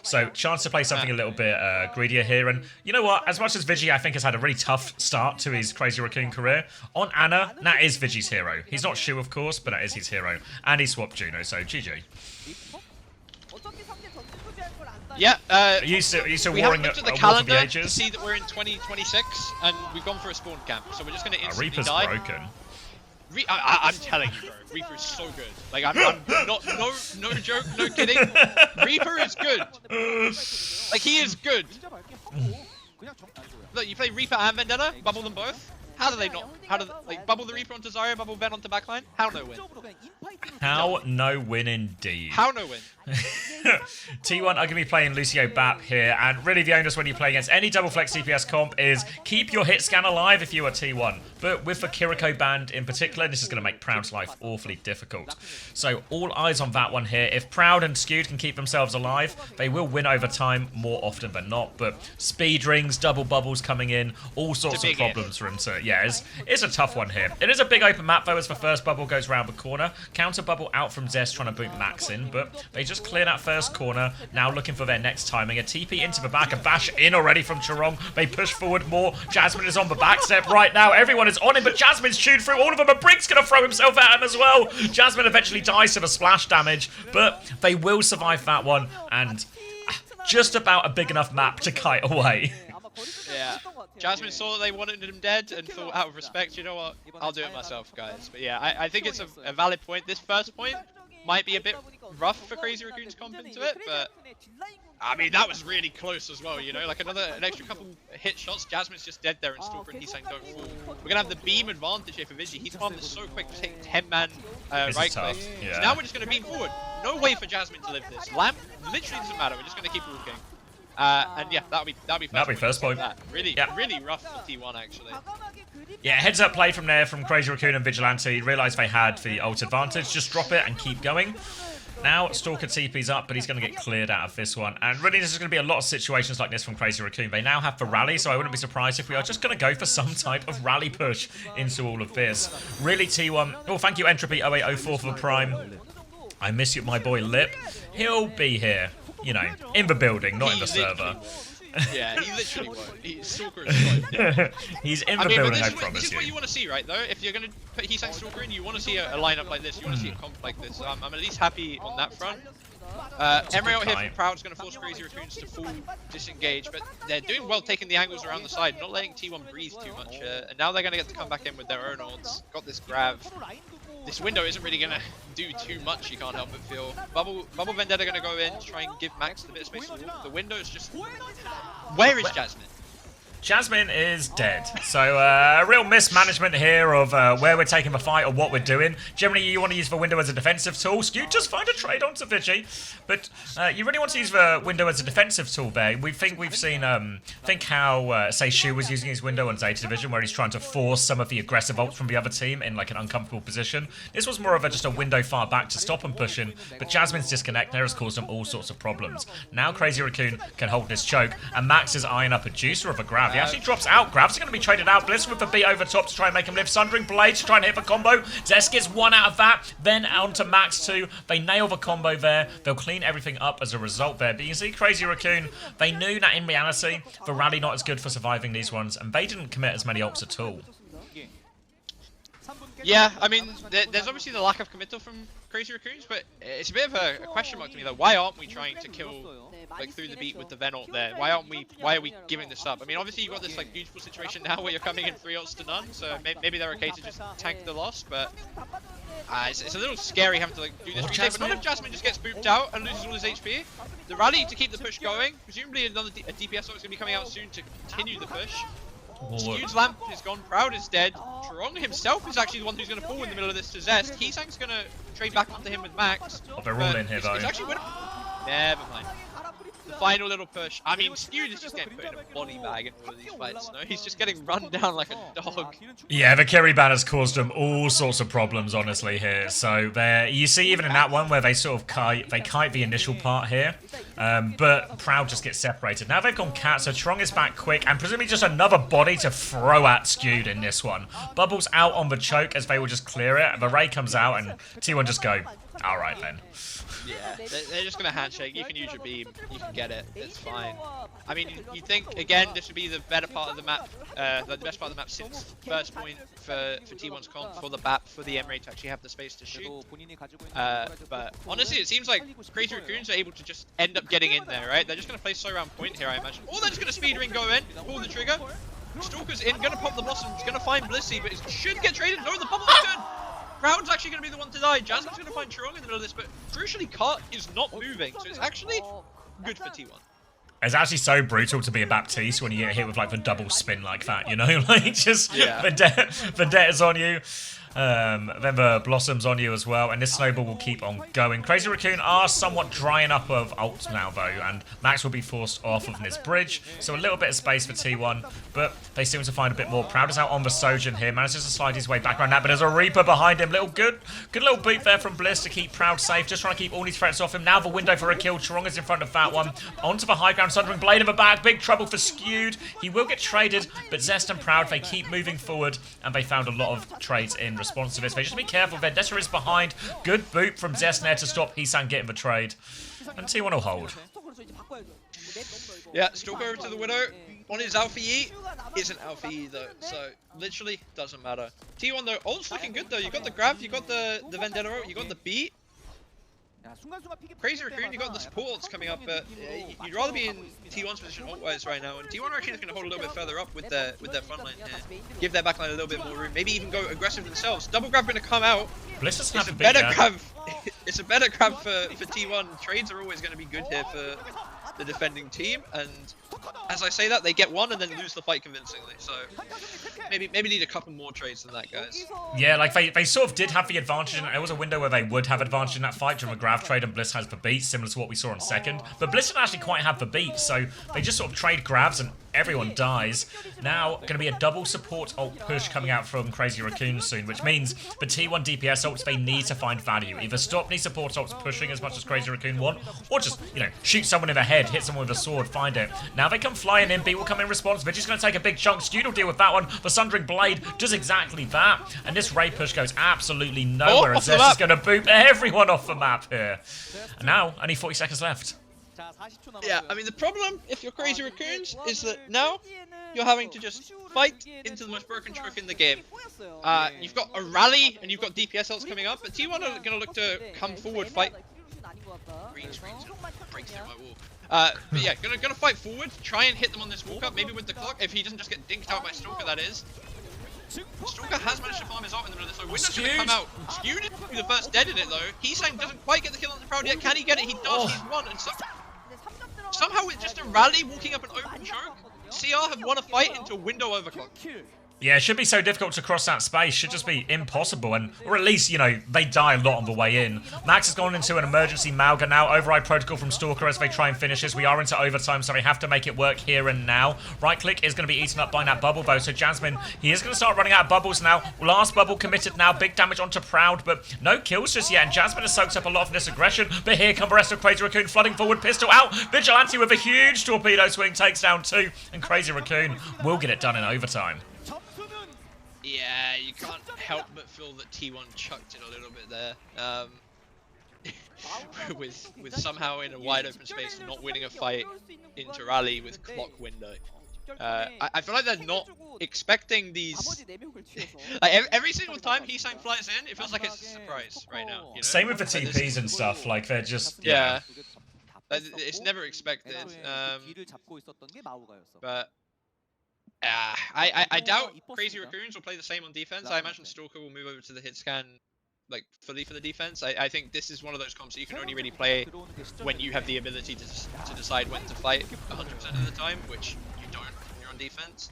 Speaker 1: So chance to play something a little bit greedier here. And you know what? As much as Vigi, I think, has had a really tough start to his Crazy Raccoon career, on Ana, that is Vigi's hero. He's not Shu, of course, but that is his hero. And he swapped Juno, so GG.
Speaker 3: Yeah,
Speaker 1: Are you still
Speaker 3: we
Speaker 1: warring
Speaker 3: haven't looked at the
Speaker 1: a War for
Speaker 3: calendar
Speaker 1: the
Speaker 3: to
Speaker 1: Ages?
Speaker 3: see that we're in 2026 and we've gone for a spawn camp. So we're just going to instantly
Speaker 1: Reaper's
Speaker 3: die.
Speaker 1: broken.
Speaker 3: I'm telling you, bro, Reaper is so good. Like, I'm not, no joke, no kidding. Reaper is good. Like, he is good. Look, you play Reaper and Vendetta, bubble them both. How do they not? How do they, like, bubble the Reaper onto Zarya, bubble Ben onto backline? How no win?
Speaker 1: How no win indeed.
Speaker 3: How no win?
Speaker 1: T1 are going to be playing Lucio Bap here, and really the onus when you play against any double flex CPS comp is keep your hit scan alive if you are T1. But with the Kiriko band in particular, this is going to make Proud's life awfully difficult. So all eyes on that one here. If Proud and Skewed can keep themselves alive, they will win over time more often than not. But speed rings, double bubbles coming in, all sorts of problems for him to... Yeah, it's a tough one here. It is a big open map though as the first bubble goes round the corner. counter bubble out from Zest trying to boot Max in, but they just clear that first corner. Now looking for their next timing. A TP into the back, a bash in already from Chorong. They push forward more. Jasmine is on the back step right now. Everyone is on him, but Jasmine's chewed through all of them. And Brink's going to throw himself at him as well. Jasmine eventually dies to the splash damage, but they will survive that one. And just about a big enough map to kite away.
Speaker 3: Yeah. Jasmine saw that they wanted him dead and thought, out of respect, you know what, I'll do it myself, guys. But yeah, I think it's a valid point. This first point might be a bit rough for Crazy Raccoon's comp into it, but I mean, that was really close as well, you know? Like an extra couple hit shots, Jasmine's just dead there and Stalker and Heesang don't fall. We're gonna have the beam advantage here for Vigi. He's farmed this so quick to take 10-man right click.
Speaker 1: Yeah.
Speaker 3: So now we're just gonna beam forward. No way for Jasmine to live this. Lamp literally doesn't matter, we're just gonna keep walking. And yeah, that'll be first point. Really rough for T1 actually.
Speaker 1: Yeah, heads up play from there from Crazy Raccoon and Vigilante. Realised they had the ult advantage. Just drop it and keep going. Now Stalker TP's up, but he's going to get cleared out of this one. And really, there's going to be a lot of situations like this from Crazy Raccoon. They now have the rally, so I wouldn't be surprised if we are just going to go for some type of rally push into all of this. Really, T1. Oh, thank you, Entropy0804 for the prime. I miss you, my boy Lip. He'll be here. You know, in the building, not in the server.
Speaker 3: Yeah, he literally won't. Stalker is fine.
Speaker 1: He's in the building, I promise you.
Speaker 3: This is what you want to see, right, though? If you're going to put Heesang Stalker in, you want to see a lineup like this. You want to see a comp like this. I'm at least happy on that front. Emery out here from Proud's going to force Crazy Raccoons to full disengage, but they're doing well taking the angles around the side, not letting T1 breathe too much. And now they're going to get to come back in with their own ults. Got this grab. This window isn't really going to do too much, you can't help but feel. Bubble Vendetta going to go in to try and give Max a bit of space to walk. The window is just... Where is Jasmine?
Speaker 1: Jasmine is dead. So a real mismanagement here of where we're taking the fight or what we're doing. Generally, you want to use the window as a defensive tool. Skew, just find a trade onto Vigi. But you really want to use the window as a defensive tool there. We've seen, think how, say, Shu was using his window on Zeta Division, where he's trying to force some of the aggressive ults from the other team in like an uncomfortable position. This was more of just a window far back to stop them pushing, but Jasmine's disconnect there has caused them all sorts of problems. Now Crazy Raccoon can hold this choke, and Max is eyeing up a juicer of a grab. He actually drops out. Grabs are going to be traded out. Bliss with the beat over top to try and make him live. Sundering Blade to try and hit the combo. Zest gets one out of that. Then onto Max 2. They nail the combo there. They'll clean everything up as a result there. But you can see Crazy Raccoon, they knew that in reality, the rally not as good for surviving these ones, and they didn't commit as many ults at all.
Speaker 3: Yeah, I mean, there's obviously the lack of committal from Crazy Raccoons, but it's a bit of a question mark to me though. Why aren't we trying to kill like through the beat with the Ven ult there? Why are we giving this up? I mean, obviously you've got this like beautiful situation now where you're coming in 3 ults to none, so maybe they're okay to just tank the loss, but it's a little scary having to like do this. But not if Jasmine just gets booped out and loses all his HP. The rally to keep the push going, presumably a DPS ult is going to be coming out soon to continue the push. Skew's Lamp is gone, Proud is dead. Chorong himself is actually the one who's going to fall in the middle of this to Zest. Heesang's going to trade back onto him with Max.
Speaker 1: Oh, they're all in here though.
Speaker 3: It's actually winning. Never mind. The final little push. I mean, Skewed is just getting put in a body bag in all of these fights, no? He's just getting run down like a dog.
Speaker 1: Yeah, the carry ban has caused them all sorts of problems, honestly, here. So there, you see even in that one where they sort of kite the initial part here, but Proud just gets separated. Now they've gone Cat, so Trong is back quick, and presumably just another body to throw at Skewed in this one. Bubbles out on the choke as they will just clear it. The Ray comes out, and T1 just go, all right then.
Speaker 3: Yeah, they're just going to handshake. You can use your beam. You can get it. It's fine. I mean, you think, again, this would be the better part of the map, the best part of the map since first point for T1's comp, for the BAP, for the Emery to actually have the space to shoot. But honestly, it seems like Crazy Raccoons are able to just end up getting in there, right? They're just going to play so around point here, I imagine. Or they're just going to speed ring, go in, pull the trigger. Stalker's in, going to pop the blossom, going to find Blissey, but it should get traded. No, the bubble is good. Proud's actually going to be the one to die. Jasmine's going to find Chorong in the middle of this, but crucially, Cut is not moving, so it's actually good for T1.
Speaker 1: It's actually so brutal to be a Baptiste when you get hit with like the double spin like that, you know? Like just the debt is on you. Then the Blossom's on you as well, and this snowball will keep on going. Crazy Raccoon are somewhat drying up of ults now though, and Max will be forced off of this bridge, so a little bit of space for T1, but they seem to find a bit more. Proud is out on the Sojourn here, manages to slide his way back around that, but there's a Reaper behind him. Good little beat there from Bliss to keep Proud safe, just trying to keep all these threats off him. Now the window for a kill. Chorong is in front of that one. Onto the high ground, Sundering Blade in the back. Big trouble for Skewed. He will get traded, but Zest and Proud, they keep moving forward, and they found a lot of trades in response to this. They just be careful. Vendetta is behind. Good boot from Zesnair to stop Heesang getting betrayed. And T1 will hold.
Speaker 2: Yeah, Stalker over to the Widow. On his Alpha E, isn't Alpha E though, so literally doesn't matter. T1 though, ult's looking good though. You got the grab, you got the Vendetta, you got the beat. Crazy Raccoon, you got the support ults coming up, but you'd rather be in T1's position ult-wise right now. And T1 are actually going to hold a little bit further up with their front line here. Give their backline a little bit more room, maybe even go aggressive themselves. Double grab going to come out.
Speaker 1: Bliss doesn't
Speaker 2: It's
Speaker 1: have
Speaker 2: a
Speaker 1: the
Speaker 2: better
Speaker 1: beat,
Speaker 2: grab. It's a better grab for T1. Trades are always going to be good here for the defending team, and as I say that, they get one and then lose the fight convincingly. So maybe need a couple more trades than that, guys.
Speaker 1: Yeah, like they sort of did have the advantage, and there was a window where they would have advantage in that fight during a grab trade, and Bliss has the beat, similar to what we saw on second. But Bliss didn't actually quite have the beat, so they just sort of trade grabs and everyone dies. Now, going to be a double support ult push coming out from Crazy Raccoon soon, which means the T1 DPS ults, they need to find value. Either stop these support ults pushing as much as Crazy Raccoon want, or just, you know, shoot someone in the head, hit someone with a sword, find it. Now they come flying in, B will come in response, Vigi's going to take a big chunk, Skewed will deal with that one, the Sundering Blade does exactly that, and this raid push goes absolutely nowhere, as Zest is going to boop everyone off the map here. And now, only 40 seconds left.
Speaker 2: Yeah, I mean the problem, if you're Crazy Raccoons, is that now you're having to just fight into the most broken trick in the game. You've got a rally and you've got DPS ults coming up, but T1 are going to look to come forward, fight. Green screens breaks through my wall. But yeah, gonna fight forward, try and hit them on this walk up, maybe with the clock, if he doesn't just get dinked out by Stalker, that is. Stalker has managed to farm his ult in the middle of this, so Window's gonna come out. Skewed is the first dead in it though. Heesang doesn't quite get the kill on the Proud yet. Can he get it? He does, he's won, and somehow with just a rally walking up an open choke, CR have won a fight into a Window overclock.
Speaker 1: Yeah, it should be so difficult to cross that space. Should just be impossible, and or at least, you know, they die a lot on the way in. Max has gone into an emergency Malga now. Override protocol from Stalker as they try and finish this. We are into overtime, so they have to make it work here and now. Right click is going to be eaten up by that bubble, though, so Jasmine, he is going to start running out of bubbles now. Last bubble committed now. Big damage onto Proud, but no kills just yet, and Jasmine has soaked up a lot of this aggression. But here come the rest of Crazy Raccoon flooding forward. Pistol out. Vigilante with a huge torpedo swing takes down 2, and Crazy Raccoon will get it done in overtime.
Speaker 2: Yeah, you can't help but feel that T1 chucked it a little bit there. With somehow in a wide open space not winning a fight into rally with clock window. I feel like they're not expecting these. Like every single time Heesang flies in, it feels like it's a surprise right now. You know?
Speaker 1: Same with the TPs and stuff. Like they're just
Speaker 2: yeah. It's never expected. But. I doubt Crazy Raccoons will play the same on defense. I imagine Stalker will move over to the hit scan like fully for the defense. I think this is one of those comps that you can only really play when you have the ability to decide when to fight 100% of the time, which you don't when you're on defense.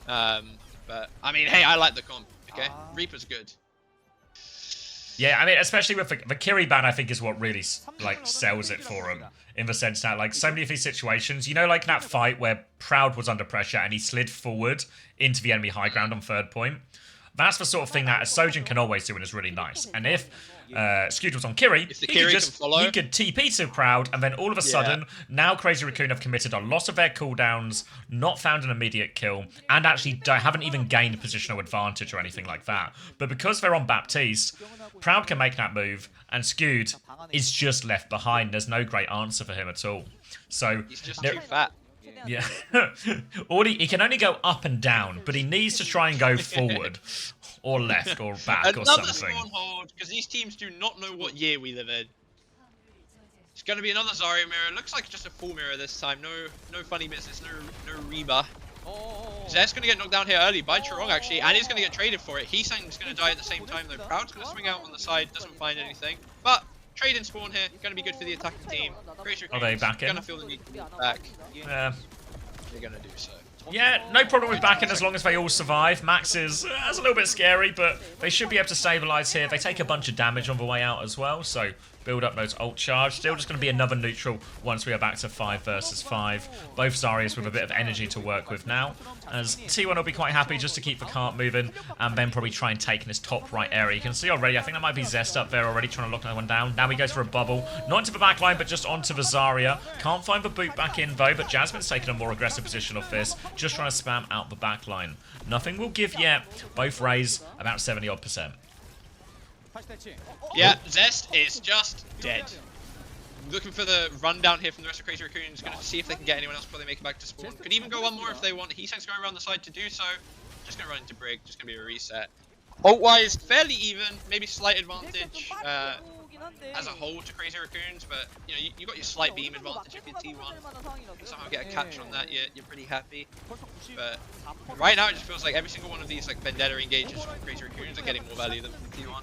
Speaker 2: But I mean, hey, I like the comp. Okay, Reaper's good.
Speaker 1: Yeah, I mean, especially with the Kiri ban, I think is what really like sells it for him. In the sense that, like, so many of these situations, you know, like that fight where Proud was under pressure and he slid forward into the enemy high ground on 3rd point. That's the sort of thing that a Sojin can always do and is really nice. And if Skewed was on Kiri, he could TP to Proud, and then all of a sudden, now Crazy Raccoon have committed a lot of their cooldowns, not found an immediate kill, and actually haven't even gained positional advantage or anything like that. But because they're on Baptiste, Proud can make that move, and Skewed is just left behind. There's no great answer for him at all. So
Speaker 2: he's just too fat.
Speaker 1: Yeah. He can only go up and down, but he needs to try and go forward or left or back or something.
Speaker 2: Another spawn hold, because these teams do not know what year we live in. It's going to be another Zarya mirror. Looks like just a full mirror this time. No funny business, no Reba. Zed's going to get knocked down here early by Chirong, actually, and he's going to get traded for it. Heesang's going to die at the same time, though. Proud's going to swing out on the side, doesn't find anything. But trade in spawn here, going to be good for the attacking team.
Speaker 1: Are they back in?
Speaker 2: Going to feel the need to get back.
Speaker 1: Yeah.
Speaker 2: They're going to do so.
Speaker 1: Yeah, no problem with backing as long as they all survive. Max is that's a little bit scary, but they should be able to stabilize here. They take a bunch of damage on the way out as well, so build up those ult charge. Still just going to be another neutral once we are back to 5 versus 5. Both Zaryas with a bit of energy to work with now, as T1 will be quite happy just to keep the cart moving and then probably try and take in this top right area. You can see already, I think that might be Zest up there already trying to lock that one down. Now he goes for a bubble, not into the back line, but just onto the Zarya. Can't find the boot back in though, but Jasmine's taking a more aggressive position off this, just trying to spam out the back line. Nothing will give yet. Both Rays about 70-odd%.
Speaker 3: Yeah, Zest is just dead. Looking for the rundown here from the rest of Crazy Raccoons. Going to see if they can get anyone else before they make it back to spawn. Could even go one more if they want. Heatsank's going around the side to do so. Just going to run into Brig. Just going to be a reset. Ult-wise, fairly even. Maybe slight advantage as a whole to Crazy Raccoons. But, you know, you got your slight beam advantage if you're T1. Somehow get a catch on that, you're pretty happy. But right now it just feels like every single one of these like Vendetta engages from Crazy Raccoons are getting more value than from T1.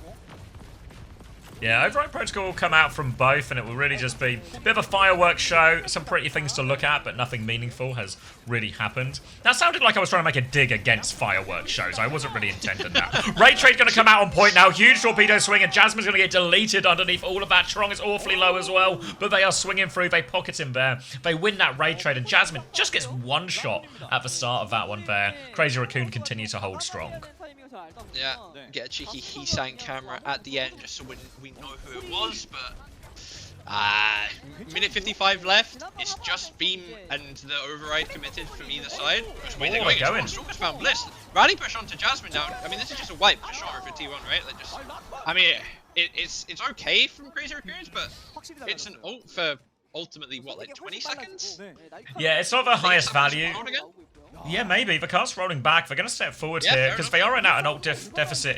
Speaker 1: Yeah, Override Protocol will come out from both, and it will really just be a bit of a fireworks show. Some pretty things to look at, but nothing meaningful has really happened. That sounded like I was trying to make a dig against fireworks shows. I wasn't really intending that. Ray Trade going to come out on point now. Huge torpedo swing, and Jasmine's going to get deleted underneath all of that. Trong is awfully low as well, but they are swinging through. They pocket him there. They win that Ray Trade, and Jasmine just gets one shot at the start of that one there. Crazy Raccoon continue to hold strong.
Speaker 3: Yeah, get a cheeky Heatsank camera at the end just so we know who it was, but minute 55 left. It's just Beam and the Override committed from either side. Wait, they're going. Stalker's found Bliss. Rally push onto Jasmine now. I mean, this is just a wipe for sure for T1, right? Like just, I mean, it's okay from Crazy Raccoons, but it's an ult for ultimately what, like 20 seconds?
Speaker 1: Yeah, it's not the highest value. Yeah, maybe. The cart's rolling back. They're going to step forward here because they are right now an ult deficit.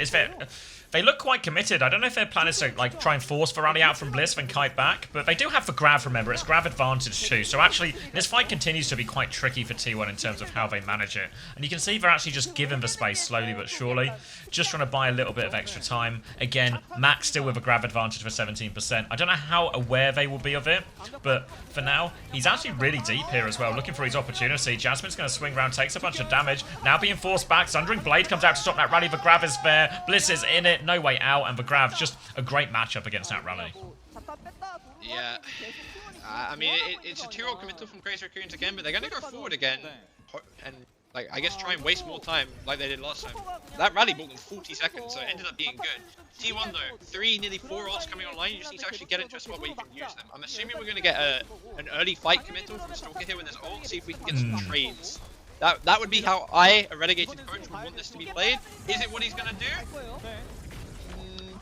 Speaker 1: They look quite committed. I don't know if their plan is to like try and force the rally out from Bliss then kite back, but they do have the grab, remember. It's grab advantage too. So actually, this fight continues to be quite tricky for T1 in terms of how they manage it. And you can see they're actually just giving the space slowly but surely. Just trying to buy a little bit of extra time. Again, Max still with a grab advantage for 17%. I don't know how aware they will be of it, but for now, he's actually really deep here as well, looking for his opportunity. Jasmine's going to swing around, takes a bunch of damage. Now being forced back. Sundering Blade comes out to stop that rally. The grab is there. Bliss is in it. No way out, and the grab's just a great matchup against that rally.
Speaker 3: Yeah. I mean, it's a 2-0 committal from Crazy Raccoons again, but they're going to go forward again. And, like, I guess try and waste more time like they did last time. That rally bought them 40 seconds, so it ended up being good. T1 though, nearly 4 ults coming online, you just need to actually get into a spot where you can use them. I'm assuming we're going to get an early fight committal from Stalker here when there's ult, see if we can get some trades. That would be how I, a relegated coach, would want this to be played. Is it what he's going to do?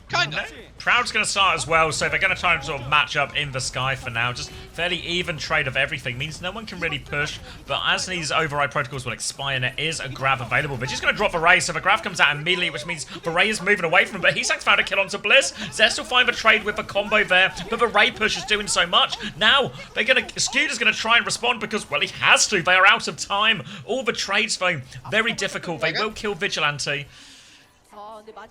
Speaker 3: Kind of.
Speaker 1: Proud's going to start as well, so they're going to try and sort of match up in the sky for now. Just fairly even trade of everything. Means no one can really push, but as these override protocols will expire, there is a grab available. They're just going to drop the Ray, so the grab comes out immediately, which means the Ray is moving away from him, but Heatsank's found a kill onto Bliss. Zest will find the trade with the combo there, but the Ray push is doing so much. Now, they're going to... Scooter's going to try and respond because, well, he has to. They are out of time. All the trades for him, very difficult. They will kill Vigilante.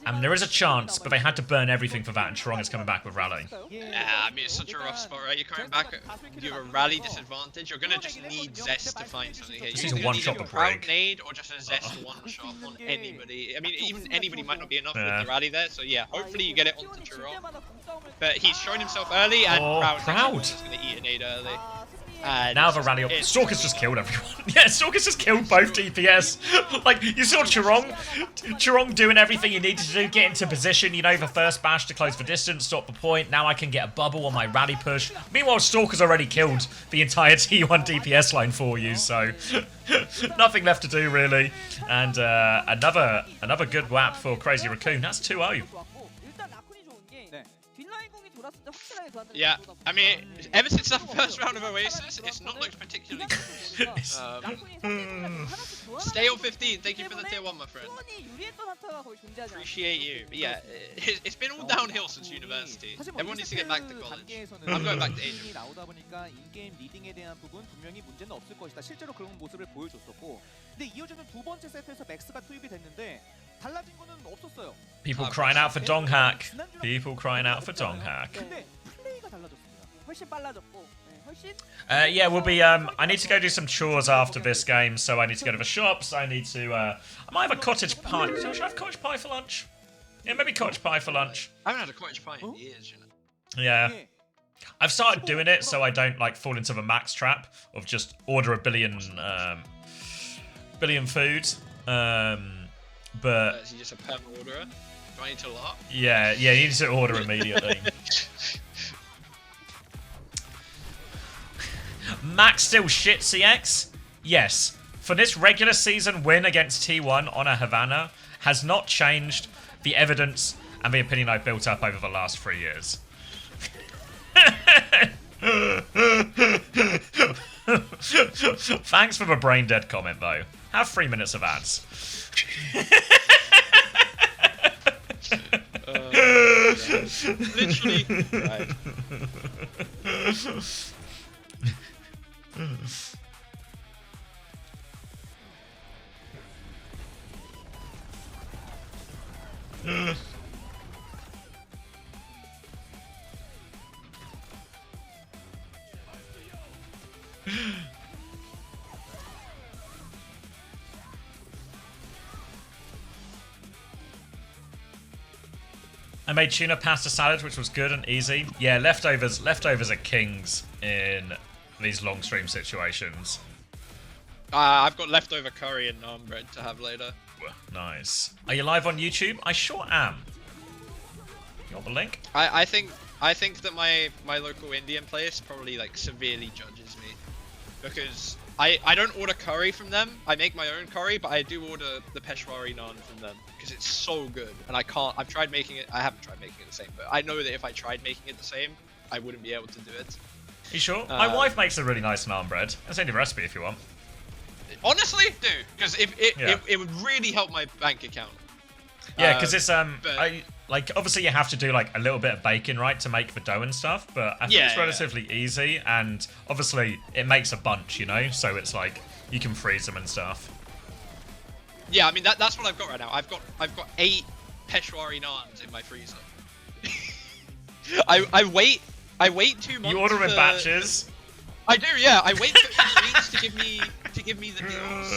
Speaker 1: And there is a chance, but they had to burn everything for that, and Trong is coming back with Rally.
Speaker 3: Yeah, I mean, it's such a rough spot, right? You're coming back, you have a Rally disadvantage. You're going to just need Zest to find something here.
Speaker 1: Just
Speaker 3: You're
Speaker 1: need
Speaker 3: going
Speaker 1: a
Speaker 3: to need
Speaker 1: one-shot
Speaker 3: a
Speaker 1: the
Speaker 3: Proud
Speaker 1: Brig.
Speaker 3: nade or just a Zest one-shot on anybody. I mean, even anybody might not be enough with the Rally there, so yeah, hopefully you get it onto Churro. But he's shown himself early, and Proud is going to eat a nade early. And
Speaker 1: now the rally up. Stalker's just killed everyone. Yeah, Stalker's just killed both DPS. Like, you saw Churong doing everything he needed to do, get into position, you know, the first bash to close the distance, stop the point. Now I can get a bubble on my rally push. Meanwhile, Stalker's already killed the entire T1 DPS line for you, so nothing left to do, really. And another good whap for Crazy Raccoon. That's 2-0.
Speaker 3: Yeah, I mean, ever since that first round of Oasis, it's not looked particularly good. Stay on 15, thank you for the tier 1, my friend. Appreciate you. But yeah, it's been all downhill since university. Everyone needs to get back to college. I'm going back to Asia.
Speaker 5: 나오다 보니까 인게임 리딩에 대한 부분 분명히 문제는 없을 것이다. 실제로 그런 모습을 보여줬었고, 근데 이어지는 두 번째 세트에서 맥스가 투입이 됐는데 달라진 거는 없었어요.
Speaker 1: People crying out for Donghack. People crying out for Donghack.
Speaker 5: 근데 플레이가 달라졌습니다.
Speaker 4: 훨씬 빨라졌고, 훨씬.
Speaker 1: Yeah, we'll be. I need to go do some chores after this game, so I need to go to the shops. I need to. I might have a cottage pie. Should I have cottage pie for lunch? Yeah, maybe cottage pie for lunch.
Speaker 3: I haven't had a cottage pie in years, you know.
Speaker 1: Yeah.
Speaker 5: 예.
Speaker 1: I've started doing it so I don't like fall into the max trap of just order a billion food. But
Speaker 2: Is he just a perm orderer? Do I need to lot?
Speaker 1: yeah, you need to order immediately. Max still shit CX? Yes. For this regular season win against T1 on a Havana has not changed the evidence and the opinion I've built up over the last 3 years. Thanks for the brain dead comment though. Have 3 minutes of ads.
Speaker 3: Literally. Right.
Speaker 1: I made tuna pasta salad, which was good and easy. Yeah, leftovers are kings in these long stream situations.
Speaker 3: I've got leftover curry and naan bread to have later.
Speaker 1: Nice. Are you live on YouTube? I sure am. You want the link?
Speaker 3: I think that my local Indian place probably like severely judges me because I don't order curry from them. I make my own curry, but I do order the Peshwari naan from them because it's so good. And I've tried making it. I haven't tried making it the same, but I know that if I tried making it the same, I wouldn't be able to do it.
Speaker 1: You sure? My wife makes a really nice naan bread. I'll send you the recipe if you want.
Speaker 3: Honestly, do because
Speaker 1: Yeah.
Speaker 3: it would really help my bank account.
Speaker 1: Yeah, because it's
Speaker 3: but-
Speaker 1: like obviously you have to do like a little bit of baking, right, to make the dough and stuff. But I think
Speaker 3: Yeah,
Speaker 1: it's relatively easy, and obviously it makes a bunch, you know. So it's like you can freeze them and stuff.
Speaker 3: Yeah, I mean that's what I've got right now. I've got 8 Peshwari naans in my freezer. I wait 2 months.
Speaker 1: You order in
Speaker 3: for-
Speaker 1: batches.
Speaker 3: I do, yeah. I wait for Eats to give me the deals.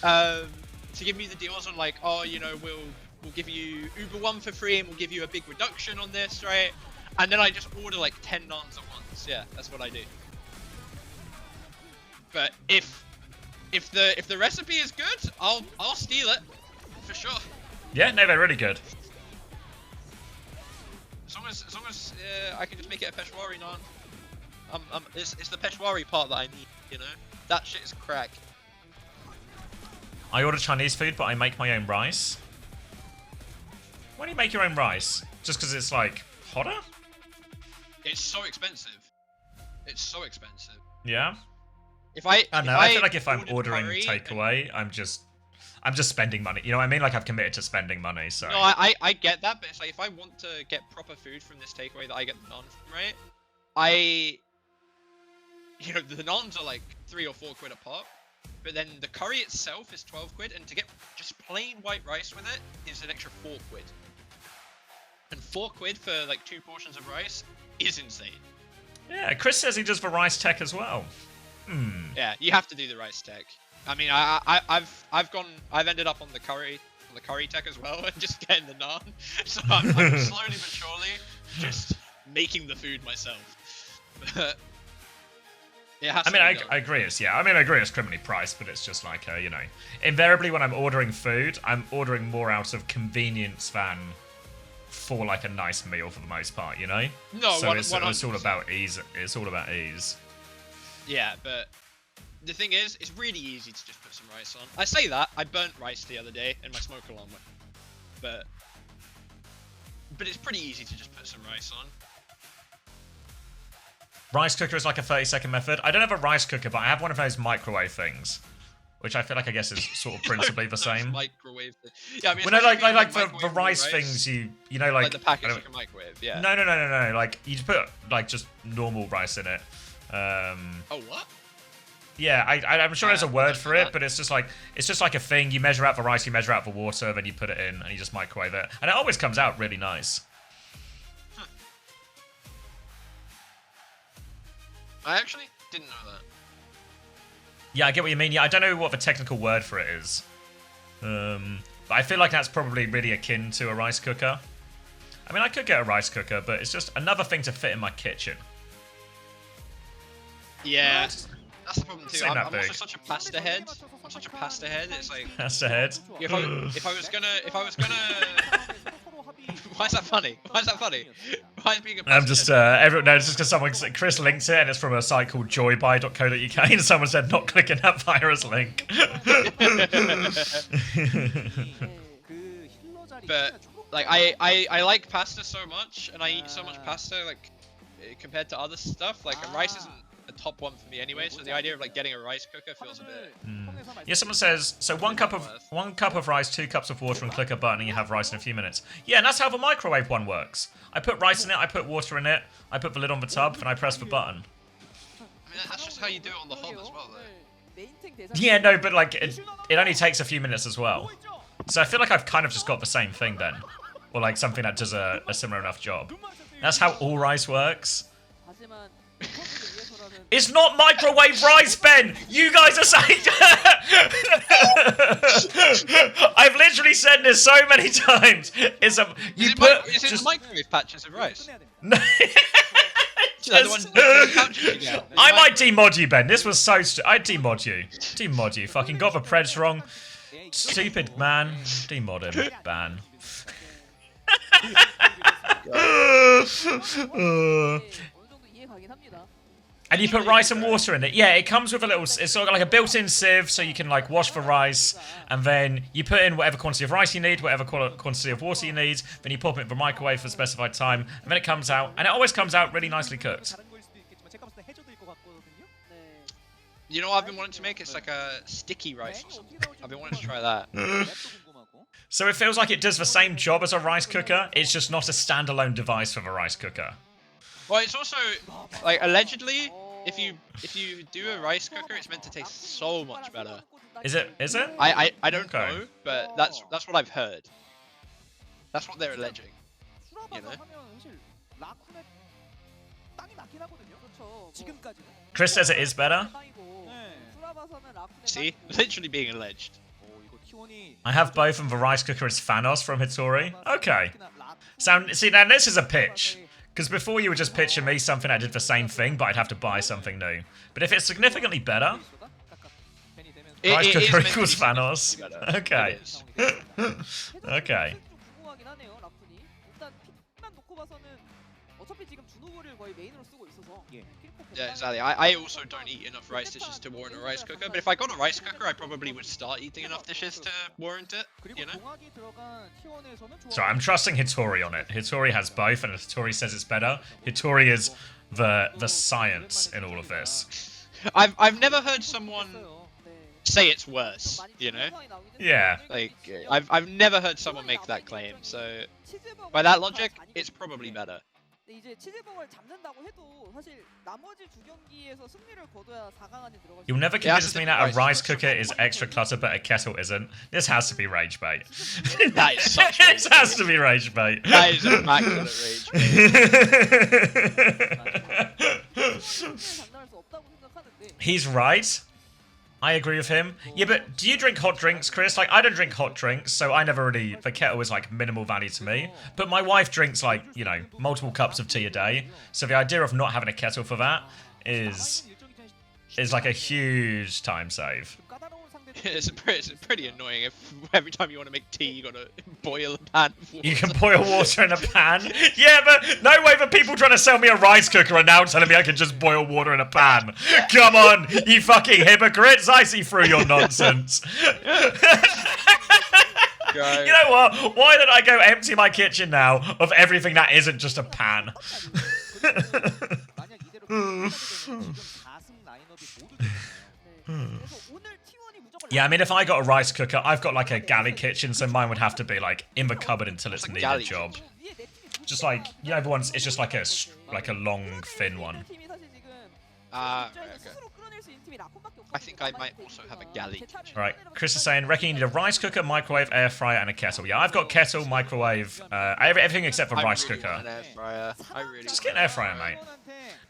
Speaker 3: To give me the deals on like, oh, you know, we'll give you Uber One for free and we'll give you a big reduction on this, right? And then I just order like 10 naans at once. Yeah, that's what I do. But if the recipe is good, I'll steal it for sure.
Speaker 1: Yeah, no, they're really good.
Speaker 3: As long as I can just make it a Peshwari naan. It's the Peshwari part that I need, you know? That shit is crack.
Speaker 1: I order Chinese food, but I make my own rice. Why do you make your own rice? Just because it's like hotter?
Speaker 3: It's so expensive. It's so expensive.
Speaker 1: Yeah.
Speaker 3: I
Speaker 1: I don't know. I feel like if I'm
Speaker 3: ordered
Speaker 1: ordering
Speaker 3: curry
Speaker 1: takeaway, I'm just spending money. You know what I mean? Like I've committed to spending money. So
Speaker 3: No, I get that, but it's like if I want to get proper food from this takeaway that I get the naan from, right? You know, the naans are like 3 or 4 quid a pop, but then the curry itself is 12 quid, and to get just plain white rice with it is an extra 4 quid. And 4 quid for like 2 portions of rice is insane.
Speaker 1: yeah, Chris says he does the rice tech as well.
Speaker 3: Yeah, you have to do the rice tech. I mean, I've ended up on the curry tech as well, and just getting the naan. So I'm slowly but surely just making the food myself. But it has
Speaker 1: I
Speaker 3: to
Speaker 1: mean,
Speaker 3: be done.
Speaker 1: I agree. I agree it's criminally priced, but it's just like, you know, invariably when I'm ordering food, I'm ordering more out of convenience than for like a nice meal for the most part, you know?
Speaker 3: No,
Speaker 1: so it's all
Speaker 3: 100%.
Speaker 1: about ease. It's all about ease.
Speaker 3: Yeah, but the thing is, it's really easy to just put some rice on. I say that, I burnt rice the other day in my smoke alarm, but it's pretty easy to just put some rice on.
Speaker 1: Rice cooker is like a 30-second method. I don't have a rice cooker, but I have one of those microwave things, which I feel like I guess is sort of principally the same.
Speaker 3: Microwave thing. Yeah, I mean,
Speaker 1: Well, no,
Speaker 3: especially
Speaker 1: like
Speaker 3: if
Speaker 1: the
Speaker 3: microwave
Speaker 1: rice things you know
Speaker 3: like the
Speaker 1: I
Speaker 3: packets
Speaker 1: don't-
Speaker 3: like a microwave. Yeah.
Speaker 1: No. Like you just put like just normal rice in it.
Speaker 3: Oh what?
Speaker 1: Yeah, I'm sure there's a
Speaker 3: I
Speaker 1: word
Speaker 3: don't
Speaker 1: for
Speaker 3: know
Speaker 1: it,
Speaker 3: that.
Speaker 1: but it's just like a thing. You measure out the rice, you measure out the water, then you put it in, and you just microwave it, and it always comes out really nice.
Speaker 3: I actually didn't know that.
Speaker 1: Yeah, I get what you mean. Yeah, I don't know what the technical word for it is, but I feel like that's probably really akin to a rice cooker. I mean, I could get a rice cooker, but it's just another thing to fit in my kitchen.
Speaker 2: Yeah, that's the problem too.
Speaker 1: It's ain't
Speaker 2: I'm
Speaker 1: that
Speaker 2: also
Speaker 1: big.
Speaker 2: such a pasta head. I'm such a pasta head. It's like
Speaker 1: That's the head.
Speaker 2: if I was gonna. Why is that funny? Why is that funny? Why is being a pasta
Speaker 1: I'm just,
Speaker 2: head?
Speaker 1: no, it's just because Chris linked it, and it's from a site called joybuy.co.uk, and someone said not clicking that virus link.
Speaker 2: But like I like pasta so much, and I eat so much pasta like compared to other stuff. Like rice isn't a top one for me anyway, so the idea of like getting a rice cooker feels a bit.
Speaker 1: Yeah, someone says, so one cup of rice, 2 cups of water, and click a button, and you have rice in a few minutes. Yeah, and that's how the microwave one works. I put rice in it, I put water in it, I put the lid on the tub, and I press the button.
Speaker 2: I mean, that's just how you do it on the hob as well, though.
Speaker 1: Yeah, no, but like it only takes a few minutes as well. So I feel like I've kind of just got the same thing then, or like something that does a similar enough job. That's how all rice works. It's not microwave rice, Ben! You guys are saying... I've literally said this so many times. It's a...
Speaker 2: Is it microwave patches of rice?
Speaker 1: No. I might demod you, Ben. This was so... I'd demod you. Demod you. Fucking got the preds wrong. Stupid man. Demod him. Ban. And you put rice and water in it. Yeah, it comes with a little... It's sort of like a built-in sieve, so you can, like, wash the rice. And then you put in whatever quantity of rice you need, whatever quantity of water you need. Then you pop it in the microwave for a specified time. And then it comes out. And it always comes out really nicely cooked.
Speaker 2: You know what I've been wanting to make? It's like a sticky rice or something. I've been wanting to try that.
Speaker 1: So it feels like it does the same job as a rice cooker. It's just not a standalone device for the rice cooker.
Speaker 2: Well, it's also, like, allegedly, if you do a rice cooker, it's meant to taste so much better.
Speaker 1: Is it? Is it?
Speaker 2: I don't know, but that's what I've heard. That's what they're alleging. You know?
Speaker 1: Chris says it is better.
Speaker 2: See? Literally being alleged.
Speaker 1: I have both, and the rice cooker is Thanos from Hitori. Okay. See, now this is a pitch. Because before you were just pitching me something that did the same thing, but I'd have to buy something new. But if it's significantly better, rice cooker equals Thanos. Okay. Okay.
Speaker 2: Yeah, exactly. I also don't eat enough rice dishes to warrant a rice cooker, but if I got a rice cooker, I probably would start eating enough dishes to warrant it, you know?
Speaker 1: So I'm trusting Hitori on it. Hitori has both, and Hitori says it's better. Hitori is the science in all of this.
Speaker 2: I've never heard someone say it's worse, you know?
Speaker 1: Yeah.
Speaker 2: Like, I've never heard someone make that claim, so by that logic, it's probably better.
Speaker 1: You'll never convince me that a rice cooker is extra clutter but a kettle isn't. This has to be rage bait.
Speaker 2: That is such
Speaker 1: This has to be rage bait.
Speaker 2: That is immaculate rage bait.
Speaker 1: He's right. I agree with him. Yeah, but do you drink hot drinks, Chris? Like, I don't drink hot drinks, so I never really... The kettle is, like, minimal value to me. But my wife drinks, like, you know, multiple cups of tea a day. So the idea of not having a kettle for that is like a huge time save.
Speaker 2: It's pretty annoying if every time you want to make tea, you gotta boil a pan of water.
Speaker 1: You can boil water in a pan? Yeah, but no way the people trying to sell me a rice cooker are now telling me I can just boil water in a pan. Come on, you fucking hypocrites. I see through your nonsense. You know what? Why did I go empty my kitchen now of everything that isn't just a pan? Yeah, I mean, if I got a rice cooker, I've got like a galley kitchen, so mine would have to be like in the cupboard until it's needed a job. Just like, you know, the ones, it's just like a long, thin one.
Speaker 2: Okay. I think I might also have a galley kitchen.
Speaker 1: Right, Chris is saying, reckon you need a rice cooker, microwave, air fryer, and a kettle. Yeah, I've got kettle, microwave, everything except for rice cooker.
Speaker 2: An air fryer.
Speaker 1: Just get an air fryer, mate.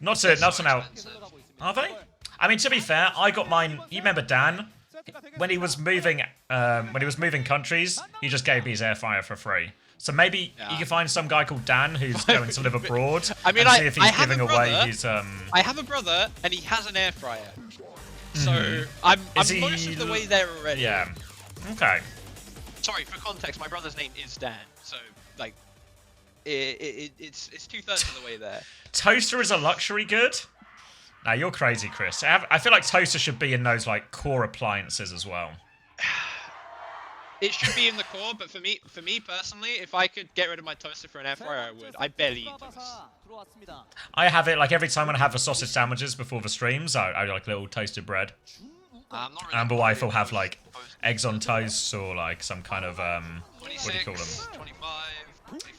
Speaker 1: Not an out. Are they? I mean, to be fair, I got mine. You remember Dan? When he was moving countries, he just gave me his air fryer for free. So maybe you can find some guy called Dan who's going to live abroad.
Speaker 3: I mean,
Speaker 1: and see if he's
Speaker 3: have
Speaker 1: giving
Speaker 3: a brother.
Speaker 1: away his.
Speaker 3: I have a brother, and he has an air fryer. So I'm most of the way there already.
Speaker 1: Yeah. Okay.
Speaker 3: Sorry, for context, my brother's name is Dan. So like, it's 2/3 of the way there.
Speaker 1: Toaster is a luxury good? Now you're crazy, Chris. I feel like toaster should be in those like core appliances as well.
Speaker 3: It should be in the core, but for me personally, if I could get rid of my toaster for an air fryer, I would. I barely eat toast.
Speaker 1: I have it like every time when I have the sausage sandwiches before the streams, I like little toasted bread.
Speaker 2: I'm not really
Speaker 1: And the wife will have like eggs on toast or like some kind of what do you call them?
Speaker 2: 25,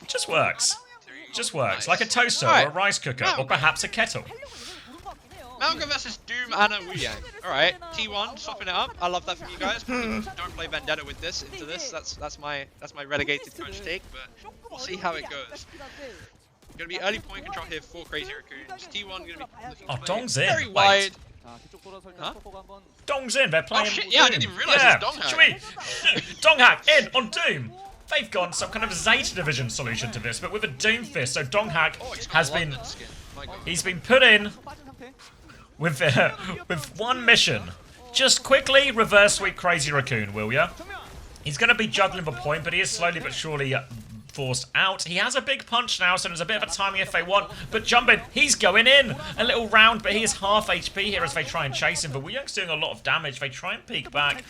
Speaker 1: It just works.
Speaker 2: 23.
Speaker 1: Just works. Like a toaster
Speaker 3: Alright.
Speaker 1: or a rice cooker or perhaps a kettle.
Speaker 3: Malga versus Doom Anna Wuyang. Alright, T1, swapping it up. I love that from you guys. Don't play Vendetta with this into this. That's my relegated coach take, but we'll see how it goes. Gonna be early point control here for Crazy Raccoons. T1 gonna be looking
Speaker 1: Oh,
Speaker 3: to play
Speaker 1: Dong's in.
Speaker 3: very
Speaker 1: Wait.
Speaker 3: wide.
Speaker 1: Dong's in. They're playing.
Speaker 3: Oh shit, yeah, I didn't even realise
Speaker 1: Yeah.
Speaker 3: it's Dong hack.
Speaker 1: Should we? Dong hack in on Doom. They've gone some kind of Zeta Division solution to this, but with a Doom Fist. So Dong hack
Speaker 3: Oh, he's got
Speaker 1: has
Speaker 3: a
Speaker 1: been
Speaker 3: London skin. My God.
Speaker 1: he's been put in with one mission. Just quickly reverse sweep Crazy Raccoon, will ya? He's going to be juggling the point, but he is slowly but surely forced out. He has a big punch now, so there's a bit of a timing if they want. But Jumpin, he's going in. A little round, but he is half HP here as they try and chase him. But Wuyang's doing a lot of damage. They try and peek back.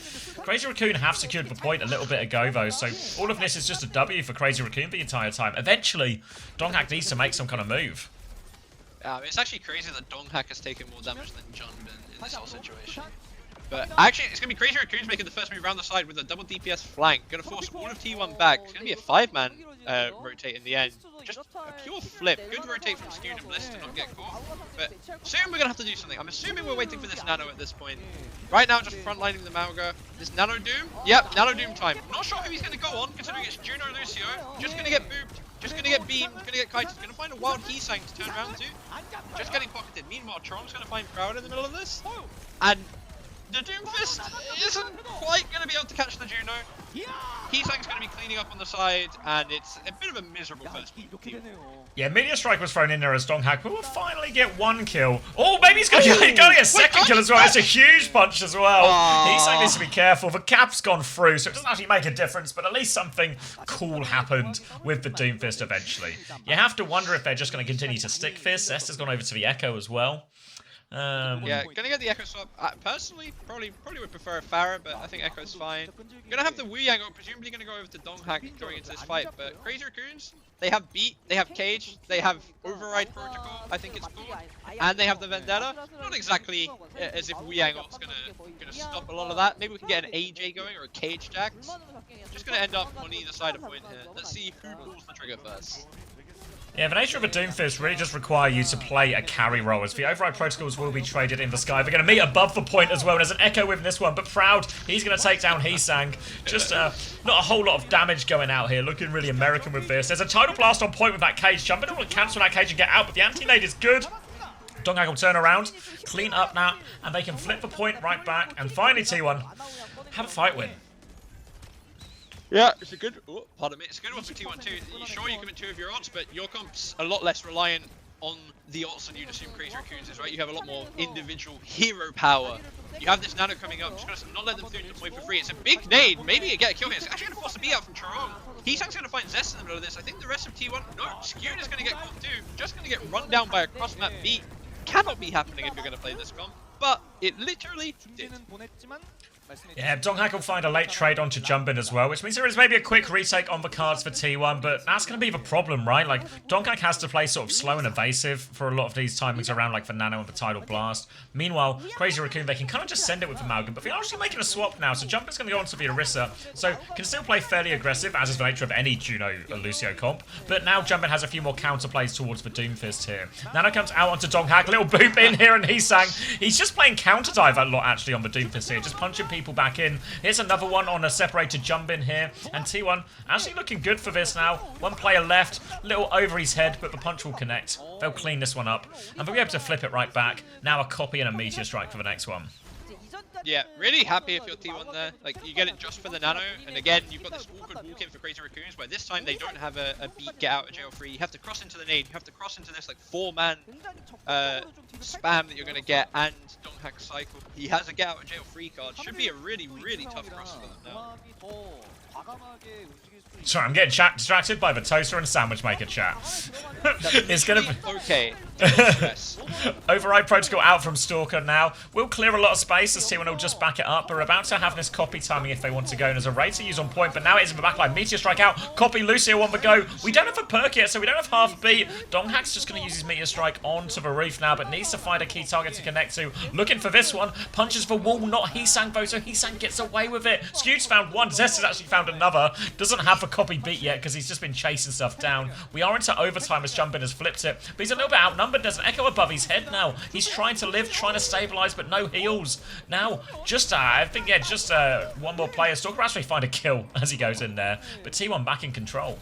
Speaker 1: Crazy Raccoon have secured the point a little bit ago, though. So all of this is just a W for Crazy Raccoon the entire time. Eventually, Donghack needs to make some kind of move.
Speaker 3: It's actually crazy that Donghack has taken more damage than Junbin in this whole situation. But actually, it's going to be Crazy Raccoons making the first move around the side with a double DPS flank. Going to force all of T1 back. It's going to be a 5-man rotate in the end. Just a pure flip. Good rotate from Skewed and Bliss to not get caught. But soon we're going to have to do something. I'm assuming we're waiting for this Nano at this point. Right now, just frontlining the Malga. This Nano Doom? Yep, Nano Doom time. Not sure who he's going to go on, considering it's Juno Lucio. Just going to get booped. Just going to get beamed. Going to get kited. Going to find a wild Heesang to turn around to. Just getting pocketed. Meanwhile, Tron's going to find Proud in the middle of this. And the Doomfist isn't quite going to be able to catch the Juno. Heesang's going to be cleaning up on the side, and it's a bit of a miserable first team.
Speaker 1: Yeah, Meteor Strike was thrown in there as Donghack, but will finally get one kill. Oh, maybe he's going to get a second kill as well. It's a huge punch as well. Heesang needs to be careful. The cap's gone through, so it doesn't actually make a difference, but at least something cool happened with the Doomfist eventually. You have to wonder if they're just going to continue to stick this. Esther's gone over to the Echo as well.
Speaker 3: Yeah, gonna get the Echo swap. Personally, probably would prefer a Farah, but I think Echo's fine. Gonna have the Wuyang, presumably gonna go over to Donghack going into this fight. But Crazy Raccoons, they have Beat, they have Cage, they have Override Protocol, I think it's called, and they have the Vendetta. Not exactly as if Wuyang is gonna stop a lot of that. Maybe we can get an AJ going or a Cage Jax. Just gonna end up on either side of point here. Let's see who pulls the trigger first.
Speaker 1: Yeah, the nature of a Doomfist really just require you to play a carry role, as the override protocols will be traded in the sky. They're going to meet above the point as well. There's an Echo with this one, but Proud, he's going to take down Heesang. Just not a whole lot of damage going out here. Looking really American with this. There's a Tidal Blast on point with that Cage jump. They don't want to cancel that Cage and get out, but the anti-nade is good. Donghack will turn around, clean up now, and they can flip the point right back. And finally, T1 have a fight win.
Speaker 3: Yeah, it's a good. Oh, pardon me. It's a good one for T1 too. You're sure you commit 2 of your ults, but your comp's a lot less reliant on the ults than you'd assume Crazy Raccoons is, right? You have a lot more individual hero power. You have this Nano coming up, just gonna not let them through the point for free. It's a big nade. Maybe you get a kill here. It's actually gonna force a B out from Charong. Heesang's gonna find Zest in the middle of this. I think the rest of T1, no, Skewed is gonna get caught too. Just gonna get run down by a cross map beat. Cannot be happening if you're gonna play this comp, but it literally did.
Speaker 1: Yeah, Donghack will find a late trade onto Jumpin as well, which means there is maybe a quick retake on the cards for T1, but that's going to be the problem, right? Like, Donghack has to play sort of slow and evasive for a lot of these timings around, like the Nano and the Tidal Blast. Meanwhile, Crazy Raccoon, they can kind of just send it with Amalgam, but they're actually making a swap now, so Jumpin's going to go on to the Orisa, so can still play fairly aggressive, as is the nature of any Juno or Lucio comp, but now Jumpin has a few more counterplays towards the Doomfist here. Nano comes out onto Donghack, little boop in here, and he's just playing counter dive a lot, actually, on the Doomfist here, just punching people back in. Here's another one on a separated jump in here, and T1 actually looking good for this now. One player left, little over his head, but the punch will connect. They'll clean this one up, and they'll be able to flip it right back. Now a copy and a Meteor Strike for the next one.
Speaker 3: Yeah, really happy if you're T1 there. Like, you get it just for the nano, and again, you've got this awkward walk-in for Crazy Raccoons, where this time they don't have a beat get out of jail free. You have to cross into the nade, you have to cross into this, like, 4-man spam that you're going to get, and Donghack cycle. He has a get out of jail free card. Should be a really, really tough cross for them now.
Speaker 1: Sorry, I'm getting distracted by the toaster and sandwich maker chat. It's gonna be
Speaker 3: okay.
Speaker 1: Override protocol out from Stalker now. We'll clear a lot of space as T1 will just back it up. We're about to have this copy timing if they want to go, and there's a raid to use on point, but now it is in the backline. Meteor strike out, copy Lucio on the go. We don't have a perk yet, so we don't have half beat. Donghack's just going to use his Meteor strike onto the roof now, but needs to find a key target to connect to. Looking for this one, punches the wall, not Heesang though, so Heesang gets away with it. Skewed's found one, Zest has actually found another. Doesn't have the copy beat yet because he's just been chasing stuff down. We are into overtime as Jumpin has flipped it, but he's a little bit outnumbered. There's an echo above his head now. He's trying to live, trying to stabilize, but no heals. Now, just I think, yeah, just one more player. Stalker actually find a kill as he goes in there, but T1 back in control.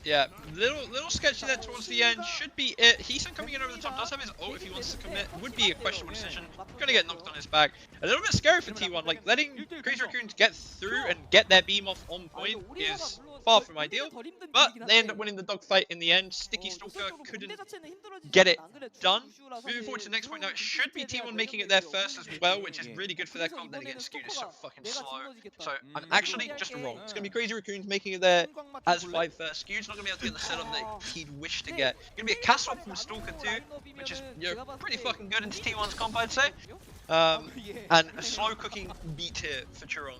Speaker 3: Yeah, little sketchy there towards the end. Should be it. Heesang coming in over the top. Does have his ult if he wants to commit. Would be a questionable decision. Gonna get knocked on his back. A little bit scary for T1. Like, letting Crazy Raccoons get through and get their beam off on point is far from ideal. But they end up winning the dogfight in the end. Sticky Stalker couldn't get it done. Moving forward to the next point now, it should be T1 making it there first as well, which is really good for their comp. Then again, Skewed is so fucking slow. So I'm actually just wrong. It's gonna be Crazy Raccoons making it there as 5 first. Skewed's not gonna be able to get the setup that he'd wish to get. Gonna be a castle from Stalker too, which is, you know, pretty fucking good into T1's comp, I'd say. And a slow cooking beat here for Chiron.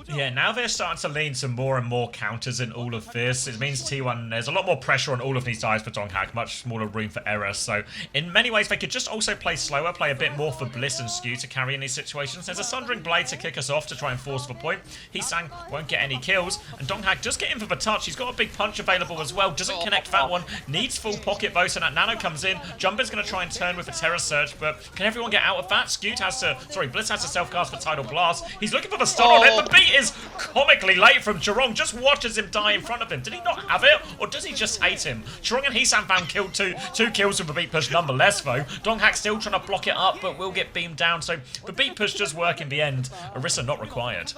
Speaker 1: Yeah, now they're starting to lean to more and more counters in all of this. It means T1, there's a lot more pressure on all of these dives for Donghack, much smaller room for error. So in many ways, they could just also play slower, play a bit more for Bliss and Skew to carry in these situations. There's a Sundering Blade to kick us off to try and force the point. Heesang won't get any kills, and Donghack just get in for the touch. He's got a big punch available as well. Doesn't connect that one. Needs full pocket though, so that Nano comes in. Jumper's going to try and turn with a Terror Surge, but can everyone get out of that? Skewed has to, Bliss has to self-cast for Tidal Blast. He's looking for the stun on it. The beat is comically late from Chirong. Just watches him die in front of him. Did he not have it, or does he just hate him? Chirong and Heesang found killed two kills with the beat push nonetheless though. Donghack still trying to block it up, but will get beamed down, so the beat push does work in the end. Orisa not required.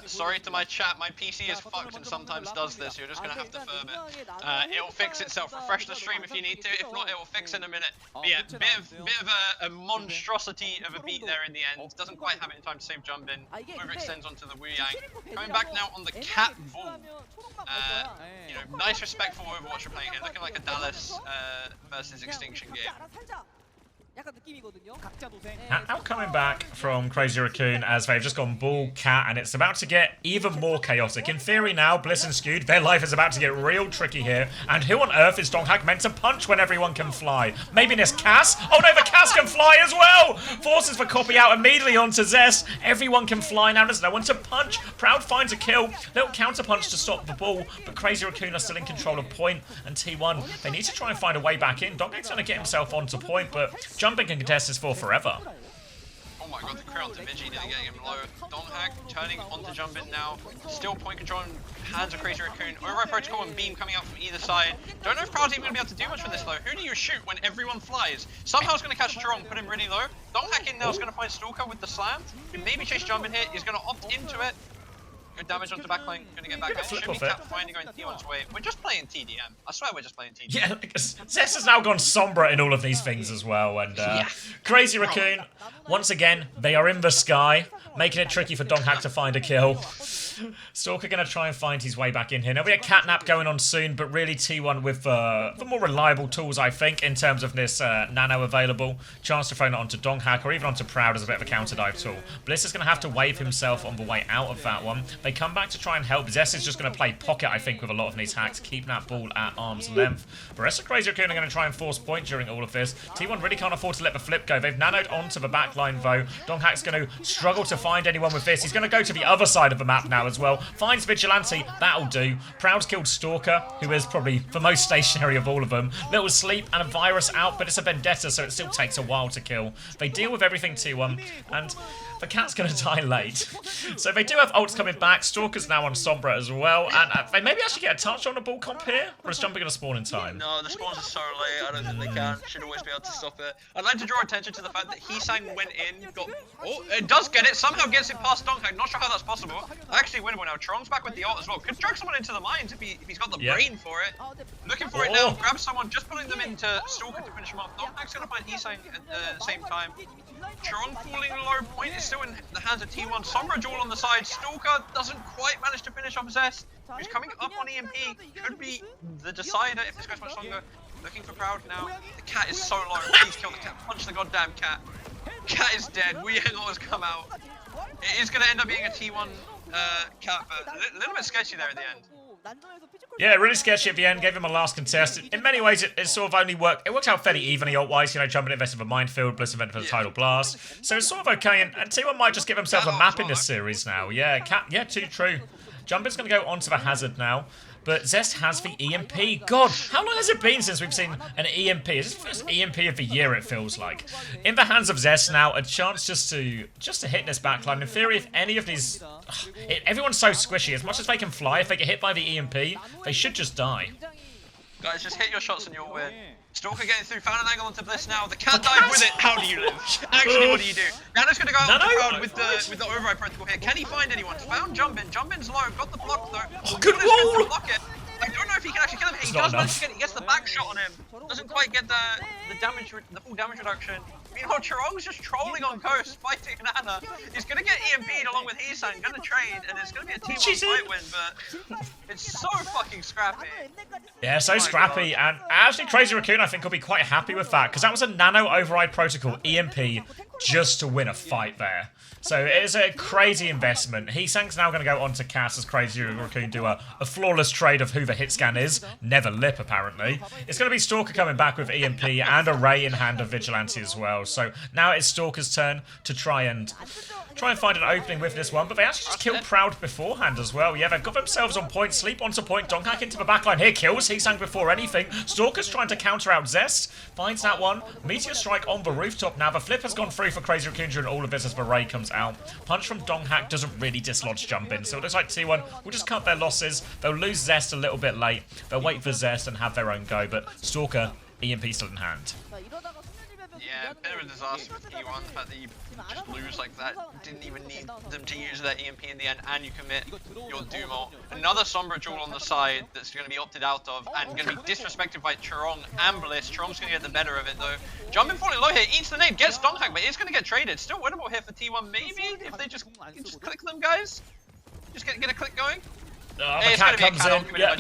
Speaker 2: Sorry to my chat, my PC is fucked and sometimes does this. You're just gonna have to firm it. It'll fix itself. Refresh the stream if you need to. If not, it will fix in a minute. But yeah, bit of a monstrosity of a beat there in the end. Doesn't quite have it in time to save jump in. Overextends onto the Wu Yang. Coming back now on the Cat Bull. You know, nice respectful Overwatch we're playing here. Looking like a Dallas versus Extinction game.
Speaker 1: Now coming back from Crazy Raccoon as they've just gone Bull, Cat, and it's about to get even more chaotic. In theory now, Bliss and Skewed, their life is about to get real tricky here. And who on earth is Donghack meant to punch when everyone can fly? Maybe this Cass? Oh no, the Cass can fly as well! Forces the copy out immediately onto Zest. Everyone can fly now, there's no one to punch. Proud finds a kill. Little counter punch to stop the Bull, but Crazy Raccoon are still in control of point. And T1, they need to try and find a way back in. Donghack's going to get himself onto point, but jumping can contest this for forever.
Speaker 2: Oh my god, the crown to Vigi nearly getting him low. Donghack turning onto jump in now. Still point control in hands of Crazy Raccoon. Override protocol and beam coming out from either side. Don't know if Proud's even going to be able to do much from this though. Who do you shoot when everyone flies? Somehow it's going to catch Chirong, put him really low. Donghack in now is going to find Stalker with the slam. Can maybe chase jump in here. He's going to opt into it. Good damage onto backline, gonna get back there. Should be Cat finding going T1's way. We're just playing TDM. I swear we're just playing TDM.
Speaker 1: Yeah, Zest has now gone Sombra in all of these things as well, and Crazy Raccoon, once again, they are in the sky, making it tricky for Donghack to find a kill. Stalker going to try and find his way back in here. There'll be a catnap going on soon, but really T1 with the more reliable tools, I think, in terms of this nano available. Chance to throw it onto Donghack or even onto Proud as a bit of a counter dive tool. Bliss is going to have to wave himself on the way out of that one. They come back to try and help. Zest is just going to play pocket, I think, with a lot of these hacks, keeping that ball at arm's length. The rest of Crazy Raccoon are going to try and force point during all of this. T1 really can't afford to let the flip go. They've nanoed onto the backline, though. Donghack's going to struggle to find anyone with this. He's going to go to the other side of the map now as well. Finds Vigilante, that'll do. Proud's killed Stalker, who is probably the most stationary of all of them. Little Sleep and a Virus out, but it's a Vendetta, so it still takes a while to kill. They deal with everything T1, and the Cat's going to die late. So they do have ults coming back. Max. Stalker's now on Sombra as well. And they maybe actually get a touch on the ball comp here? Or is Jumping going to spawn in time?
Speaker 2: No, the spawns are so late. I don't think they can. Should always be able to stop it. I'd like to draw attention to the fact that Heesang went in, got... Oh, it does get it. Somehow gets it past Donkhack. Not sure how that's possible. Actually winnable now. Chorong's back with the ult as well. Could drag someone into the mines if he's got the brain for it. Looking for it now. Grabs someone. Just pulling them into Stalker to finish him off. Donkhack's going to find Heesang at the same time. Chorong falling low. Point is still in the hands of T1. Sombra duel on the side. Stalker doesn't quite manage to finish off Zest, who's coming up on EMP. Could be the decider if this goes much longer. Looking for Proud now. The cat is so low. Please kill the cat. Punch the goddamn cat. Cat is dead. Wu Yang has come out. It is going to end up being a T1 cat, but a little bit sketchy there at the end.
Speaker 1: Yeah, really sketchy at the end. Gave him a last contest. In many ways, it sort of only worked. It worked out fairly evenly ult-wise. You know, Jumping invested for Minefield, Bliss invented for the Tidal Blast. So it's sort of okay. And T1 might just give themselves a map in this series now. Yeah, too true. Jumping's going to go onto the Hazard now. But Zest has the EMP. God, how long has it been since we've seen an EMP? Is this the first EMP of the year, it feels like? In the hands of Zest now, a chance just to hit this backline. In theory, if any of these... everyone's so squishy. As much as they can fly, if they get hit by the EMP, they should just die.
Speaker 2: Guys, just hit your shots and you'll win. Stalker getting through, found an angle onto Bliss now. The cat died with it. How do you live? Actually, what do you do? Nano's going to go out on the crowd with the override protocol here. Can he find anyone? Found Jumpin. Jumpin's low. Got the block though.
Speaker 1: Oh, good wall!
Speaker 2: Block it. I don't know if he can actually kill him. He does manage to get it. He gets the back shot on him. Doesn't quite get the full damage reduction. Meanwhile, Chorong's just trolling on coast, fighting Nana. He's going to get EMP'd along with Heesang, going to trade, and it's going to be a team-1 fight win, but it's so fucking scrappy.
Speaker 1: Yeah, so scrappy, and actually Crazy Raccoon I think will be quite happy with that, because that was a Nano Override Protocol EMP just to win a fight there. So it is a crazy investment. Heesang's now going to go on to Cass as Crazy Raccoon do a flawless trade of who the hit scan is. Never Lip, apparently. It's going to be Stalker coming back with EMP and a Ray in hand of Vigilante as well. So now it's Stalker's turn to try and find an opening with this one. But they actually just killed Proud beforehand as well. Yeah, they've got themselves on point. Sleep onto point. Donkhack into the backline. Here kills Heesang before anything. Stalker's trying to counter out Zest. Finds that one. Meteor Strike on the rooftop now. The flip has gone through for Crazy Raccoon during all of this as the Ray comes out. Punch from Donkhack doesn't really dislodge Jumpin. So it looks like T1 will just cut their losses. They'll lose Zest a little bit late. They'll wait for Zest and have their own go. But Stalker, EMP still in hand.
Speaker 2: Yeah, bit of a disaster with E1, the fact that you just lose like that. Didn't even need them to use their EMP in the end, and you commit your Dumo. Another Sombra duel on the side that's going to be opted out of, and going to be disrespected by Chorong and Bliss. Chorong's going to get the better of it though. Jumping falling low here, eats the nade, gets Donkhack, but it's going to get traded. Still winnable here for T1, maybe, if they just click them, guys. Just get a click going.
Speaker 1: Hey, it's cat comes in. Yeah.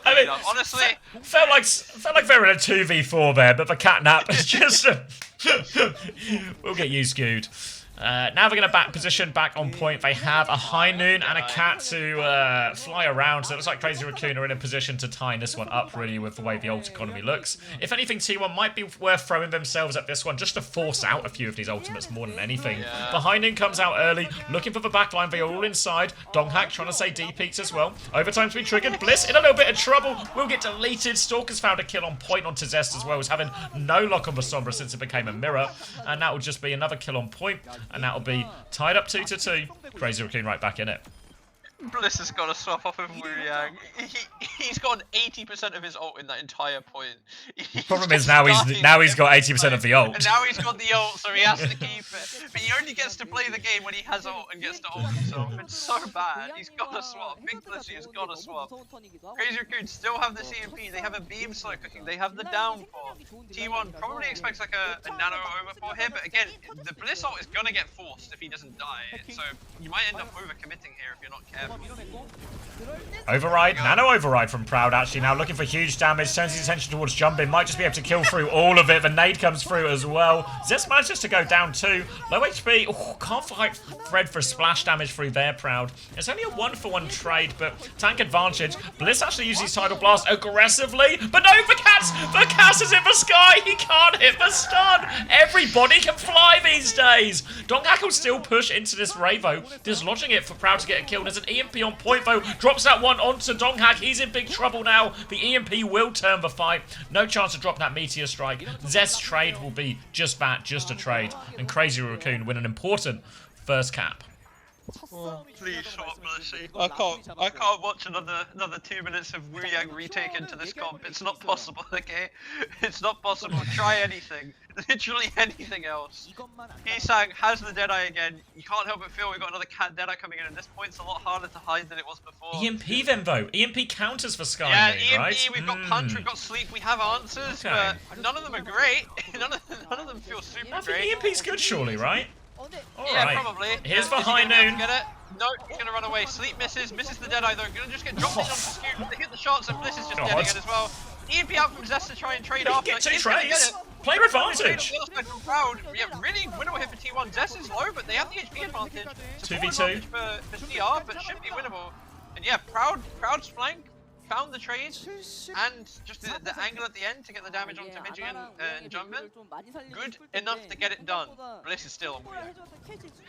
Speaker 2: I mean, honestly,
Speaker 1: felt like they were in a 2v4 there, but the catnap is just. We'll get you skewed. Now they're going to position back on point. They have a High Noon and a cat to fly around. So it looks like Crazy Raccoon are in a position to tie this one up, really, with the way the ult economy looks. If anything, T1 might be worth throwing themselves at this one just to force out a few of these ultimates more than anything.
Speaker 2: Yeah.
Speaker 1: The High Noon comes out early, looking for the backline. They are all inside. Donkhack trying to say D-peaks as well. Overtime to be triggered. Bliss in a little bit of trouble. Will get deleted. Stalker's found a kill on point onto Zest as well. Was having no lock on the Sombra since it became a mirror. And that will just be another kill on point. And that'll be tied up 2-2. Crazy Raccoon right back in it.
Speaker 2: Bliss has got to swap off with Wu Yang. He's got 80% of his ult in that entire point.
Speaker 1: Problem is now he's got 80% of the ult.
Speaker 2: And now he's got the ult, so he has to keep it. But he only gets to play the game when he has ult and gets to ult himself. It's so bad. He's got to swap. Big Blissy has got to swap. Crazy Raccoon still have the CMP. They have a beam slow cooking. They have the downfall. T1 probably expects like a nano overpour here, but again, the Bliss ult is gonna get forced if he doesn't die. So you might end up overcommitting here if you're not careful.
Speaker 1: Override, nano override from Proud actually now looking for huge damage, turns his attention towards Jumpin, might just be able to kill through all of it. The nade comes through as well. Zest manages to go down 2, low HP. Oh, can't fight Fred for splash damage through there, Proud. It's only a 1-for-1 trade, but tank advantage. Bliss actually uses Tidal Blast aggressively, but no, the Cass is in the sky. He can't hit the stun. Everybody can fly these days. Donkhack will still push into this Ravo, dislodging it for Proud to get a kill. There's an EMP on point though, drops that one onto Donkhack. He's in big trouble now. The EMP will turn the fight. No chance to drop that Meteor Strike. Zest's trade will be just that, just a trade. And Crazy Raccoon win an important first cap.
Speaker 5: 첫 싸움이
Speaker 2: Please
Speaker 5: 중요하다고
Speaker 2: stop,
Speaker 5: 말씀해
Speaker 2: Mercy.
Speaker 5: 주셨는데 이건
Speaker 2: I
Speaker 5: 라쿤이
Speaker 2: can't watch another 2 minutes of Wuyang retake into this comp. It's not possible, okay? It's not possible. Try anything. Literally anything else.
Speaker 5: 이것만 안
Speaker 2: Isang has the Deadeye again. You can't help but feel we've got another cat Deadeye coming in, and this point's a lot harder to hide than it was before.
Speaker 1: EMP then, though. EMP counters for Sky
Speaker 2: Yeah,
Speaker 1: Moon,
Speaker 2: EMP,
Speaker 1: right?
Speaker 2: we've got Punch, we've got Sleep, we have answers,
Speaker 1: Okay.
Speaker 2: but none of them are great. none of them feel super
Speaker 1: I think
Speaker 2: great.
Speaker 1: EMP's good, surely, right?
Speaker 4: 근데
Speaker 2: Yeah,
Speaker 1: Alright.
Speaker 2: probably.
Speaker 1: Here's for
Speaker 2: Is he
Speaker 1: High
Speaker 2: gonna be able
Speaker 1: Noon.
Speaker 2: to Get it? No, he's gonna run away. Sleep misses the Deadeye though. Gonna just get dropped in onto Scoot. They hit the shots and Bliss is just dead
Speaker 1: God.
Speaker 2: again as well. EMP out from Zest to try and trade
Speaker 1: He can
Speaker 2: after.
Speaker 1: get 2
Speaker 2: He's gonna get
Speaker 1: trades.
Speaker 2: it.
Speaker 1: Player
Speaker 2: Trade on
Speaker 1: advantage.
Speaker 2: the other side from Proud. Yeah, really winnable hit for T1. Zest is low, but they have the HP advantage. It's a
Speaker 1: 2v2.
Speaker 2: advantage for CR, but should be winnable. And yeah, Proud's flank found the trade and just the angle at the end to get the damage onto Midgie and Jumpin. Good enough to get it done. Bliss is still on Wuyang.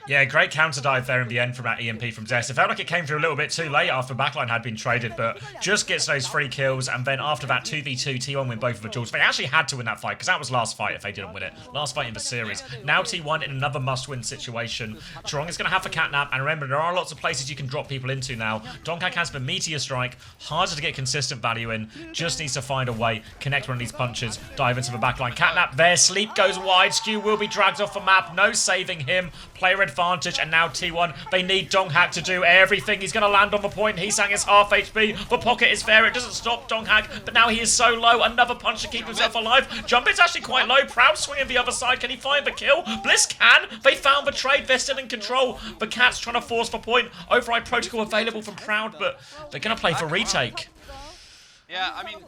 Speaker 1: Yeah, great counter dive there in the end from that EMP from Zest. It felt like it came through a little bit too late after backline had been traded, but just gets those 3 kills, and then after that 2v2, T1 win both of the duels. They actually had to win that fight, because that was last fight if they didn't win it. Last fight in the series. Now T1 in another must-win situation. Chorong is going to have the catnap, and remember, there are lots of places you can drop people into now. Donghak has the Meteor Strike, harder to get consistent value in, just needs to find a way, connect one of these punches, dive into the backline. Catnap there, Sleep goes wide, Skew will be dragged off the map, no saving him, player advantage, and now T1, they need Donghak to do everything. He's going to land on the point, Heesang is half HP, the pocket is there, it doesn't stop Donghak, but now he is so low, another punch to keep himself alive. Jumpin's actually quite low, Proud swinging the other side, can he find the kill? Bliss can, they found the trade, they're still in control. The Cat's trying to force the point, override protocol available from Proud, but they're going to play for retake.
Speaker 2: Yeah, I mean,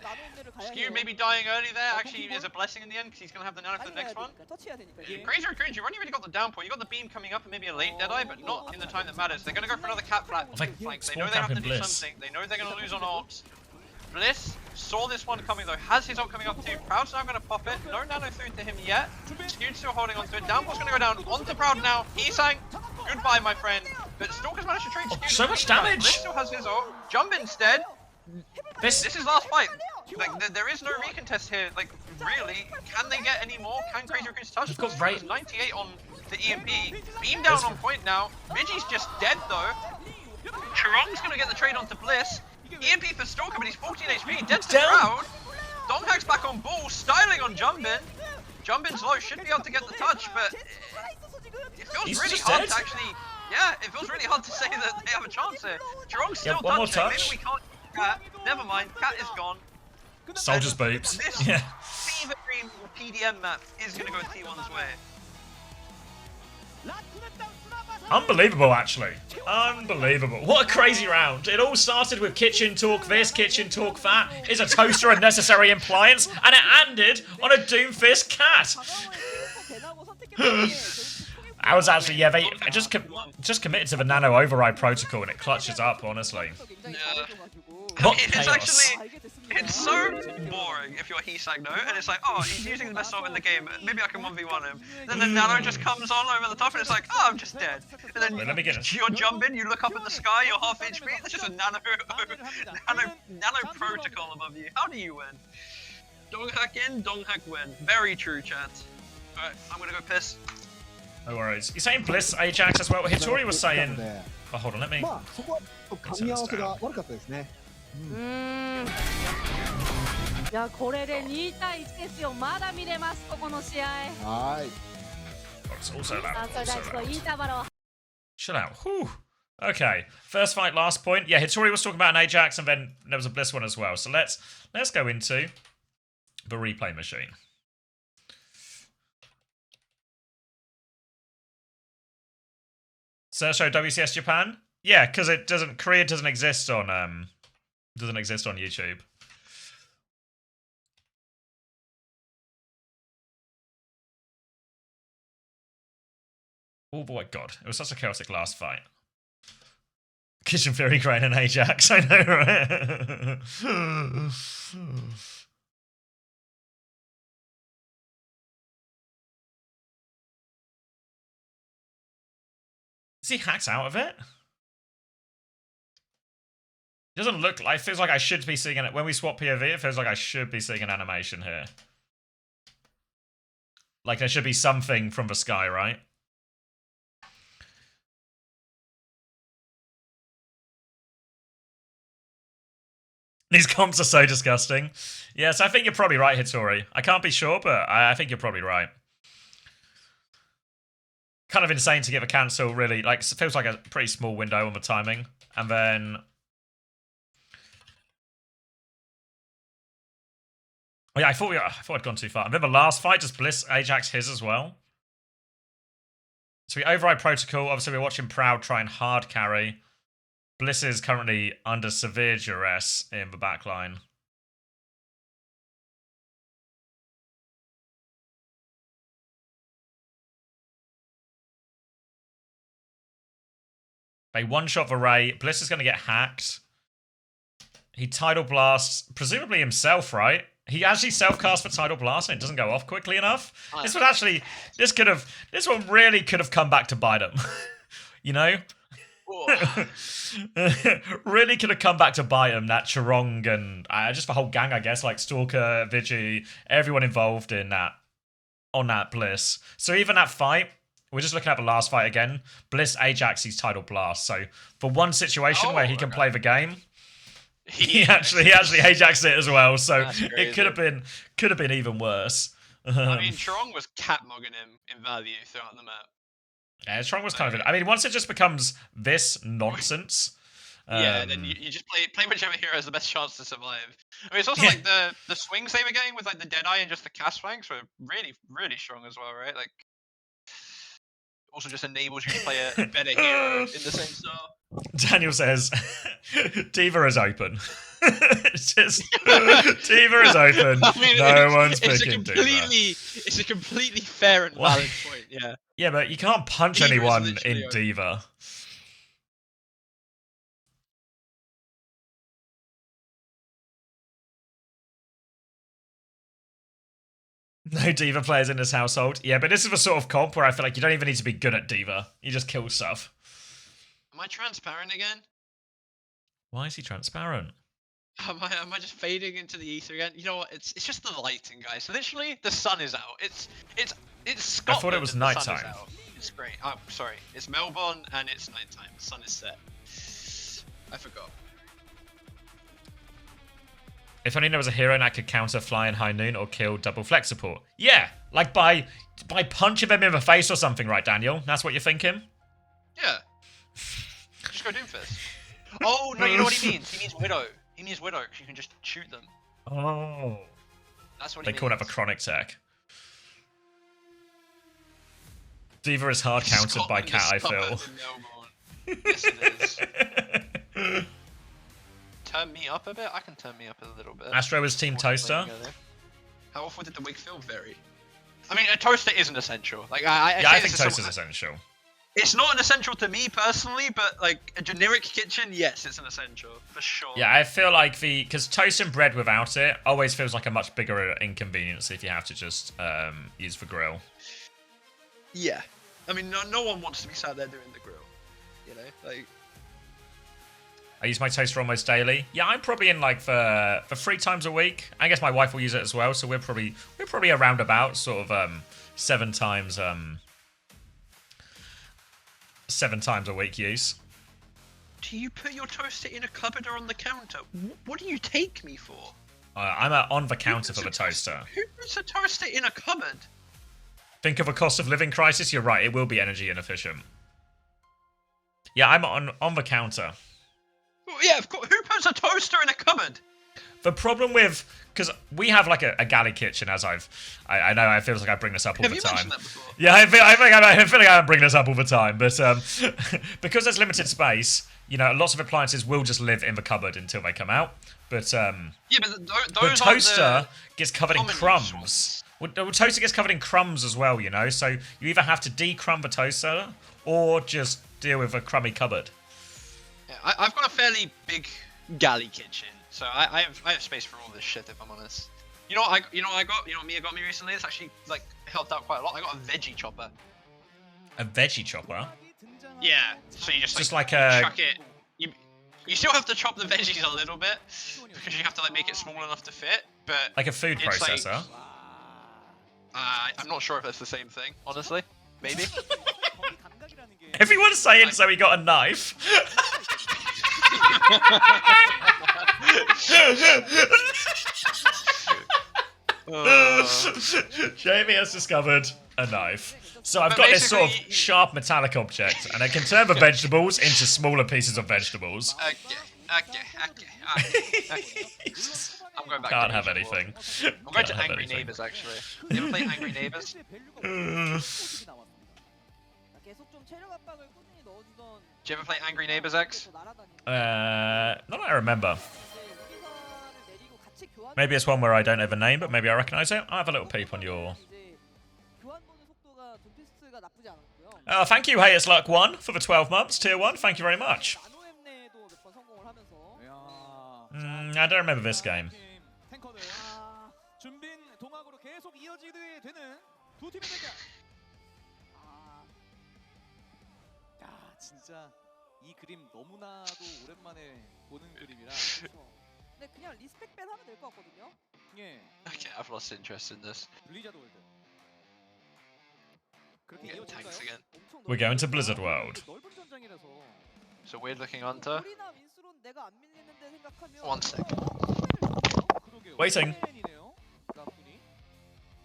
Speaker 2: Skew maybe dying early there actually is a blessing in the end because he's going to have the nano for the next one. Crazy Raccoon, you've only really got the down point. You got the beam coming up and maybe a late Deadeye, but not in the time that matters. They're going to go for another cat flank. They know they have to do something. They know they're going to lose on ults. Bliss saw this one coming though, has his ult coming up too. Proud's now going to pop it. No nano through to him yet. Skew's still holding on to it. Downpour's going to go down onto Proud now. Heesang, goodbye my friend. But Stalker's managed to trade Skew.
Speaker 1: So much damage.
Speaker 2: Bliss still has his ult. Jump instead. This is last fight. Like, there is no recontest here. Like, really, can they get any more? Can Crazy Raccoon's touch?
Speaker 1: They've got right.
Speaker 2: 98 on the EMP. Beam down on point now. Midgie's just dead though. Chorong's gonna get the trade onto Bliss. EMP for Stalker, but he's 14 HP. Dead to Proud. Donghak's back on ball, styling on Jumpin. Jumpin's low, should be able to get the touch, but it feels really hard to actually. Yeah, it feels really hard to say that they have a chance here. Chorong's still
Speaker 1: one more
Speaker 2: touching.
Speaker 1: touch.
Speaker 2: Maybe we can't. Cat. Never mind, Cat is gone.
Speaker 1: Soldier's boobs.
Speaker 2: This
Speaker 1: Yeah.
Speaker 2: fever dream PDM map is going to go T1's way.
Speaker 1: Unbelievable, actually. Unbelievable. What a crazy round. It all started with kitchen talk this, kitchen talk that. Is a toaster a necessary appliance? And it ended on a Doomfist cat. I was actually, yeah, they just committed to the nano override protocol and it clutches up, honestly.
Speaker 2: Yeah.
Speaker 1: What
Speaker 2: It's
Speaker 1: chaos.
Speaker 2: actually, it's so boring if you're Heesang, no? And it's like, oh, he's using the best ult in the game, maybe I can 1v1 him. Then the nano just comes on over the top and it's like, oh, I'm just dead. And then
Speaker 1: Wait, let me get it.
Speaker 2: you're jumping, you look up at the sky, you're half HP, there's just a nano protocol above you. How do you win? Donghak in, Donghak win. Very true, chat. Alright, I'm gonna go piss.
Speaker 1: No worries. You're saying Bliss Ajax as well. Hitori was saying.
Speaker 6: で
Speaker 1: Oh, hold on, let me.
Speaker 6: まあそこは噛み合わせが悪かったですね。
Speaker 7: いやこれで2対1ですよ。まだ見れますここの試合。
Speaker 6: はい。
Speaker 1: Oh, it's also
Speaker 7: さ
Speaker 1: loud.
Speaker 7: あそれで
Speaker 1: Also
Speaker 7: はちょっと
Speaker 1: loud.
Speaker 7: インターバルを
Speaker 1: Chill out. Whew. Okay. First fight, last point. Yeah, Hitori was talking about an Ajax, and then there was a Bliss one as well. So let's go into the replay machine. Search OWCS Japan. Yeah, because Korea doesn't exist on YouTube. Oh boy, God, it was such a chaotic last fight. Kitchen Fury Crane and Ajax, I know, right? Is he hacked out of it? It doesn't look like, it feels like I should be seeing it. When we swap POV, it feels like I should be seeing an animation here. Like there should be something from the sky, right? These comps are so disgusting. Yes, I think you're probably right, Hitori. I can't be sure, but I think you're probably right. Kind of insane to give a cancel, really. Like, it feels like a pretty small window on the timing. And then... Oh, yeah, I thought I'd gone too far. And then the last fight, just Bliss Ajax his as well. So we override protocol. Obviously, we're watching Proud try and hard carry. Bliss is currently under severe duress in the backline. They one-shot the Ray. Bliss is going to get hacked. He Tidal Blasts, presumably himself, right? He actually self-cast for Tidal Blast and it doesn't go off quickly enough. This one really could have come back to bite him. You know? Really could have come back to bite him, that Charong and just the whole gang, I guess, like Stalker, Vigi, everyone involved in that, on that Bliss. So even that fight, we're just looking at the last fight again. Bliss Ajax, he's Tidal Blast. So for one situation where he can play the game, he actually Ajaxed it as well. So it could have been even worse.
Speaker 2: I mean, Charong was catmugging him in value throughout the map.
Speaker 1: Yeah, Strong was kind of... I mean, once it just becomes this nonsense...
Speaker 2: yeah, then you just play whichever hero has the best chance to survive. I mean, it's also like the swings they were getting with like the Deadeye and just the cast flanks were really, really strong as well, right? Like, also just enables you to play a better hero in the same style.
Speaker 1: Daniel says, Diva is open. It's just, Diva is open. I mean, no one's picking Diva.
Speaker 3: It's a completely fair and valid point, yeah.
Speaker 1: Yeah, but you can't punch anyone in Diva. No Diva players in this household. Yeah, but this is the sort of comp where I feel like you don't even need to be good at Diva. You just kill stuff.
Speaker 2: Am I transparent again?
Speaker 1: Why is he transparent?
Speaker 2: Am I just fading into the ether again? You know what? It's just the lighting, guys. Literally, the sun is out. It's Scotland.
Speaker 1: I thought it was nighttime.
Speaker 2: It's great. Oh, sorry. It's Melbourne and it's nighttime. The sun is set. I forgot.
Speaker 1: If only there was a hero that could counter Fly and High Noon or kill double flex support. Yeah, like by punching them in the face or something, right, Daniel? That's what you're thinking?
Speaker 2: Yeah. Just go Doomfist. Oh, no, you know what he means? He means Widow. He means Widow, because you can just shoot them.
Speaker 1: Oh.
Speaker 2: That's what he means.
Speaker 1: They call that a chronic tech. Diva is hard countered by Cat, I feel.
Speaker 2: Yes, it is. Turn me up a bit? I can turn me up a little bit.
Speaker 1: Astro is Team Toaster.
Speaker 2: How often did the wig fill vary? I mean, a toaster isn't essential. Like,
Speaker 1: I think toaster's essential.
Speaker 2: It's not an essential to me personally, but like a generic kitchen, yes, it's an essential for sure.
Speaker 1: Yeah, I feel like because toasting bread without it always feels like a much bigger inconvenience if you have to just use the grill.
Speaker 2: Yeah, I mean, no one wants to be sat there doing the grill. You know, like.
Speaker 1: I use my toaster almost daily. Yeah, I'm probably in like for 3 times a week. I guess my wife will use it as well, so we're probably around about sort of 7 times a week use.
Speaker 2: Do you put your toaster in a cupboard or on the counter? What do you take me for?
Speaker 1: I'm on the counter for the toaster.
Speaker 2: Who puts a toaster in a cupboard?
Speaker 1: Think of a cost of living crisis. You're right. It will be energy inefficient. Yeah, I'm on the counter.
Speaker 2: Well, yeah, of course. Who puts a toaster in a cupboard?
Speaker 1: The problem with, because we have like a galley kitchen, as I know it feels like I bring this up all the time.
Speaker 2: Have you mentioned that before?
Speaker 1: Yeah, I feel like I bring this up all the time, but because there's limited space, you know, lots of appliances will just live in the cupboard until they come out. But
Speaker 2: yeah, but those
Speaker 1: the toaster gets covered in crumbs. Well, the toaster gets covered in crumbs as well, you know. So you either have to decrumb the toaster or just deal with a crummy cupboard.
Speaker 2: Yeah, I've got a fairly big galley kitchen, so I have space for all this shit. If I'm honest, you know what I got? You know what Mia got me recently? It's actually like helped out quite a lot. I got a veggie chopper.
Speaker 1: A veggie chopper?
Speaker 2: Yeah. So you just
Speaker 1: like a
Speaker 2: chuck it. You still have to chop the veggies a little bit because you have to like make it small enough to fit, but
Speaker 1: like a food processor.
Speaker 2: Like, I'm not sure if it's the same thing, honestly. Maybe.
Speaker 1: Everyone's saying so he got a knife. Jamie has discovered a knife. So I've
Speaker 2: But
Speaker 1: got this sort of
Speaker 2: basically-
Speaker 1: sharp metallic object, and I can turn the vegetables into smaller pieces of vegetables.
Speaker 2: Okay. I'm going back
Speaker 1: Can't
Speaker 2: to
Speaker 1: have
Speaker 2: Asia War.
Speaker 1: anything.
Speaker 2: I'm going
Speaker 1: Can't
Speaker 2: to
Speaker 1: have
Speaker 2: Angry
Speaker 1: anything.
Speaker 2: Neighbors actually. You ever play Angry Neighbors?
Speaker 4: 계속 좀 체력 압박을 꾸준히 넣어주던
Speaker 2: Do you ever play Angry Neighbors X?
Speaker 1: Not that I remember.
Speaker 4: 여기서를 내리고 같이 교환
Speaker 1: Maybe it's one where I don't have a name, but maybe I recognise it. I'll have a little peep on your...
Speaker 4: 이제 교환 보는 속도가 돈피스트가 나쁘지 않았고요.
Speaker 1: thank you, Haters Luck 1, for the 12 months. Tier 1, thank you very much.
Speaker 4: 나노 엠네에도 몇 번 성공을 하면서
Speaker 5: 이야.
Speaker 1: I don't remember this game.
Speaker 5: 팀 탱커들 준빈 동학으로 계속 이어지게 되는 두 팀의 대결. 야, 진짜 이 그림 너무나도 오랜만에 보는 그림이라.
Speaker 4: 근데 그냥 리스펙 밴 하면 될 것 같거든요.
Speaker 5: 예,
Speaker 2: Okay, I've lost interest in this.
Speaker 5: 블리자드 월드. 그렇게
Speaker 2: Get
Speaker 5: 이어질까요?
Speaker 2: tanks again.
Speaker 1: We're going to Blizzard World.
Speaker 5: 넓은 전장이라서.
Speaker 2: So weird looking hunter.
Speaker 4: 우리나 윈스론 내가 안 밀리는데 생각하면
Speaker 2: One sec.
Speaker 5: 그러게요.
Speaker 1: Waiting.
Speaker 5: 팬이네요, 라쿤이.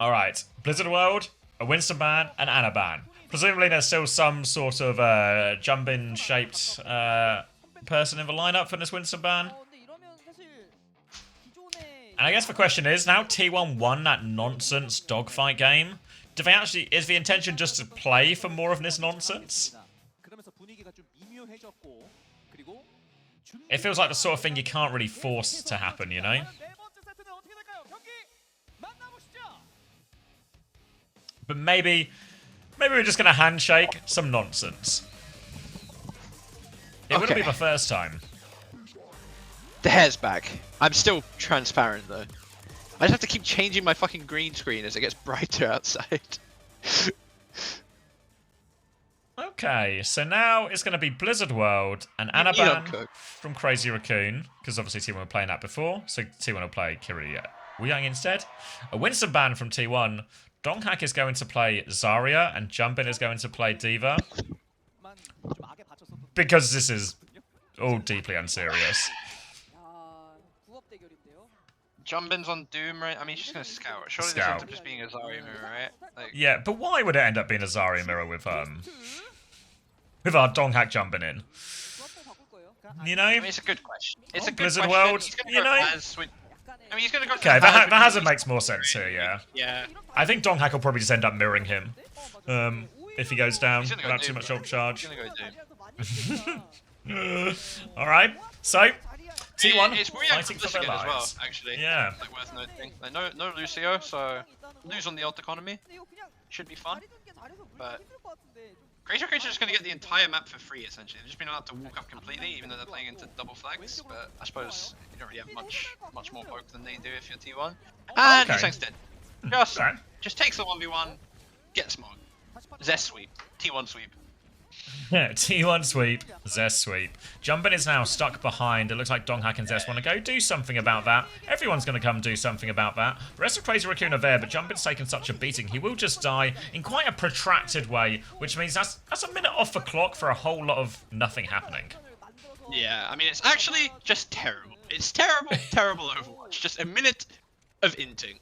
Speaker 1: Alright, Blizzard World, a Winston ban, an Anna ban. Presumably there's still some sort of jump-in shaped person in the lineup for this Winston ban.
Speaker 4: 근데 이러면 사실 기존에
Speaker 1: And I guess the question is, now T1 won that nonsense dogfight game, is the intention just to play for more of this nonsense?
Speaker 5: 그러면서 분위기가 좀 미묘해졌고 그리고
Speaker 1: It feels like the sort of thing you can't really force to happen, you know?
Speaker 5: 네 번째 세트는 어떻게 될까요? 경기 만나보시죠.
Speaker 1: But maybe we're just gonna handshake some nonsense. It wouldn't be
Speaker 3: Okay.
Speaker 1: the first time.
Speaker 3: The hair's back. I'm still transparent though. I just have to keep changing my fucking green screen as it gets brighter outside.
Speaker 1: Okay, so now it's going to be Blizzard World and
Speaker 3: You don't
Speaker 1: Anaban
Speaker 3: cook.
Speaker 1: from Crazy Raccoon, because obviously T1 were playing that before, so T1 will play Kiri Wuyang instead. A Winston ban from T1. Donghak is going to play Zarya, and Jumpin is going to play Diva,
Speaker 5: 만 좀 악에 받쳤었던
Speaker 1: because this is all deeply unserious.
Speaker 4: 야, 구업 대결인데요.
Speaker 2: Jumbin's on Doom, right? I mean, she's gonna scout. Surely this
Speaker 1: Scout.
Speaker 2: ends up just being a Zarya mirror, right? Like,
Speaker 1: Yeah, but why would it end up being a Zarya mirror with our Donghak jumping in?
Speaker 4: 구업도 바꿀 거예요.
Speaker 1: You know?
Speaker 2: I mean, it's a good question. It's a good
Speaker 1: Blizzard
Speaker 2: question.
Speaker 1: World,
Speaker 2: He's gonna
Speaker 1: you
Speaker 2: go
Speaker 1: know?
Speaker 2: as with,
Speaker 4: 약간의
Speaker 2: I mean, he's gonna go.
Speaker 1: Okay,
Speaker 2: for
Speaker 1: that
Speaker 2: because
Speaker 1: hazard
Speaker 2: he's-
Speaker 1: makes more sense here, yeah.
Speaker 2: Yeah.
Speaker 1: I think Donghak will probably just end up mirroring him if he goes down
Speaker 2: He's gonna go
Speaker 1: without too
Speaker 2: Doom,
Speaker 1: much
Speaker 2: bro.
Speaker 1: ult charge.
Speaker 2: He's gonna go Doom.
Speaker 1: Alright, so T1
Speaker 2: It's Wuyang
Speaker 1: fighting
Speaker 2: from
Speaker 1: for
Speaker 2: this
Speaker 1: their
Speaker 2: again as well,
Speaker 1: lives.
Speaker 2: actually.
Speaker 1: Yeah.
Speaker 2: Like worth noting. Like no Lucio, so lose on the ult economy. Should be fun. But Crazy Raccoon's just gonna get the entire map for free essentially. They've just been allowed to walk up completely, even though they're playing into double flags. But I suppose you don't really have much more poke than they do if you're T1. And
Speaker 1: Okay.
Speaker 2: Yusang's dead.
Speaker 1: Okay.
Speaker 2: Just takes the 1v1, get smog. Zest sweep. T1 sweep.
Speaker 1: T1 sweep, Zest sweep. Jumpin is now stuck behind. It looks like Donghak and Zest want to go do something about that. Everyone's going to come do something about that. The rest of Crazy Raccoon are there, but Jumpin's taken such a beating. He will just die in quite a protracted way, which means that's a minute off the clock for a whole lot of nothing happening.
Speaker 2: Yeah, I mean, it's actually just terrible. It's terrible Overwatch. Just a minute of inting.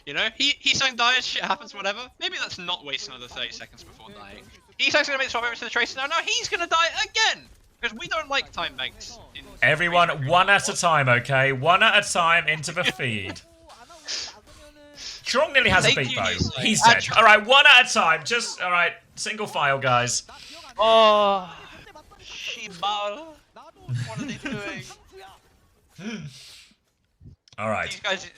Speaker 2: You know, Heesang dies, shit happens, whatever. Maybe let's not waste another 30 seconds before dying. Heesang's gonna make swap over to the Tracer now he's gonna die again! Because we don't like time banks.
Speaker 1: Everyone, one at a time, okay? One at a time into the feed. Strong nearly has a
Speaker 2: Thank
Speaker 1: beat
Speaker 2: you,
Speaker 1: bow.
Speaker 2: Heesang.
Speaker 1: He's dead. Alright, one at a time. Just, alright, single file, guys.
Speaker 2: Oh, Shibal. What are they doing?
Speaker 1: Alright.
Speaker 2: These guys,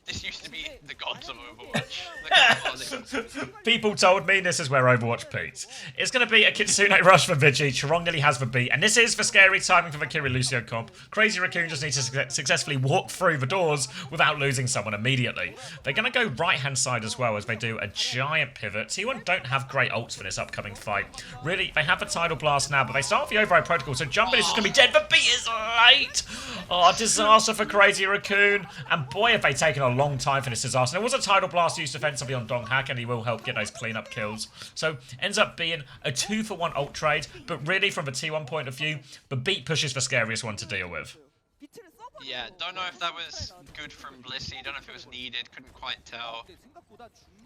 Speaker 2: this used to be the gods of Overwatch. Look how far they've-
Speaker 1: People told me this is where Overwatch peaked. It's going to be a Kitsune rush for Vigi. Chirong nearly has the beat. And this is the scary timing for the Kiri Lucio comp. Crazy Raccoon just needs to successfully walk through the doors without losing someone immediately. They're going to go right-hand side as well as they do a giant pivot. T1 don't have great ults for this upcoming fight. Really, they have the Tidal Blast now, but they start with the Override Protocol, so Jumpin is just going to be dead. The beat is late! Oh, disaster for Crazy Raccoon. And boy, have they taken a long time for this disaster. There was a Tidal Blast used defensively on Donghak, and he will help get those clean-up kills. So, ends up being a 2-for-1 ult trade, but really, from the T1 point of view, the beat push is the scariest one to deal with.
Speaker 4: 비트를 써버리면
Speaker 2: Yeah, don't know if that was good from Blissey, don't know if it was needed, couldn't quite tell.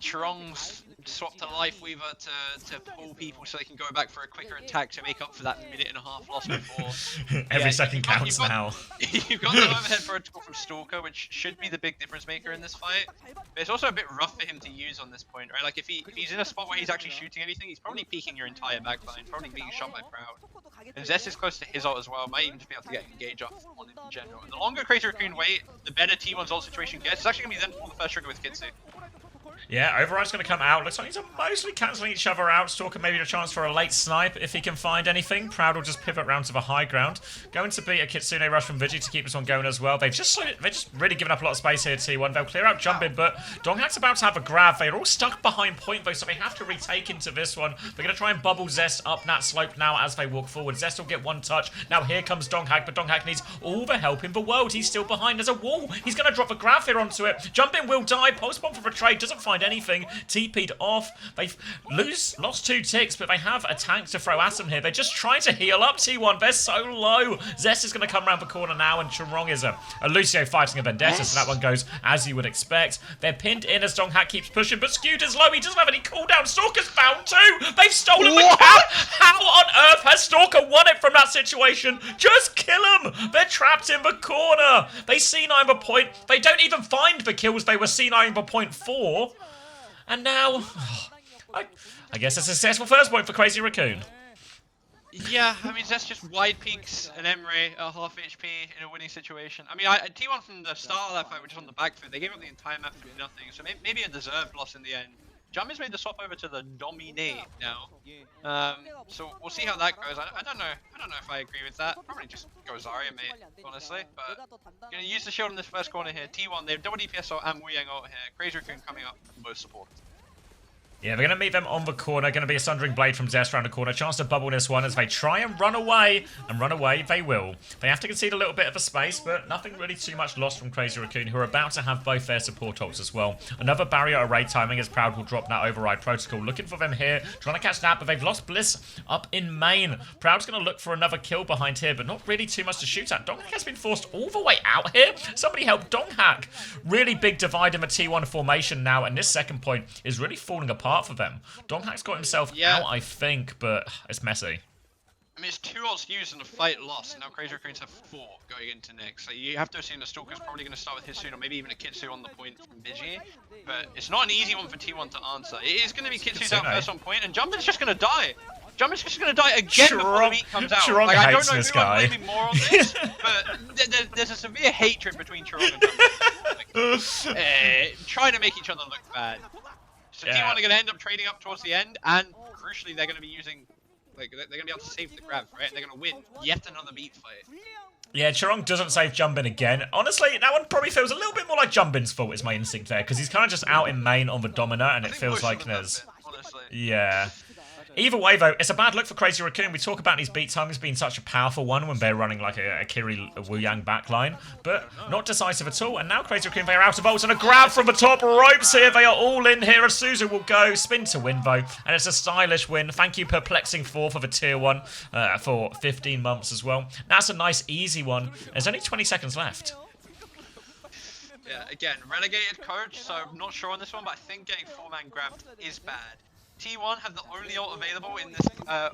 Speaker 2: Chirong's swapped a Life Weaver to pull people so they can go back for a quicker attack to make up for that minute and a half lost before.
Speaker 1: Every
Speaker 2: Yeah,
Speaker 1: second counts now.
Speaker 2: You've got the overhead protocol from Stalker, which should be the big difference maker in this fight. But it's also a bit rough for him to use on this point, right? Like if he's in a spot where he's actually shooting anything, he's probably peeking your entire backline, probably being shot by Proud. And Zest is close to his ult as well, might even just be able to get engage off on it in general. And the longer Crazy Raccoon wait, the better T1's ult situation gets. It's actually going to be then pull the first trigger with Kitsu.
Speaker 1: Yeah, Override's going to come out. Looks like he's mostly cancelling each other out. Stalker maybe a chance for a late snipe if he can find anything. Proud will just pivot round to the high ground. Going to be a Kitsune rush from Vigi to keep this one going as well. They've just really given up a lot of space here, T1. They'll clear out jumping, but Donghak's about to have a grab. They're all stuck behind point though, so they have to retake into this one. They're going to try and bubble Zest up that slope now as they walk forward. Zest will get one touch. Now here comes Donghak, but Donghak needs all the help in the world. He's still behind. There's a wall. He's going to drop a grab here onto it. Jumping will die. Post bomb for a trade. Doesn't find anything. TP'd off. They've lost 2 ticks, but they have a tank to throw at them here. They're just trying to heal up T1. They're so low. Zest is going to come around the corner now, and Chirong is a Lucio fighting a Vendetta, so that one goes as you would expect. They're pinned in as Donghak keeps pushing, but Skewed is low. He doesn't have any cooldown. Stalker's found too. They've stolen the count. How on earth has Stalker won it from that situation? Just kill him. They're trapped in the corner. They C9 the point. They don't even find the kills they were C9 the point for. And now, I guess a successful first point for Crazy Raccoon.
Speaker 2: Yeah, I mean, that's just wide peaks and Emre at half HP in a winning situation. I mean, T1 from the start of that fight, which is on the back foot, they gave up the entire map for nothing, so maybe a deserved loss in the end. Jumpin's made the swap over to the Dominate now, so we'll see how that goes. I don't know if I agree with that. Probably just go Zarya, mate, honestly. But gonna use the shield in this first corner here. T1, they have double DPS ult and Wu Yang ult here. Crazy Raccoon coming up, both support.
Speaker 1: Yeah, they're going to meet them on the corner. Going to be a Sundering Blade from Zest around the corner. Chance to bubble this one as they try and run away. And run away they will. They have to concede a little bit of a space, but nothing really too much lost from Crazy Raccoon, who are about to have both their support ults as well. Another barrier array timing as Proud will drop that override protocol. Looking for them here. Trying to catch that, but they've lost Bliss up in main. Proud's going to look for another kill behind here, but not really too much to shoot at. Donghak has been forced all the way out here. Somebody help Donghak. Really big divide in the T1 formation now, and this second point is really falling apart for them. Donghak's got himself out, I think, but it's messy.
Speaker 2: I mean, it's 2 ults used and a fight lost, and now Crazy Raccoons have 4 going into next. So you have to assume the Stalker's probably going to start with Hisun, or maybe even a Kitsu on the point from Vigi. But it's not an easy one for T1 to answer. It is going to be Kitsu's out first on point, and Jumpin's just going to die. Jumpin's just going to die again before the meat comes out.
Speaker 1: Chirong
Speaker 2: like, I don't
Speaker 1: hates
Speaker 2: know
Speaker 1: this
Speaker 2: who I'm
Speaker 1: guy.
Speaker 2: blaming more on this, but there's a severe hatred between Chirong and Jumpin. Like, trying to make each other look bad. So T1 are going to end up trading up towards the end, and crucially, they're going to be using, like, they're going to be able to save the grab, right? And they're going to win yet another beat fight.
Speaker 1: Yeah, Chirong doesn't save Jumpin again. Honestly, that one probably feels a little bit more like Jumpin's fault, is my instinct there, because he's kind of just out in main on the Domina, and it feels like there's... Yeah. Either way, though, it's a bad look for Crazy Raccoon. We talk about these beat timings being such a powerful one when they're running like a Kiri Wu Yang backline, but not decisive at all. And now Crazy Raccoon, they are out of ults, and a grab from the top ropes here. They are all in here. Asuzu will go. Spin to win, though, and it's a stylish win. Thank you, Perplexing 4 for the tier 1 for 15 months as well. That's a nice, easy one. There's only 20 seconds left.
Speaker 2: Yeah, again, relegated coach, so I'm not sure on this one, but I think getting 4-man grabbed is bad. T1 have the only ult available in this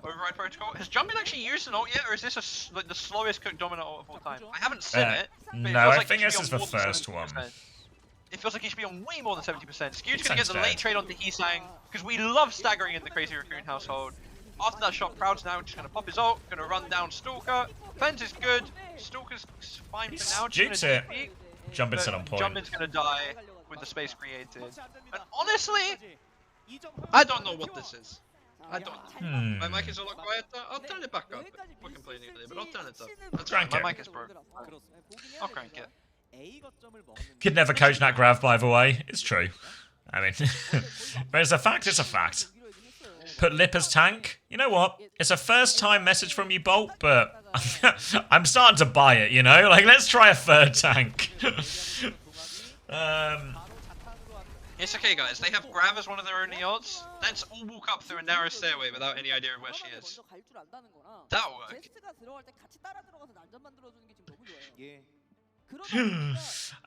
Speaker 2: override protocol. Has Jumpin actually used an ult yet, or is this like the slowest cooked dominant ult of all time? I haven't seen it.
Speaker 1: No, I think this is the first one.
Speaker 2: It feels like he should be on way more than 70%. Skew's gonna get the late trade onto Heesang, because we love staggering in the Crazy Raccoon household. After that shot, Proud's now just gonna pop his ult, gonna run down Stalker. Fence is good. Stalker's fine for now.
Speaker 1: Jukes it. Jumpin's on point.
Speaker 2: Jumpin's gonna die with the space created. And honestly, I don't know what this is. I don't know. My mic is a lot quieter. I'll turn it back up. We're complaining a little bit, but I'll turn it up. That's right. My mic is broken. I'll crank it.
Speaker 1: Could never coach that grav, by the way. It's true. I mean, but it's a fact, it's a fact. Put Lip as tank. You know what? It's a first-time message from you, Bolt, but I'm starting to buy it, you know? Like, let's try a third tank.
Speaker 2: It's okay, guys. They have Grav as one of their only odds. Let's all walk up through a narrow stairway without any idea of where she is. That'll work.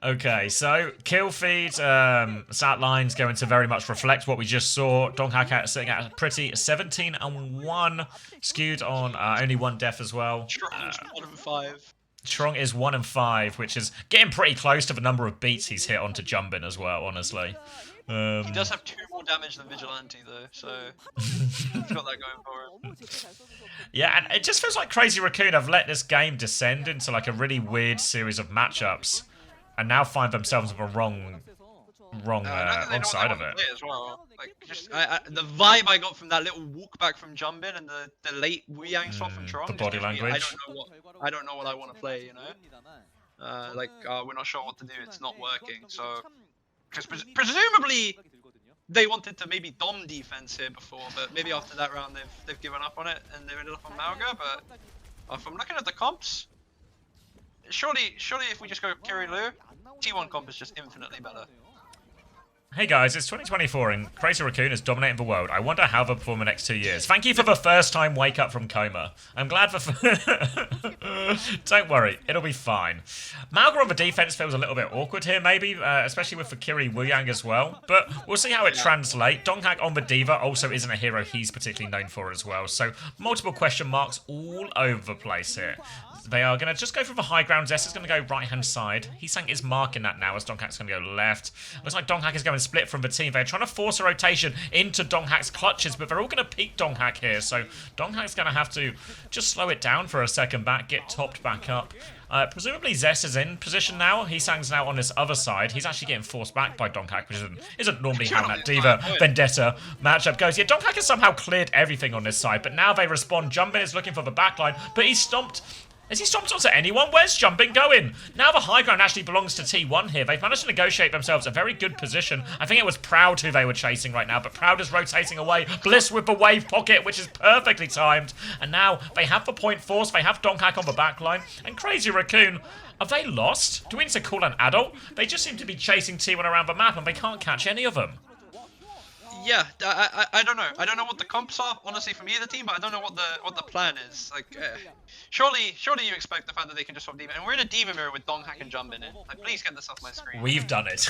Speaker 1: Okay, so kill feed stat lines going to very much reflect what we just saw. Donghak sitting at a pretty 17-1, skewed on only 1 death as well.
Speaker 2: Strong's 1 and 5.
Speaker 1: Trong is 1 and 5, which is getting pretty close to the number of beats he's hit onto Jumbin as well, honestly.
Speaker 2: He does have 2 more damage than Vigilante though, so he's got that going for him.
Speaker 1: Yeah, and it just feels like Crazy Raccoon have let this game descend into like a really weird series of matchups, and now find themselves on the wrong side of it.
Speaker 2: As well. Like, just the vibe I got from that little walk back from Jumbin and the late Wuyang swap from Trong.
Speaker 1: The body language.
Speaker 2: I don't know what I want to play, you know. We're not sure what to do. It's not working. So, because presumably they wanted to maybe dom defense here before, but maybe after that round they've given up on it and they've ended up on Mauga. But if I'm looking at the comps, surely if we just go Kiri Lu, T1 comp is just infinitely better.
Speaker 1: Hey guys, it's 2024 and Crazy Raccoon is dominating the world. I wonder how they'll perform the next 2 years. Thank you for the first time wake up from coma. I'm glad for... Don't worry, it'll be fine. Mauga on the defense feels a little bit awkward here maybe, especially with Fakiri Wuyang as well. But we'll see how it translates. Donghak on the Diva also isn't a hero he's particularly known for as well. So multiple question marks all over the place here. They are going to just go for the high ground. Zest is going to go right-hand side. Heesang is marking that now as Donghak's going to go left. Looks like Donghak is going to split from the team. They're trying to force a rotation into Donghak's clutches, but they're all going to peek Donghak here. So Donghak's going to have to just slow it down for a second back, get topped back up. Presumably Zest is in position now. Heesang's now on this other side. He's actually getting forced back by Donghak, which isn't normally how that Diva Vendetta matchup goes. Yeah, Donghak has somehow cleared everything on this side, but now they respond. Jumbin is looking for the backline, but he's stomped. Has he stomped onto anyone? Where's Jumbin going? Now the high ground actually belongs to T1 here. They've managed to negotiate themselves a very good position. I think it was Proud who they were chasing right now, but Proud is rotating away. Bliss with the wave pocket, which is perfectly timed. And now they have the point force. They have Donghak on the backline. And Crazy Raccoon, are they lost? Do we need to call an adult? They just seem to be chasing T1 around the map and they can't catch any of them.
Speaker 2: Yeah, I don't know. I don't know what the comps are, honestly, from either team, but I don't know what the plan is. Like, surely you expect the fact that they can just swap Diva, and we're in a Diva mirror with Donghak and Jumbin in. Like, please get this off my screen.
Speaker 1: We've done it.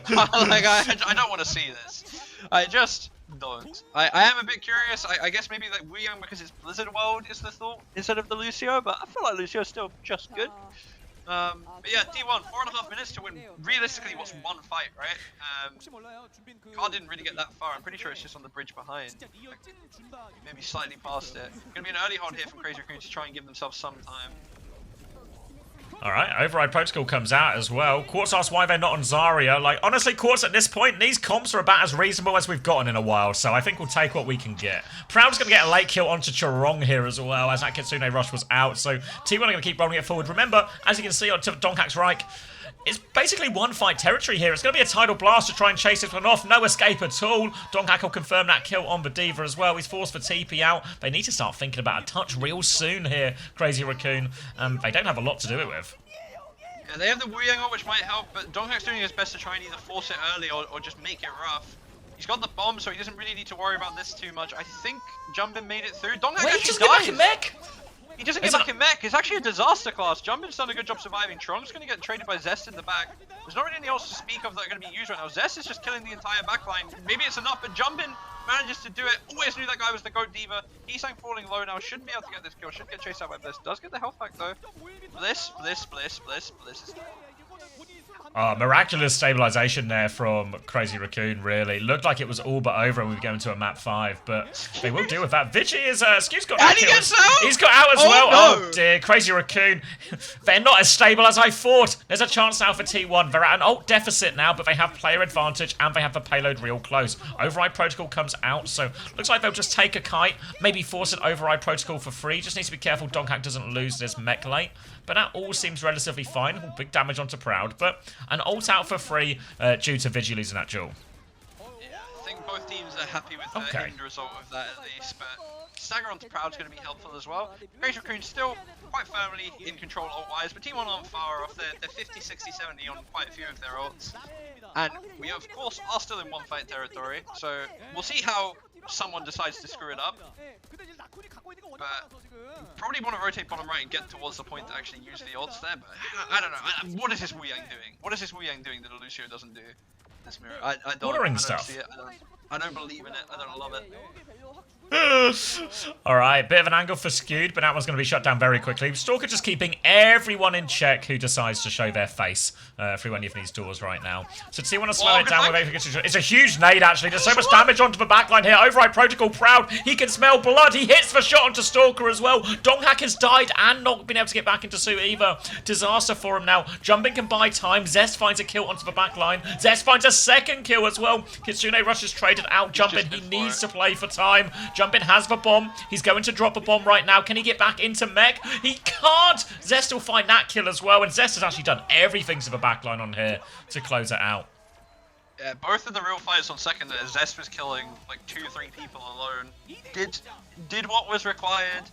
Speaker 2: Like, I don't want to see this. I just don't. I am a bit curious. I guess maybe like Wuyang because it's Blizzard World is the thought instead of the Lucio, but I feel like Lucio's still just good. But yeah, T1, 4.5 minutes to win realistically what's one fight, right? Car didn't really get that far. I'm pretty sure it's just on the bridge behind. Like, maybe slightly past it. Gonna be an early hold here from Crazy Raccoon to try and give themselves some time.
Speaker 1: Alright, Override Protocol comes out as well. Quartz asks why they're not on Zarya. Like, honestly, Quartz at this point, these comps are about as reasonable as we've gotten in a while, so I think we'll take what we can get. Proud's going to get a late kill onto Chorong here as well, as that Kitsune Rush was out, so T1 are going to keep rolling it forward. Remember, as you can see on Donghak's right, it's basically one fight territory here. It's going to be a tidal blast to try and chase this one off. No escape at all. Donghak will confirm that kill on the Diva as well. He's forced for TP out. They need to start thinking about a touch real soon here, Crazy Raccoon. They don't have a lot to do it with.
Speaker 2: Yeah, they have the Wuyang ult, which might help, but Donghak's doing his best to try and either force it early or just make it rough. He's got the bomb, so he doesn't really need to worry about this too much. I think Jumbin made it through. Donghak actually dies. He doesn't get back in mech. It's actually a disaster class. Jumbin's done a good job surviving. Trong's going to get traded by Zest in the back. There's not really anything else to speak of that are going to be used right now. Zest is just killing the entire backline. Maybe it's enough, but Jumbin manages to do it. Always knew that guy was the GOAT Diva. Heesang falling low now. Shouldn't be able to get this kill. Should get chased out by Bliss. Does get the health back though. Bliss is
Speaker 1: miraculous stabilization there from Crazy Raccoon, really. Looked like it was all but over and we were going to a map 5, but they will deal with that. Vici is, Skew's got out. He's got out as well. No. Oh dear, Crazy Raccoon. They're not as stable as I thought. There's a chance now for T1. They're at an ult deficit now, but they have player advantage and they have the payload real close. Override Protocol comes out, so looks like they'll just take a kite, maybe force an Override Protocol for free. Just needs to be careful Donghak doesn't lose this mech late. But that all seems relatively fine. Ooh, big damage onto Proud, but an ult out for free due to Vigi losing that duel.
Speaker 2: Yeah, I think both teams are happy with the end result of that at least, but stagger onto Proud's going to be helpful as well. Crazy Raccoon's still quite firmly in control ult-wise, but T1 aren't far off. They're 50, 60, 70 on quite a few of their ults. And we, of course, are still in one-fight territory, so we'll see how someone decides to screw it up. But probably want to rotate bottom right and get towards the point to actually use the ults there, but I don't know. What is this Wu Yang doing? What is this Wu Yang doing that Lucio doesn't do? This mirror. I don't,
Speaker 1: Watering
Speaker 2: I don't
Speaker 1: stuff.
Speaker 2: see it. I don't believe in it. I don't love it.
Speaker 1: Alright, bit of an angle for Skewed, but that one's going to be shut down very quickly. Stalker just keeping everyone in check who decides to show their face through any of these doors right now. So does he want to slow it down? It's a huge nade, actually. There's so much damage onto the backline here. Override Protocol proud. He can smell blood. He hits the shot onto Stalker as well. Donghack has died and not been able to get back into suit either. Disaster for him now. Jumping can buy time. Zest finds a kill onto the backline. Zest finds a second kill as well. Kitsune rushes traded out. Jumpin, he needs to play for time. Jumpin has the bomb. He's going to drop a bomb right now. Can he get back into mech? He can't! Zest will find that kill as well, and Zest has actually done everything to the backline on here to close it out.
Speaker 2: Yeah, both of the real fights on second there, Zest was killing like 2-3 people alone. Did what was required.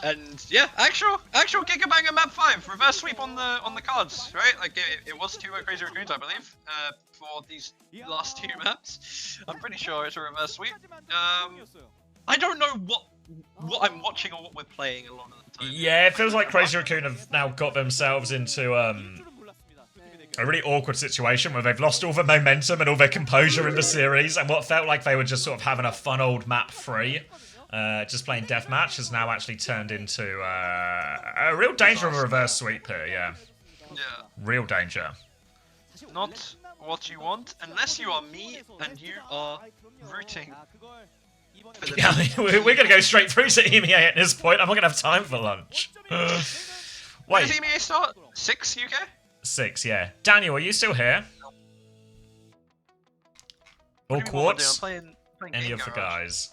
Speaker 2: And yeah, actual Gigabanger map 5, reverse sweep on the cards, right? Like it was 2 Crazy Raccoons, I believe, for these last 2 maps. I'm pretty sure it's a reverse sweep. I don't know what I'm watching or what we're playing a lot of the time.
Speaker 1: Yeah, it feels like Crazy Raccoon have now got themselves into a really awkward situation where they've lost all the momentum and all their composure in the series, and what felt like they were just sort of having a fun old map 3. Just playing deathmatch has now actually turned into a real danger of a reverse sweep here, yeah.
Speaker 2: Yeah.
Speaker 1: Real danger.
Speaker 2: Not what you want, unless you are me and you are rooting.
Speaker 1: Yeah, I mean, we're going to go straight through to EMEA at this point. I'm not going to have time for lunch.
Speaker 2: When does
Speaker 1: Wait.
Speaker 2: EMEA start? 6 UK?
Speaker 1: 6, yeah. Daniel, are you still here? Or
Speaker 2: What do you want me to do? I'm
Speaker 1: Quartz?
Speaker 2: playing
Speaker 1: Any
Speaker 2: Game
Speaker 1: of the
Speaker 2: Garage.
Speaker 1: guys?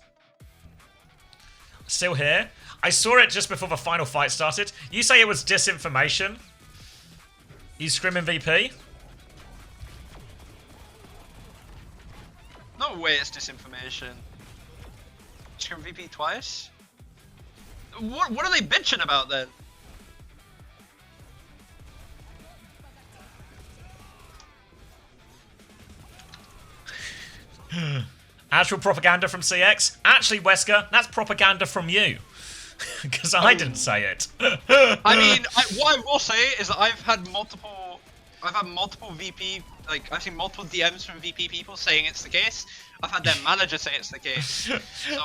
Speaker 1: Still here? I saw it just before the final fight started. You say it was disinformation? You screaming VP?
Speaker 2: No way it's disinformation. Scream VP twice? What are they bitching about then?
Speaker 1: Actual propaganda from CX? Actually, Wesker, that's propaganda from you. Because I didn't say it.
Speaker 2: I mean, what I will say is that I've had multiple VP, like I've seen multiple DMs from VP people saying it's the case. I've had their manager say it's the case. So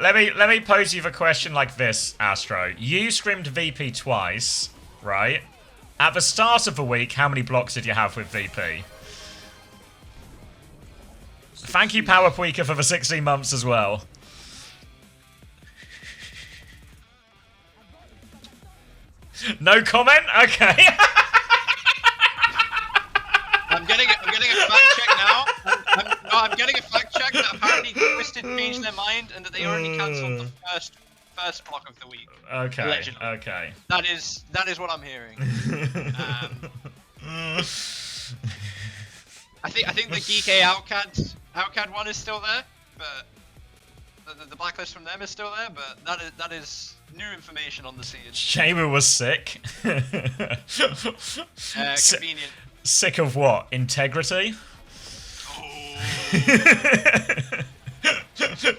Speaker 1: let me pose you the question like this, Astro. You screamed VP twice, right? At the start of the week, how many blocks did you have with VP? Thank you, Power Tweaker, for the 16 months as well. No comment? Okay.
Speaker 2: I'm getting a fact check now. I'm getting a fact check that apparently Twisted changed their mind and that they already cancelled the first block of the week.
Speaker 1: Okay.
Speaker 2: Allegedly.
Speaker 1: Okay.
Speaker 2: That is what I'm hearing. I think the Geek Outcad one is still there, but the blacklist from them is still there. But that is new information on the scene.
Speaker 1: Jamer was sick.
Speaker 2: Convenient.
Speaker 1: Sick of what? Integrity?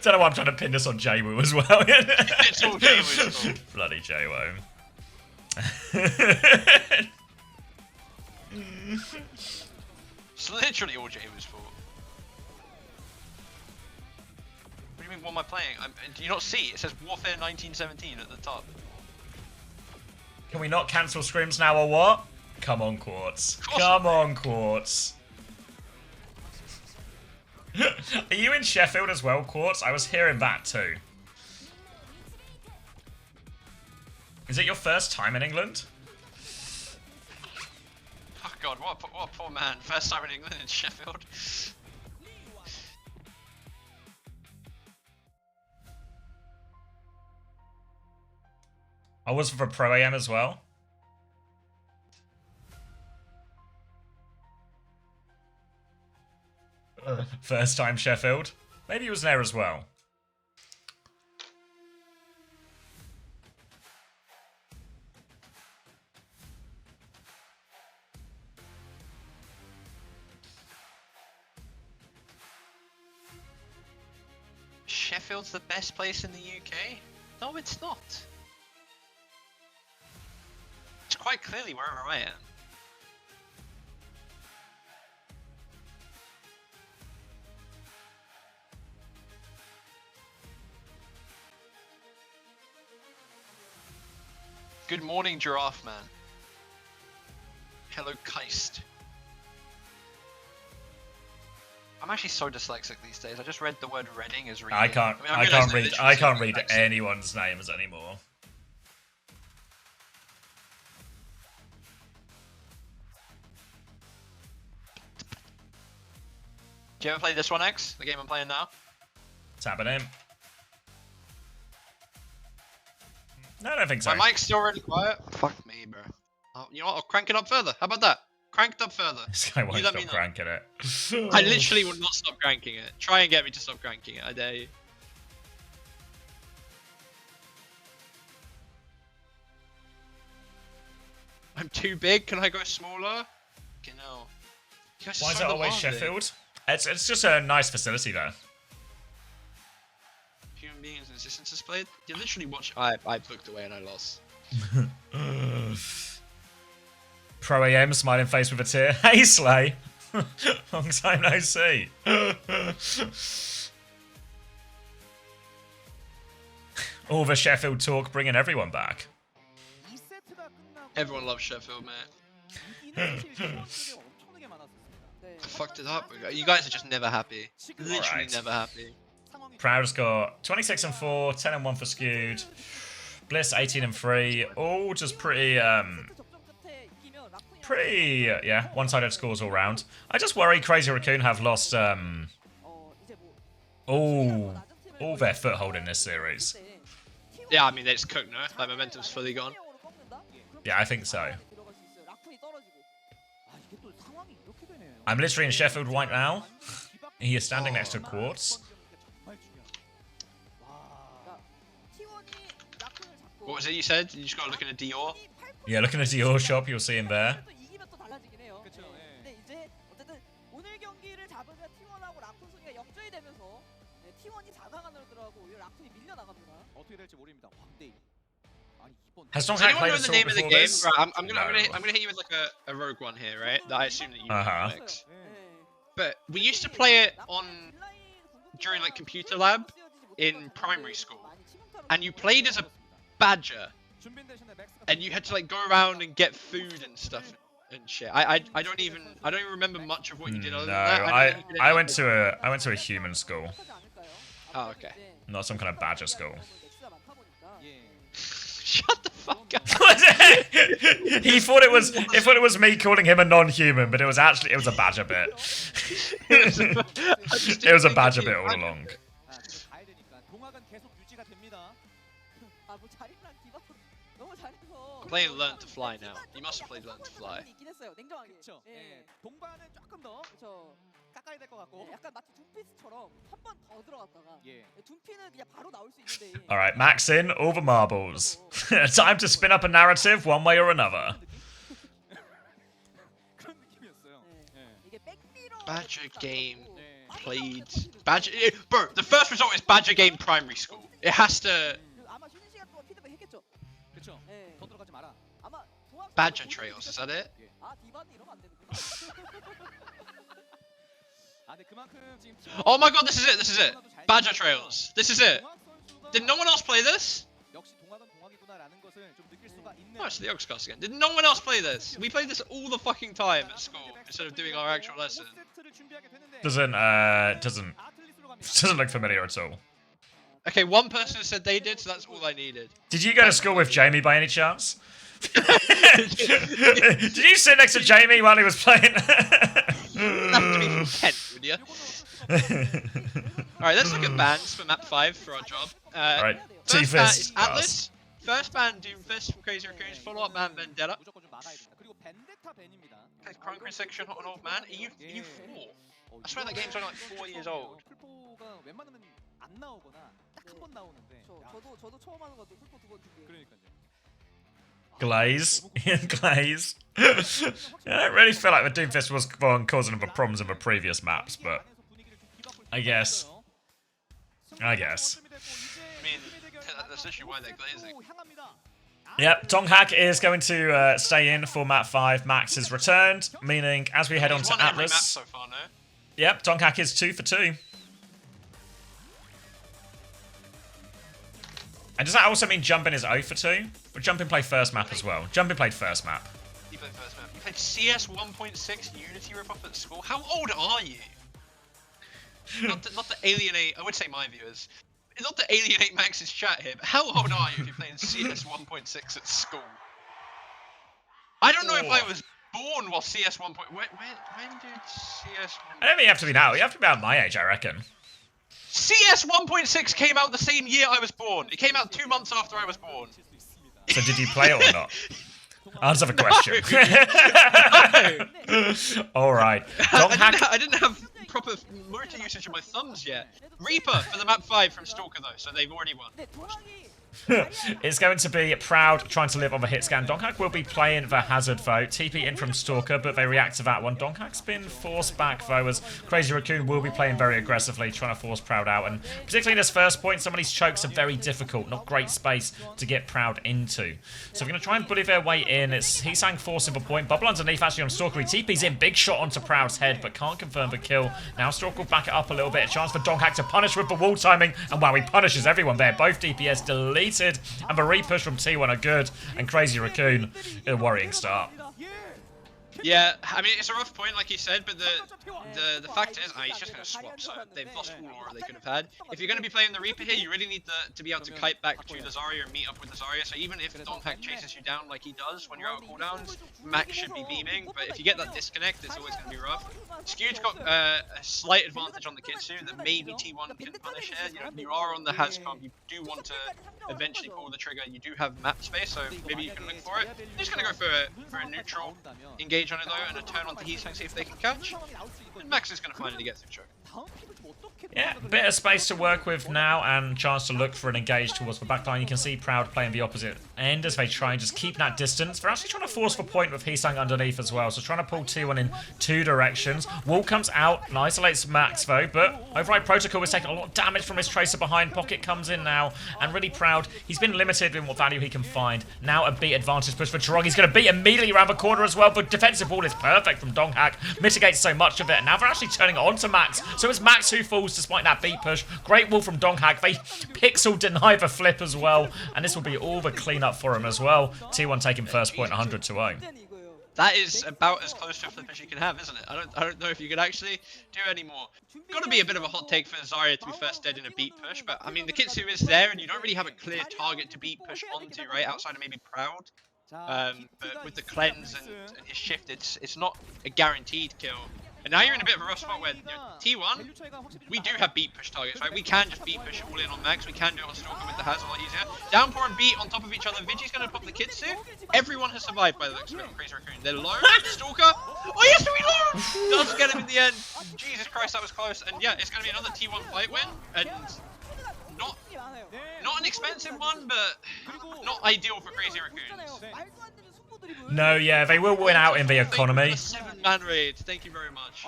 Speaker 1: Don't know why I'm trying to pin this on Jaywoo as well.
Speaker 2: It's all Jaywoo's fault.
Speaker 1: Bloody Jaywoo.
Speaker 2: It's literally all Jaywoo's fault. What do you mean, what am I playing? Do you not see? It says Warfare 1917 at the top.
Speaker 1: Can we not cancel scrims now or what? Come on, Quartz. Come on, Quartz. Are you in Sheffield as well, Quartz? I was hearing that too. Is it your first time in England?
Speaker 2: Oh god, what a poor man. First time in England in Sheffield.
Speaker 1: I was for Pro AM as well. First time Sheffield. Maybe he was there as well.
Speaker 2: Sheffield's the best place in the UK? No, it's not. It's quite clearly wherever I am. Good morning, Giraffe Man. Hello, Keist. I'm actually so dyslexic these days. I just read the word Reading as reading.
Speaker 1: I can't read anyone's names anymore.
Speaker 2: Do you ever play this one, X? The game I'm playing now?
Speaker 1: Tapping in. No, I don't think so.
Speaker 2: My mic's still really quiet. Fuck me, bro. Oh, you know what? I'll crank it up further. How about that? Crank it up further.
Speaker 1: This guy won't
Speaker 2: You let
Speaker 1: stop
Speaker 2: me know.
Speaker 1: cranking it.
Speaker 2: I literally will not stop cranking it. Try and get me to stop cranking it. I dare you. I'm too big. Can I go smaller? Okay, no. You guys are
Speaker 1: Why is
Speaker 2: so
Speaker 1: it always
Speaker 2: demanding.
Speaker 1: Sheffield? It's just a nice facility there.
Speaker 2: Human beings and resistance displayed. You literally watch. I looked away and I lost.
Speaker 1: Pro AM smiling face with a tear. Hey Slay! Long time no see. All the Sheffield talk bringing everyone back.
Speaker 2: Everyone loves Sheffield, mate. I fucked it up. You guys are just never happy. Literally
Speaker 1: Alright.
Speaker 2: never happy.
Speaker 1: Proud's got 26 and 4, 10 and 1 for skewed. Bliss 18 and 3. All just pretty yeah, one-sided scores all round. I just worry Crazy Raccoon have lost all their foothold in this series.
Speaker 2: Yeah, I mean, it's cooked, no? Like, momentum's fully gone.
Speaker 1: Yeah, I think so. I'm literally in Sheffield right now. He is standing next to Quartz.
Speaker 2: What was it you said? You just gotta look in a Dior?
Speaker 1: Yeah, looking at your shop, you'll see him there. Has
Speaker 2: Does
Speaker 1: Songhack
Speaker 2: anyone
Speaker 1: played
Speaker 2: know
Speaker 1: a
Speaker 2: the
Speaker 1: sword
Speaker 2: name of the
Speaker 1: before
Speaker 2: game?
Speaker 1: this?
Speaker 2: Right, I'm gonna
Speaker 1: No.
Speaker 2: hit you with like a rogue one here, right? That I assume that you know,
Speaker 1: Uh-huh.
Speaker 2: Alex. But we used to play it on during like computer lab in primary school, and you played as a badger, and you had to like go around and get food and stuff and shit. I don't even remember much of what you did other
Speaker 1: No,
Speaker 2: than that. know that you did
Speaker 1: I went to a human school,
Speaker 2: Oh, okay.
Speaker 1: not some kind of badger school.
Speaker 2: Shut the fuck up.
Speaker 1: He thought it was me calling him a non-human, but it was a badger bit. It was a badger bit all along.
Speaker 2: I'm playing Learn to Fly now. You must have played Learn to Fly.
Speaker 4: 가까이 될 것 같고 약간 마치 둠피스처럼 한 번 더 들어갔다가 둠피는 그냥 바로 나올 수 있는데
Speaker 1: All right, Max in, all the marbles. Time to spin up a narrative one way or another.
Speaker 5: 그런 느낌이었어요.
Speaker 4: 이게 백비로
Speaker 2: Badger game played. Badger. Bro, the first result is Badger game primary school. It has to.
Speaker 4: 아마 쉬는 시간 동안 피드백 했겠죠.
Speaker 5: 그렇죠. 더 들어가지 마라.
Speaker 4: 아마 동학
Speaker 2: Badger Trails, is that it?
Speaker 4: 아 디바는 이러면 안 되는구나.
Speaker 5: 아, 근데 그만큼 지금
Speaker 2: Oh my god, this is it, this is it. Badger Trails. This is it. Did no one else play this?
Speaker 5: 역시 동학은 동학이구나라는 것을 좀 느낄 수가 있는.
Speaker 2: Oh, it's the OWCS again. Did no one else play this? We played this all the fucking time at school instead of doing our actual lesson.
Speaker 1: Doesn't look familiar at all.
Speaker 2: Okay, one person said they did, so that's all I needed.
Speaker 1: Did you go to school with Jamie by any chance? Did you sit next to Jamie while he was playing?
Speaker 2: That's to be from Kent, would you? Alright, let's look at bans for map 5 for our job.
Speaker 1: Alright,
Speaker 2: First ban is
Speaker 1: T-Fist.
Speaker 2: Atlas. First ban Doomfist from Crazy Raccoons. Follow up ban Vendetta.
Speaker 5: 무조건 좀 막아야 된다. 그리고 벤데타 벤입니다.
Speaker 2: Crime section hot and old man. Are you 4? I swear that game's only like 4 years old.
Speaker 5: 풀포가 웬만하면 안 나오거나 딱 한 번 나오는데.
Speaker 4: 저도 처음 하는 것도 풀포 두번 준비해.
Speaker 5: 그러니까요.
Speaker 1: Glaze. Glaze. Yeah, I don't really feel like the Doomfist was causing the problems in the previous maps, but I guess I guess.
Speaker 2: I mean, that's literally why they're glazing.
Speaker 1: Yep, Donghak is going to stay in for map 5. Max is returned, meaning as we head on
Speaker 2: He's
Speaker 1: to
Speaker 2: won every map
Speaker 1: Atlas.
Speaker 2: so far, no?
Speaker 1: Yep, Donghak is 2 for 2. And does that also mean Jumpin is 0 for 2? But Jumpin played first map as well. Jumpin played first map.
Speaker 2: He played first map. He played CS 1.6 Unity ripoff at school. How old are you? not to alienate, I would say my viewers. Not to alienate Max's chat here, but how old are you if you're playing CS 1.6 at school? I don't know if I was born while CS 1. When did CS 1?
Speaker 1: I don't think you have to be now. You have to be about my age, I reckon.
Speaker 2: CS 1.6 came out the same year I was born. It came out 2 months after I was born.
Speaker 1: So did you play it or not? Answer the question. Alright.
Speaker 2: I didn't have proper motor usage of my thumbs yet. Reaper for the map 5 from Stalker though, so they've already won.
Speaker 1: It's going to be Proud trying to live on the hit scan. Donghak will be playing the hazard though. TP in from Stalker, but they react to that one. Donghak's been forced back though, as Crazy Raccoon will be playing very aggressively, trying to force Proud out. And particularly in this first point, some of these chokes are very difficult, not great space to get Proud into. So we're going to try and bully their way in. It's Heesang forcing the point. Bubble underneath actually on Stalker. He TP's in, big shot onto Proud's head, but can't confirm the kill. Now Stalker will back it up a little bit. A chance for Donghak to punish with the wall timing. And wow, he punishes everyone there. Both DPS deleted. And the repush from T1 are good. And Crazy Raccoon, a worrying start.
Speaker 2: Yeah, I mean, it's a rough point, like you said, but the fact is, he's just going to swap, so they've lost all aura they could have had. If you're going to be playing the Reaper here, you really need to be able to kite back to the Zarya or meet up with the Zarya, so even if Donghak chases you down like he does when you're out of cooldowns, Max should be beaming, but if you get that disconnect, it's always going to be rough. Skew's got a slight advantage on the Kitsu that maybe T1 can punish here. You know, you are on the Has comp, you do want to eventually pull the trigger, you do have map space, so maybe you can look for it. I'm just going to go for a neutral engage on it though, and a turn onto Heesang, see if they can catch. And Max is going to finally get through choke.
Speaker 1: Yeah, bit of space to work with now and chance to look for an engage towards the backline. You can see Proud playing the opposite end as they try and just keep that distance. They're actually trying to force the point with Heesang underneath as well, so trying to pull T1 in 2 directions. Wall comes out and isolates Max though, but Override Protocol is taking a lot of damage from his Tracer behind. Pocket comes in now, and really Proud, he's been limited in what value he can find. Now a beat advantage push for Chirog. He's going to beat immediately around the corner as well, but defensive ball is perfect from Donghak, mitigates so much of it, and now they're actually turning it on to Max, so it's Max who falls despite that beat push. Great wall from Donghak. They pixel deny the flip as well, and this will be all the cleanup for him as well. T1 taking first point 100 to 0.
Speaker 2: That is about as close to a flip as you can have, isn't it? I don't know if you could actually do any more. Got to be a bit of a hot take for Zarya to be first dead in a beat push, but I mean the Kitsu is there, and you don't really have a clear target to beat push onto, right? Outside of maybe Proud. But with the cleanse and his shift, it's not a guaranteed kill. And now you're in a bit of a rough spot where, you know, T1, we do have beat push targets, right? We can just beat push all in on Max. We can do it on Stalker with the Has a lot easier. Downpour and beat on top of each other. Vigi's going to pop the Kitsu. Everyone has survived by the looks of it on Crazy Raccoon. They're low. Stalker. Oh, he has to be low! Does get him in the end. Jesus Christ, that was close. And yeah, it's going to be another T1 fight win. And not an expensive one, but not ideal for Crazy Raccoons.
Speaker 1: No, yeah, they will win out in the economy.
Speaker 2: 7-man raid, thank you very much.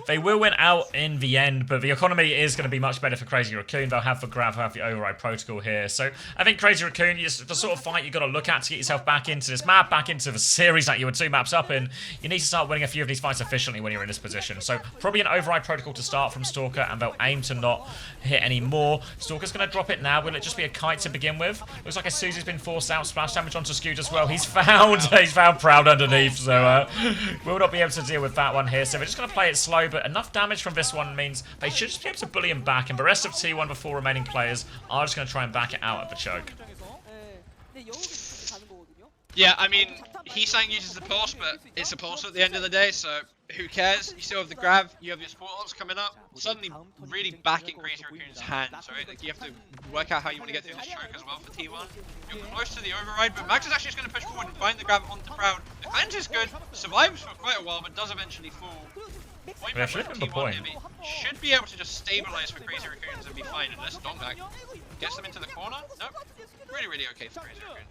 Speaker 1: They will win out in the end, but the economy is going to be much better for Crazy Raccoon. They'll have the grab, have the override protocol here. So I think Crazy Raccoon, the sort of fight you've got to look at to get yourself back into this map, back into the series that you were 2 maps up in. You need to start winning a few of these fights efficiently when you're in this position. So probably an override protocol to start from Stalker, and they'll aim to not hit any more. Stalker's going to drop it now. Will it just be a kite to begin with? Looks like Susie's been forced out. Splash damage onto Skewed as well. He's found Proud underneath, so we'll not be able to deal with that one here. So we're just going to play it slow, but enough damage from this one means they should just be able to bully him back, and the rest of T1, the 4 remaining players, are just going to try and back it out at the choke.
Speaker 2: Yeah, I mean, Heesang uses the pulse, but it's a pulse at the end of the day, so who cares? You still have the grab, you have your support ults coming up, suddenly really back in Crazy Raccoon's hands, right? Like, you have to work out how you want to get through this choke as well for T1. You're close to the override, but Max is actually just going to push forward and find the grab onto Proud. Defense is good, survives for quite a while, but does eventually fall.
Speaker 1: They're flipping the point.
Speaker 2: Should be able to just stabilize for Crazy Raccoons and be fine, unless Donghak gets them into the corner. Nope. Really, really okay for Crazy Raccoon.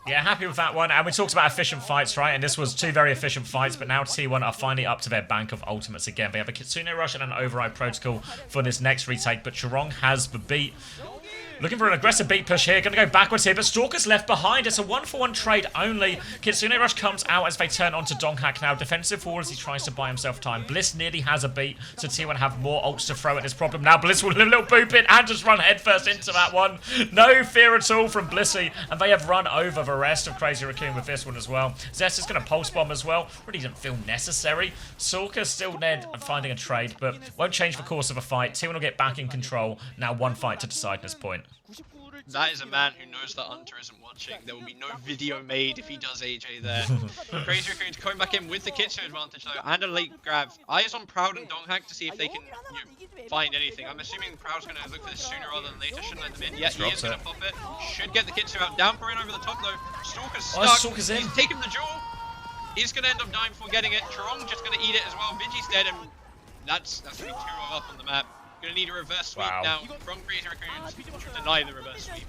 Speaker 1: Yeah, happy with that one. And we talked about efficient fights, right? And this was 2 very efficient fights, but now T1 are finally up to their bank of ultimates again. They have a Kitsune Rush and an Override Protocol for this next retake, but Chorong has the beat. Looking for an aggressive beat push here. Going to go backwards here, but Stalker's left behind. It's a 1-for-1 trade only. Kitsune Rush comes out as they turn onto Donghak now. Defensive forward as he tries to buy himself time. Bliss nearly has a beat, so T1 have more ults to throw at this problem. Now Bliss will a little boop in and just run headfirst into that one. No fear at all from Blissy, and they have run over the rest of Crazy Raccoon with this one as well. Zest is going to pulse bomb as well. Really didn't feel necessary. Stalker's still there finding a trade, but won't change the course of a fight. T1 will get back in control. Now 1 fight to decide this point.
Speaker 2: That is a man who knows that Hunter isn't watching. There will be no video made if he does AJ there. Crazy Raccoon's coming back in with the Kitsu advantage though, and a late grab. Eyes on Proud and Donghak to see if they can find anything. I'm assuming Proud's going to look for this sooner rather than later. Shouldn't let them in. Yeah, he is going to pop it. Should get the Kitsu out. Down for in over the top though. Stalker's stuck.
Speaker 1: Stalker's in.
Speaker 2: He's taken the jewel. He's going to end up dying before getting it. Chorong just going to eat it as well. Vigi's dead, and that's going to be 2 up on the map. Gonna need a reverse sweep now from Crazy Raccoons to deny the reverse sweep.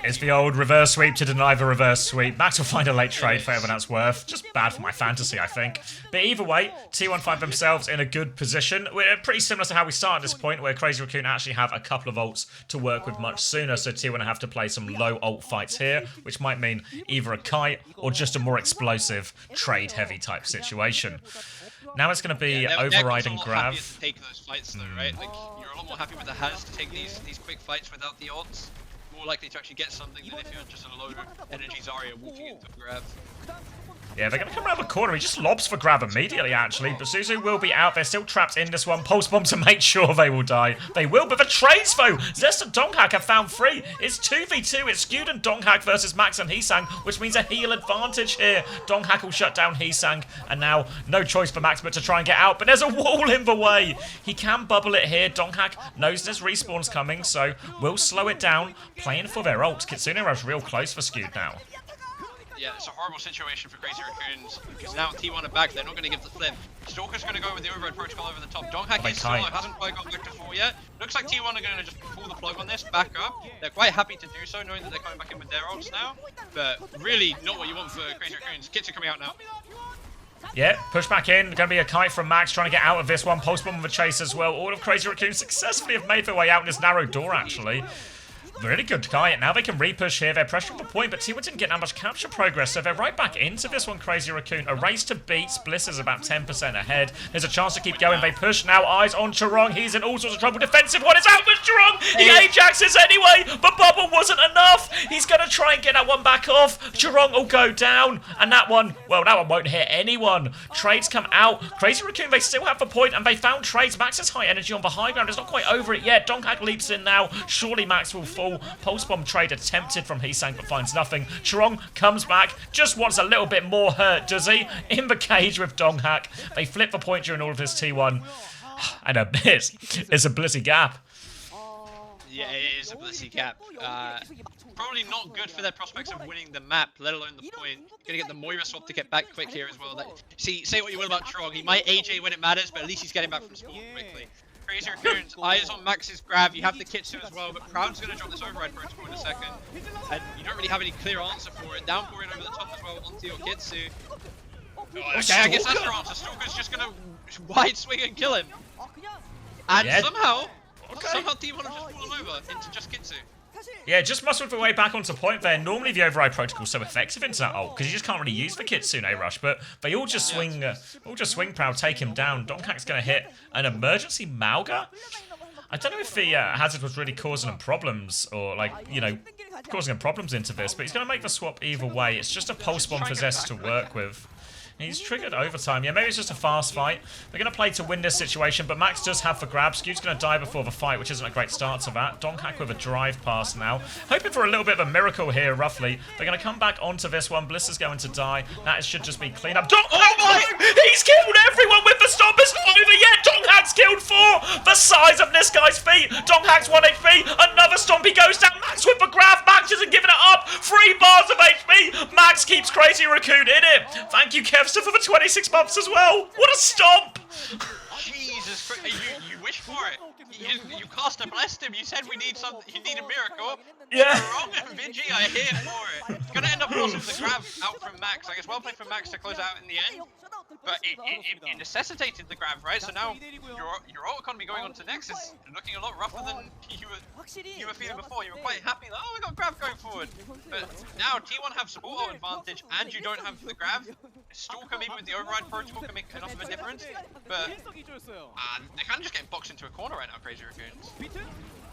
Speaker 1: It's the old reverse sweep to deny the reverse sweep. Max will find a late trade for whatever that's worth. Just bad for my fantasy, I think. But either way, T1 find themselves in a good position. We're pretty similar to how we start at this point, where Crazy Raccoon actually have a couple of ults to work with much sooner, so T1 have to play some low ult fights here, which might mean either a kite or just a more explosive trade-heavy type situation. Now it's going to be override and grab.
Speaker 2: To take those fights though, right? Like you're a lot more happy with the has to take these quick fights without the ults. More likely to actually get something than if you're just a low energy Zarya walking into a grab.
Speaker 1: Yeah, they're going to come around the corner. He just lobs for grab immediately, actually. But Suzu will be out. They're still trapped in this one. Pulse bomb to make sure they will die. They will, but the trades, though. Zest and Donghak have found 3. It's 2v2. It's Skewed and Donghak versus Max and Heesang, which means a heal advantage here. Donghak will shut down Heesang, and now no choice for Max but to try and get out. But there's a wall in the way. He can bubble it here. Donghak knows there's respawns coming, so will slow it down. Playing for their ult. Kitsune Rush real close for Skewed now.
Speaker 2: Yeah, it's a horrible situation for Crazy Raccoons, because now T1 are back, they're not going to give the flip. Stalker's going to go with the Override Protocol over the top. Donghak is still alive, hasn't quite got back to 4 yet. Looks like T1 are going to just pull the plug on this, back up. They're quite happy to do so, knowing that they're coming back in with their ults now. But really not what you want for Crazy Raccoons. Kits are coming out now.
Speaker 1: Yeah, push back in. Going to be a kite from Max trying to get out of this one. Post bomb with a chase as well. All of Crazy Raccoons successfully have made their way out in this narrow door, actually. Really good kite. Now they can repush here. They're pressuring the point, but T1 didn't get that much capture progress, so they're right back into this one, Crazy Raccoon. A race to beat. Bliss is about 10% ahead. There's a chance to keep going. They push now. Eyes on Chorong. He's in all sorts of trouble. Defensive one is out with Chorong. He Ajaxes anyway, but bubble wasn't enough. He's going to try and get that one back off. Chorong will go down, and that one, well, that one won't hit anyone. Trades come out. Crazy Raccoon, they still have the point, and they found trades. Max has high energy on the high ground. It's not quite over it yet. Donghak leaps in now. Surely Max will fall. Pulse bomb trade attempted from Heesang, but finds nothing. Chorong comes back, just wants a little bit more hurt, does he? In the cage with Donghak. They flip the point during all of this T1. And a miss. It's a Blissy gap.
Speaker 2: Yeah, it is a Blissy gap. Probably not good for their prospects of winning the map, let alone the point. Gonna get the Moira swap to get back quick here as well. See, say what you will about Chorong. He might AJ when it matters, but at least he's getting back from spawn quickly. Crazy Raccoons, eyes on Max's grab. You have the Kitsu as well, but Proud's going to drop this Override Protocol in a second. And you don't really have any clear answer for it. Down for it over the top as well onto your Kitsu. Okay, I guess that's your answer. Stalker's just going to wide swing and kill him. And somehow T1 have just fallen over into just Kitsu.
Speaker 1: Yeah, just muscled their way back onto point there. Normally the Override Protocol is so effective into that ult, because you just can't really use the Kitsune Rush, but they all just swing Proud, take him down. Donghak's going to hit an emergency Mauga. I don't know if the Hazard was really causing him problems, or like, you know, causing him problems into this, but he's going to make the swap either way. It's just a pulse bomb for Zest to work with. He's triggered overtime. Yeah, maybe it's just a fast fight. They're going to play to win this situation, but Max does have the grab. Skew's going to die before the fight, which isn't a great start to that. Donghak with a drive pass now. Hoping for a little bit of a miracle here, roughly. They're going to come back onto this one. Bliss is going to die. That should just be clean up. Oh my! He's killed everyone with the stomp. It's not over yet. Donghak's killed 4. The size of this guy's feet. Donghak's 1 HP. Another stomp. He goes down. Max with the grab. Max isn't giving it up. 3 bars of HP. Max keeps Crazy Raccoon in it. Thank you, Kev, for the 26 months as well. What a stomp!
Speaker 2: Jesus Christ. You wish for it. You cast a blessed him. You said we need some. You need a miracle.
Speaker 1: Yeah.
Speaker 2: Wrong, Vigi. I here for it. Gonna end up forcing the grab out from Max. I guess well played from Max to close out in the end. But it necessitated the grab, right? So now your ult economy going on to next is looking a lot rougher than you were feeling before. You were quite happy, like, oh, we got grab going forward. But now T1 have some auto advantage, and you don't have the grab. Stalker maybe with the override protocol can make enough of a difference, but they kind of just getting boxed into a corner right now, Crazy Raccoons.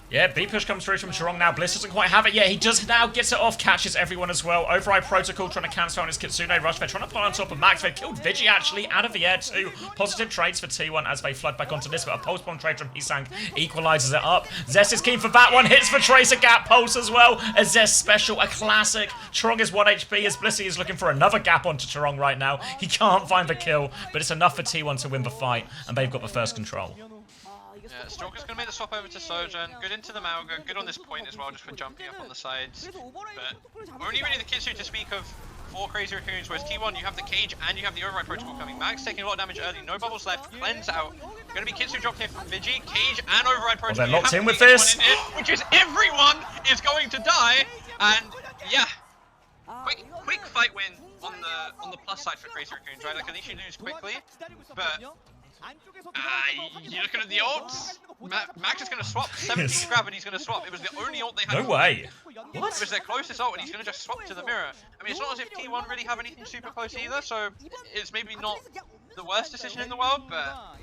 Speaker 1: Yeah, B push comes through from Chirong now. Bliss doesn't quite have it yet. He does now, gets it off, catches everyone as well. Override Protocol trying to cancel on his Kitsune Rush. They're trying to pile on top of Max. They've killed Vigi actually out of the air too. Positive trades for T1 as they flood back onto this, but a pulse bomb trade from Hisang equalizes it up. Zest is keen for that one. Hits for Tracer Gap Pulse as well. A Zest special, a classic. Chirong is 1 HP as Blissy is looking for another gap onto Chirong right now. He can't find the kill, but it's enough for T1 to win the fight, and they've got the first control.
Speaker 2: Yeah, Stalker's gonna make the swap over to Sojourn. Good into the Mauga, good on this point as well, just for jumping up on the sides. But only really the Kitsune to speak of for Crazy Raccoons, whereas T1, you have the Cage and you have the Override Protocol coming. Max taking a lot of damage early, no bubbles left, cleanse out. Gonna be Kitsune dropped here from Vigi, Cage and Override Protocol.
Speaker 1: They're locked in with this.
Speaker 2: Which is everyone is going to die, and yeah. Quick fight win on the plus side for Crazy Raccoons, right? Like at least you lose quickly, but you're looking at the ults. Max is going to swap. 17 grab and he's going to swap. It was the only ult they had.
Speaker 1: No way.
Speaker 2: What? It was their closest ult and he's going to just swap to the mirror. I mean, it's not as if T1 really have anything super close either, so it's maybe not the worst decision in the world, but...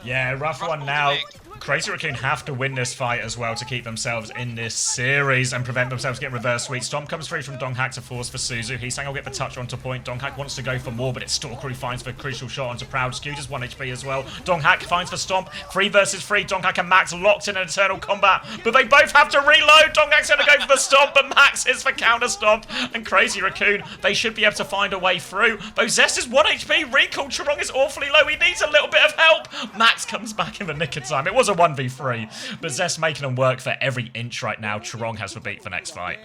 Speaker 1: yeah, rough one now. Crazy Raccoon have to win this fight as well to keep themselves in this series and prevent themselves getting reverse sweep. Stomp comes through from Donghak to force for Suzu. Hisang will get the touch onto point. Donghak wants to go for more, but it's Stalker who finds the crucial shot onto Proud. Skew just 1 HP as well. Donghak finds for Stomp. 3 versus 3. Donghak and Max locked in an eternal combat, but they both have to reload. Donghak's going to go for the Stomp, but Max hits for counter Stomp. And Crazy Raccoon, they should be able to find a way through. Though Zest is 1 HP. Recall Chirong is awfully low. He needs a little bit of help. Max comes back in the nick of time. It was a 1v3. But Zest making them work for every inch right now. Chirong has the beat for next fight.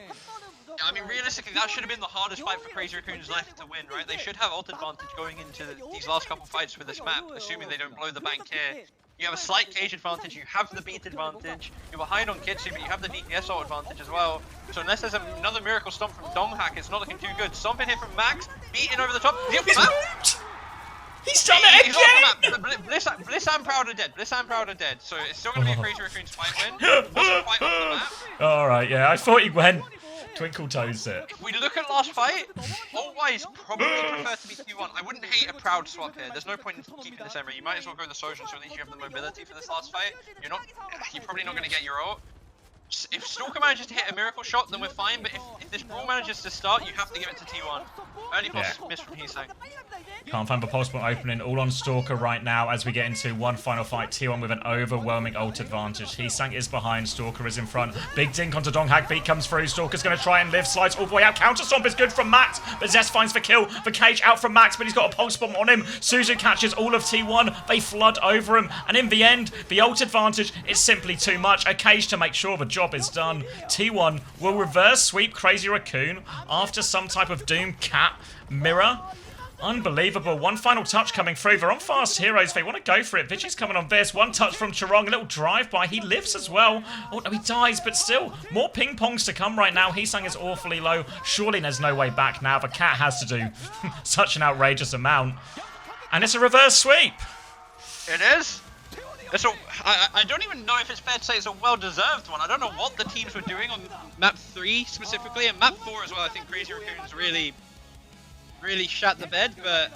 Speaker 2: Yeah, I mean, realistically, that should have been the hardest fight for Crazy Raccoons left to win, right? They should have ult advantage going into these last couple fights with this map, assuming they don't blow the bank here. You have a slight Cage advantage, you have the beat advantage, you're behind on Kitsu, but you have the DPS ult advantage as well. So unless there's another miracle stomp from Donghak, it's not looking too good. Stomp in here from Max, beating over the top.
Speaker 1: He's done it again!
Speaker 2: Bliss and Proud are dead. Bliss and Proud are dead. So it's still going to be a Crazy Raccoons fight win. Wasn't quite off the map.
Speaker 1: Alright, yeah, I thought he went. Twinkle Toes it.
Speaker 2: If we look at last fight, ult-wise probably prefer to be T1. I wouldn't hate a Proud swap here. There's no point in keeping this Emery. You might as well go the Sojourn so at least you have the mobility for this last fight. You're probably not going to get your ult. If Stalker manages to hit a miracle shot, then we're fine, but if this brawl manages to start, you have to give it to T1. Early pulse miss from Hisang.
Speaker 1: Can't find the possible opening. All on Stalker right now as we get into one final fight. T1 with an overwhelming ult advantage. Hisang is behind. Stalker is in front. Big dink onto Donghak. Beat comes through. Stalker's going to try and live. Slides all the way out. Counter Stomp is good from Max, but Zest finds the kill. The Cage out from Max, but he's got a pulse bomb on him. Suzu catches all of T1. They flood over him, and in the end, the ult advantage is simply too much. A Cage to make sure the job is done. T1 will reverse sweep Crazy Raccoon after some type of Doom Cat mirror. Unbelievable. One final touch coming through. They're on fast heroes. They want to go for it. Vigi's coming on this. One touch from Chirong. A little drive-by. He lives as well. Oh, no, he dies, but still. More ping-pongs to come right now. Hisang is awfully low. Surely there's no way back now. The cat has to do such an outrageous amount. And it's a reverse sweep.
Speaker 2: It is. I don't even know if it's fair to say it's a well-deserved one. I don't know what the teams were doing on map 3 specifically, and map 4 as well. I think Crazy Raccoons really shat the bed, but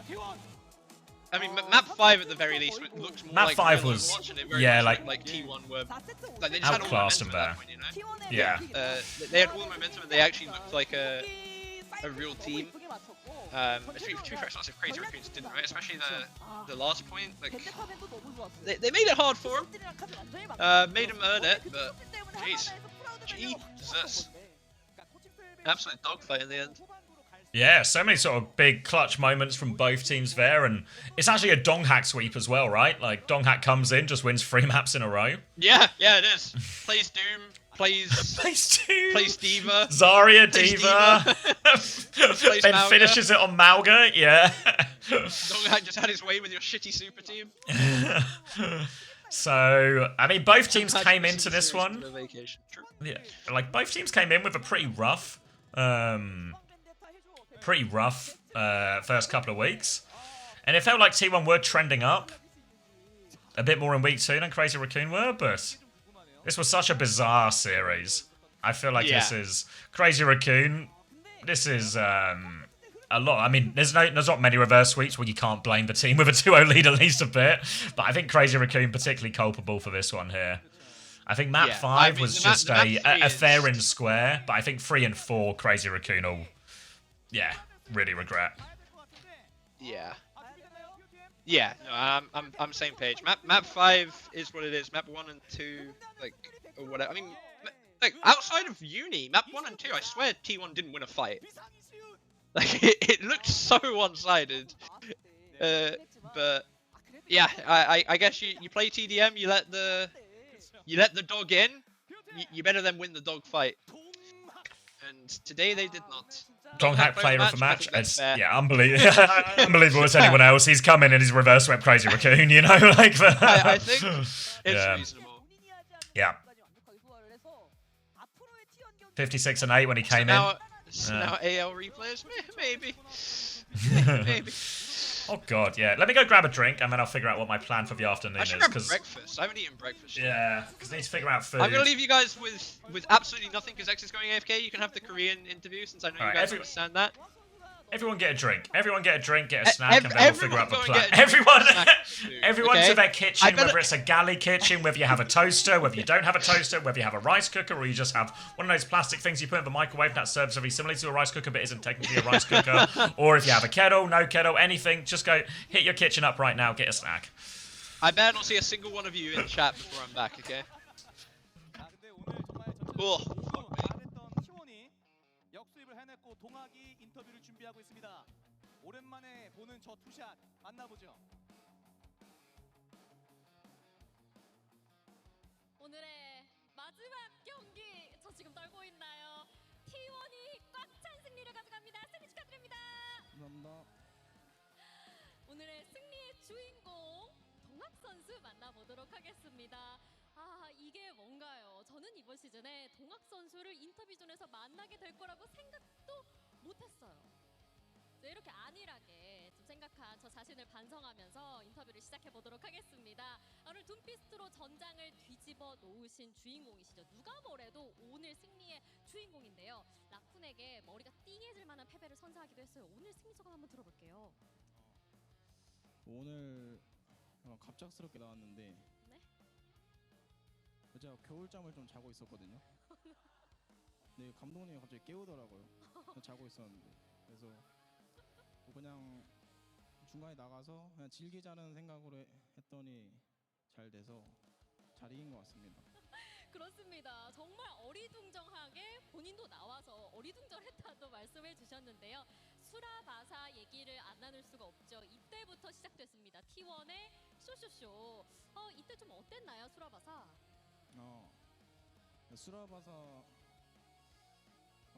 Speaker 2: I mean, map 5 at the very least looks more
Speaker 1: map
Speaker 2: like
Speaker 1: 5 was,
Speaker 2: yeah,
Speaker 1: like
Speaker 2: T1 were, like they just had all the
Speaker 1: outclassed
Speaker 2: momentum
Speaker 1: them
Speaker 2: at
Speaker 1: there.
Speaker 2: that point,
Speaker 1: Yeah.
Speaker 2: They had all the momentum and they actually looked like a real team. To be fair, it's not as if Crazy Raccoons didn't, right? Especially the last point, like they made it hard for him, made him earn it, but jeez, Jesus, absolute dogfight in the end.
Speaker 1: Yeah, so many sort of big clutch moments from both teams there, and it's actually a Donghak sweep as well, right? Like, Donghak comes in, just wins 3 maps in a row.
Speaker 2: Yeah, it is. Plays Doom, plays
Speaker 1: Diva.
Speaker 2: Diva.
Speaker 1: Zarya, Diva. Then
Speaker 2: Mauga.
Speaker 1: finishes it on Mauga, yeah.
Speaker 2: Donghak just had his way with your shitty super team.
Speaker 1: So, I mean, both teams
Speaker 3: Had
Speaker 1: came
Speaker 3: to
Speaker 1: into
Speaker 3: see
Speaker 1: this
Speaker 3: series
Speaker 1: one.
Speaker 3: on a vacation. True.
Speaker 1: Yeah, like both teams came in with a pretty rough, first couple of weeks, and it felt like T1 were trending up a bit more in week 2 than Crazy Raccoon were, but this was such a bizarre series. I feel like this is Crazy Raccoon. This is a lot. I mean, there's not many reverse sweeps where you can't blame the team with a 2-0 lead at least a bit, but I think Crazy Raccoon particularly culpable for this one here. I think map 5 was just a fair and square, but I think 3 and 4 Crazy Raccoon will, really regret.
Speaker 3: Yeah. Yeah, no, I'm same page. Map 5 is what it is. Map 1 and 2, like, or whatever. I mean, like, outside of uni, map 1 and 2, I swear T1 didn't win a fight. Like, it looked so one-sided. But yeah, I guess you play TDM, you let the dog in, you better then win the dog fight. And today they did not.
Speaker 1: Donghack player of the match.
Speaker 3: It's
Speaker 1: Unbelievable as anyone else. He's come in and he's reverse swept Crazy Raccoon, you know? Like,
Speaker 3: I think it's reasonable.
Speaker 1: Yeah. 56 and 8 when he came in.
Speaker 3: So now AL replays? Maybe. Maybe.
Speaker 1: Oh god, yeah. Let me go grab a drink and then I'll figure out what my plan for the afternoon
Speaker 3: I should
Speaker 1: is.
Speaker 3: grab breakfast. I haven't eaten breakfast yet.
Speaker 1: Yeah, because I need to figure out food.
Speaker 3: I'm gonna leave you guys with absolutely nothing because X is going AFK. You can have the Korean interview since I know you guys understand that.
Speaker 1: Everyone get a drink. Everyone get a drink, get a snack, and then we'll figure out the plan. Everyone to their kitchen, whether it's a galley kitchen, whether you have a toaster, whether you don't have a toaster, whether you have a rice cooker, or you just have one of those plastic things you put in the microwave that serves very similarly to a rice cooker but isn't technically a rice cooker. Or if you have a kettle, no kettle, anything, just go hit your kitchen up right now, get a snack.
Speaker 3: I better not see a single one of you in chat before I'm back, okay? Cool.
Speaker 5: 동학이 인터뷰를 준비하고 있습니다. 오랜만에 보는 저 투샷 만나보죠.
Speaker 7: 오늘의 마지막 경기 저 지금 떨고 있나요? T1이 꽉 찬 승리를 가져갑니다. 승리 축하드립니다.
Speaker 6: 감사합니다.
Speaker 7: 오늘의 승리의 주인공 동학 선수 만나보도록 하겠습니다. 아, 이게 뭔가요? 저는 이번 시즌에 동학 선수를 인터뷰존에서 만나게 될 거라고 생각도 못했어요. 이렇게 안일하게 좀 생각한 저 자신을 반성하면서 인터뷰를 시작해 보도록 하겠습니다. 오늘 둠피스트로 전장을 뒤집어 놓으신 주인공이시죠. 누가 뭐래도 오늘 승리의 주인공인데요. 라쿤에게 머리가 띵해질 만한 패배를 선사하기도 했어요. 오늘 승리 소감 한번 들어볼게요.
Speaker 8: 오늘 갑작스럽게 나왔는데
Speaker 7: 네?
Speaker 8: 제가 겨울잠을 좀 자고 있었거든요. 네, 감독님이 갑자기 깨우더라고요. 자고 있었는데 그래서 그냥 중간에 나가서 그냥 즐기자는 생각으로 했더니 잘 돼서 잘 이긴 것 같습니다.
Speaker 7: 그렇습니다. 정말 어리둥절하게 본인도 나와서 어리둥절했다고 말씀해 주셨는데요. 수라바사 얘기를 안 나눌 수가 없죠. 이때부터 시작됐습니다. T1의 쇼쇼쇼. 이때 좀 어땠나요, 수라바사?
Speaker 8: 수라바사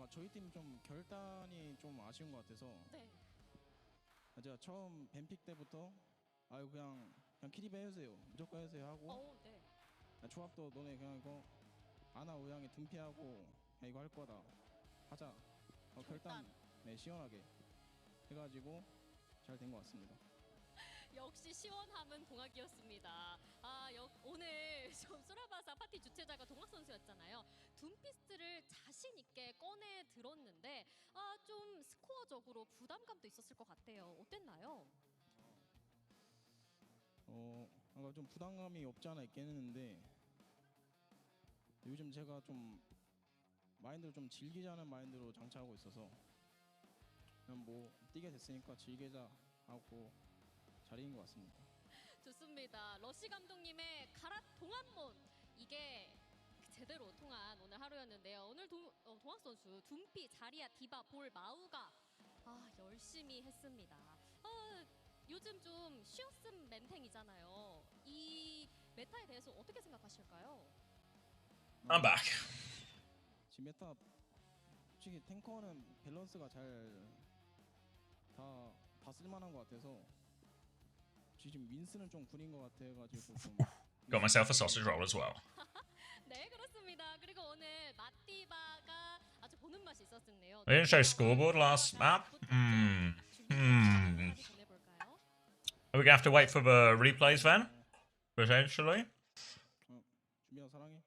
Speaker 8: 저희 팀 좀 결단이 좀 아쉬운 것 같아서
Speaker 7: 네.
Speaker 8: 제가 처음 뱀픽 때부터 그냥 키리베 해주세요, 무조건 해주세요 하고
Speaker 7: 네.
Speaker 8: 조합도 너네 그냥 이거 아나 우양에 둔피하고 그냥 이거 할 거다 하자 결단 시원하게 해가지고 잘 된 것 같습니다.
Speaker 7: 역시 시원함은 동학이었습니다. 오늘 좀 수라바사 파티 주최자가 동학 선수였잖아요. 둠피스트를 자신 있게 꺼내 들었는데 좀 스코어적으로 부담감도 있었을 것 같아요. 어땠나요?
Speaker 8: 좀 부담감이 없지 않아 있겠는데 요즘 제가 좀 마인드를 좀 즐기자는 마인드로 장착하고 있어서 그냥 뭐 뛰게 됐으니까 즐기자 하고 잘 이긴 것 같습니다.
Speaker 7: 좋습니다. 러시 감독님의 가라 동안몬 이게 제대로 통한 오늘 하루였는데요. 오늘 동학 선수 둠피, 자리야, 디바, 볼, 마우가 열심히 했습니다. 요즘 좀 쉬었음 멘탱이잖아요. 이 메타에 대해서 어떻게 생각하실까요?
Speaker 1: I'm back.
Speaker 8: 지금 메타 솔직히 탱커는 밸런스가 잘 다 쓸만한 것 같아서 지금 윈스는 좀 구린 것 같아가지고 좀
Speaker 1: Got myself a sausage roll as well.
Speaker 7: 네, 그렇습니다. 그리고 오늘 마띠바가 아주 보는 맛이 있었네요.
Speaker 1: They didn't show scoreboard last map. Are we gonna have to wait for the replays then? Potentially.
Speaker 8: 준비야 사랑해.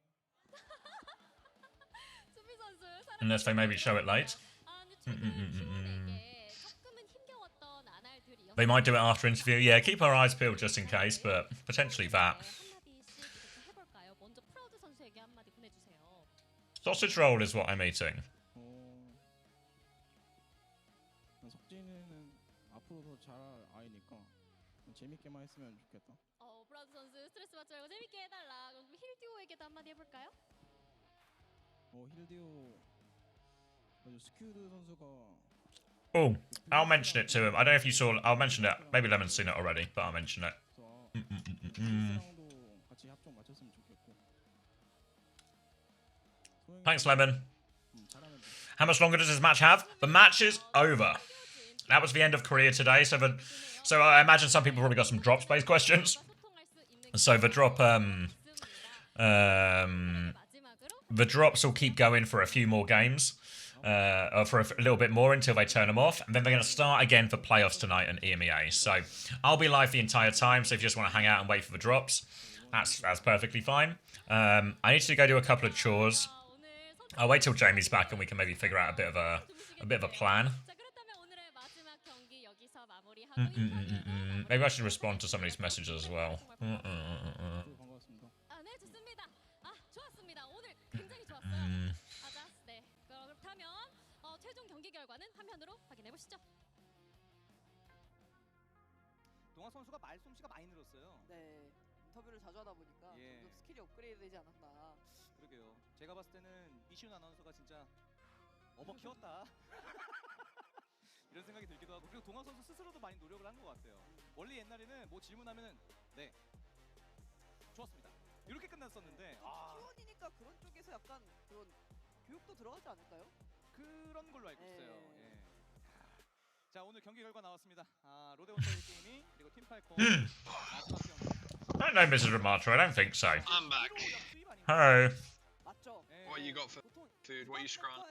Speaker 7: 수비 선수
Speaker 1: Unless they maybe show it late. They might do it after interview. Yeah, keep our eyes peeled just in case, but potentially that.
Speaker 7: 먼저 프라우드 선수에게 한마디 보내주세요.
Speaker 1: Sausage roll is what I'm eating.
Speaker 8: 석진이는 앞으로도 잘할 아이니까 재밌게만 했으면 좋겠다.
Speaker 7: 프라우드 선수 스트레스 받지 말고 재밌게 해달라. 그럼 힐듀오에게도 한마디 해볼까요?
Speaker 8: 힐디오 스큐드 선수가
Speaker 1: Oh, I'll mention it to him. I don't know if you saw. I'll mention it. Maybe Lemon's seen it already, but I'll mention it.
Speaker 8: 도 같이 합종 맞췄으면 좋겠고.
Speaker 1: Thanks, Lemon.
Speaker 8: 잘하면 돼.
Speaker 1: How much longer does this match have? The match is over. That was the end of Korea today. So I imagine some people probably got some drops-based questions. So the drops will keep going for a few more games. Or for a little bit more until they turn them off, and then they're going to start again for playoffs tonight and EMEA. So I'll be live the entire time, so if you just want to hang out and wait for the drops, that's perfectly fine. I need to go do a couple of chores. I'll wait till Jamie's back and we can maybe figure out a bit of a plan. Maybe I should respond to some of these messages as well.
Speaker 7: 최종 경기 결과는 화면으로 확인해 보시죠.
Speaker 5: 동학 선수가 말솜씨가 많이 늘었어요.
Speaker 4: 네, 인터뷰를 자주 하다 보니까
Speaker 5: 예.
Speaker 4: 점점 스킬이 업그레이드 되지 않았나.
Speaker 5: 그러게요. 제가 봤을 때는 이시훈 아나운서가 진짜 어머 키웠다. 이런 생각이 들기도 하고, 그리고 동학 선수 스스로도 많이 노력을 한 것 같아요. 원래 옛날에는 뭐 질문하면은 네 좋았습니다 이렇게 끝났었는데
Speaker 4: T1이니까 그런 쪽에서 약간 그런 교육도 들어가지 않을까요?
Speaker 5: 그런 걸로 알고 있어요.
Speaker 4: 예.
Speaker 5: 예. 자, 오늘 경기 결과 나왔습니다. 로데온 테일 게임이 그리고 팀팔콘 마지막 경기.
Speaker 1: I don't know, Mrs. Ramatra. I don't think so.
Speaker 2: I'm back.
Speaker 1: Hello.
Speaker 4: 맞죠?
Speaker 5: 예.
Speaker 2: What you got for
Speaker 4: 보통
Speaker 2: food? What you screwing?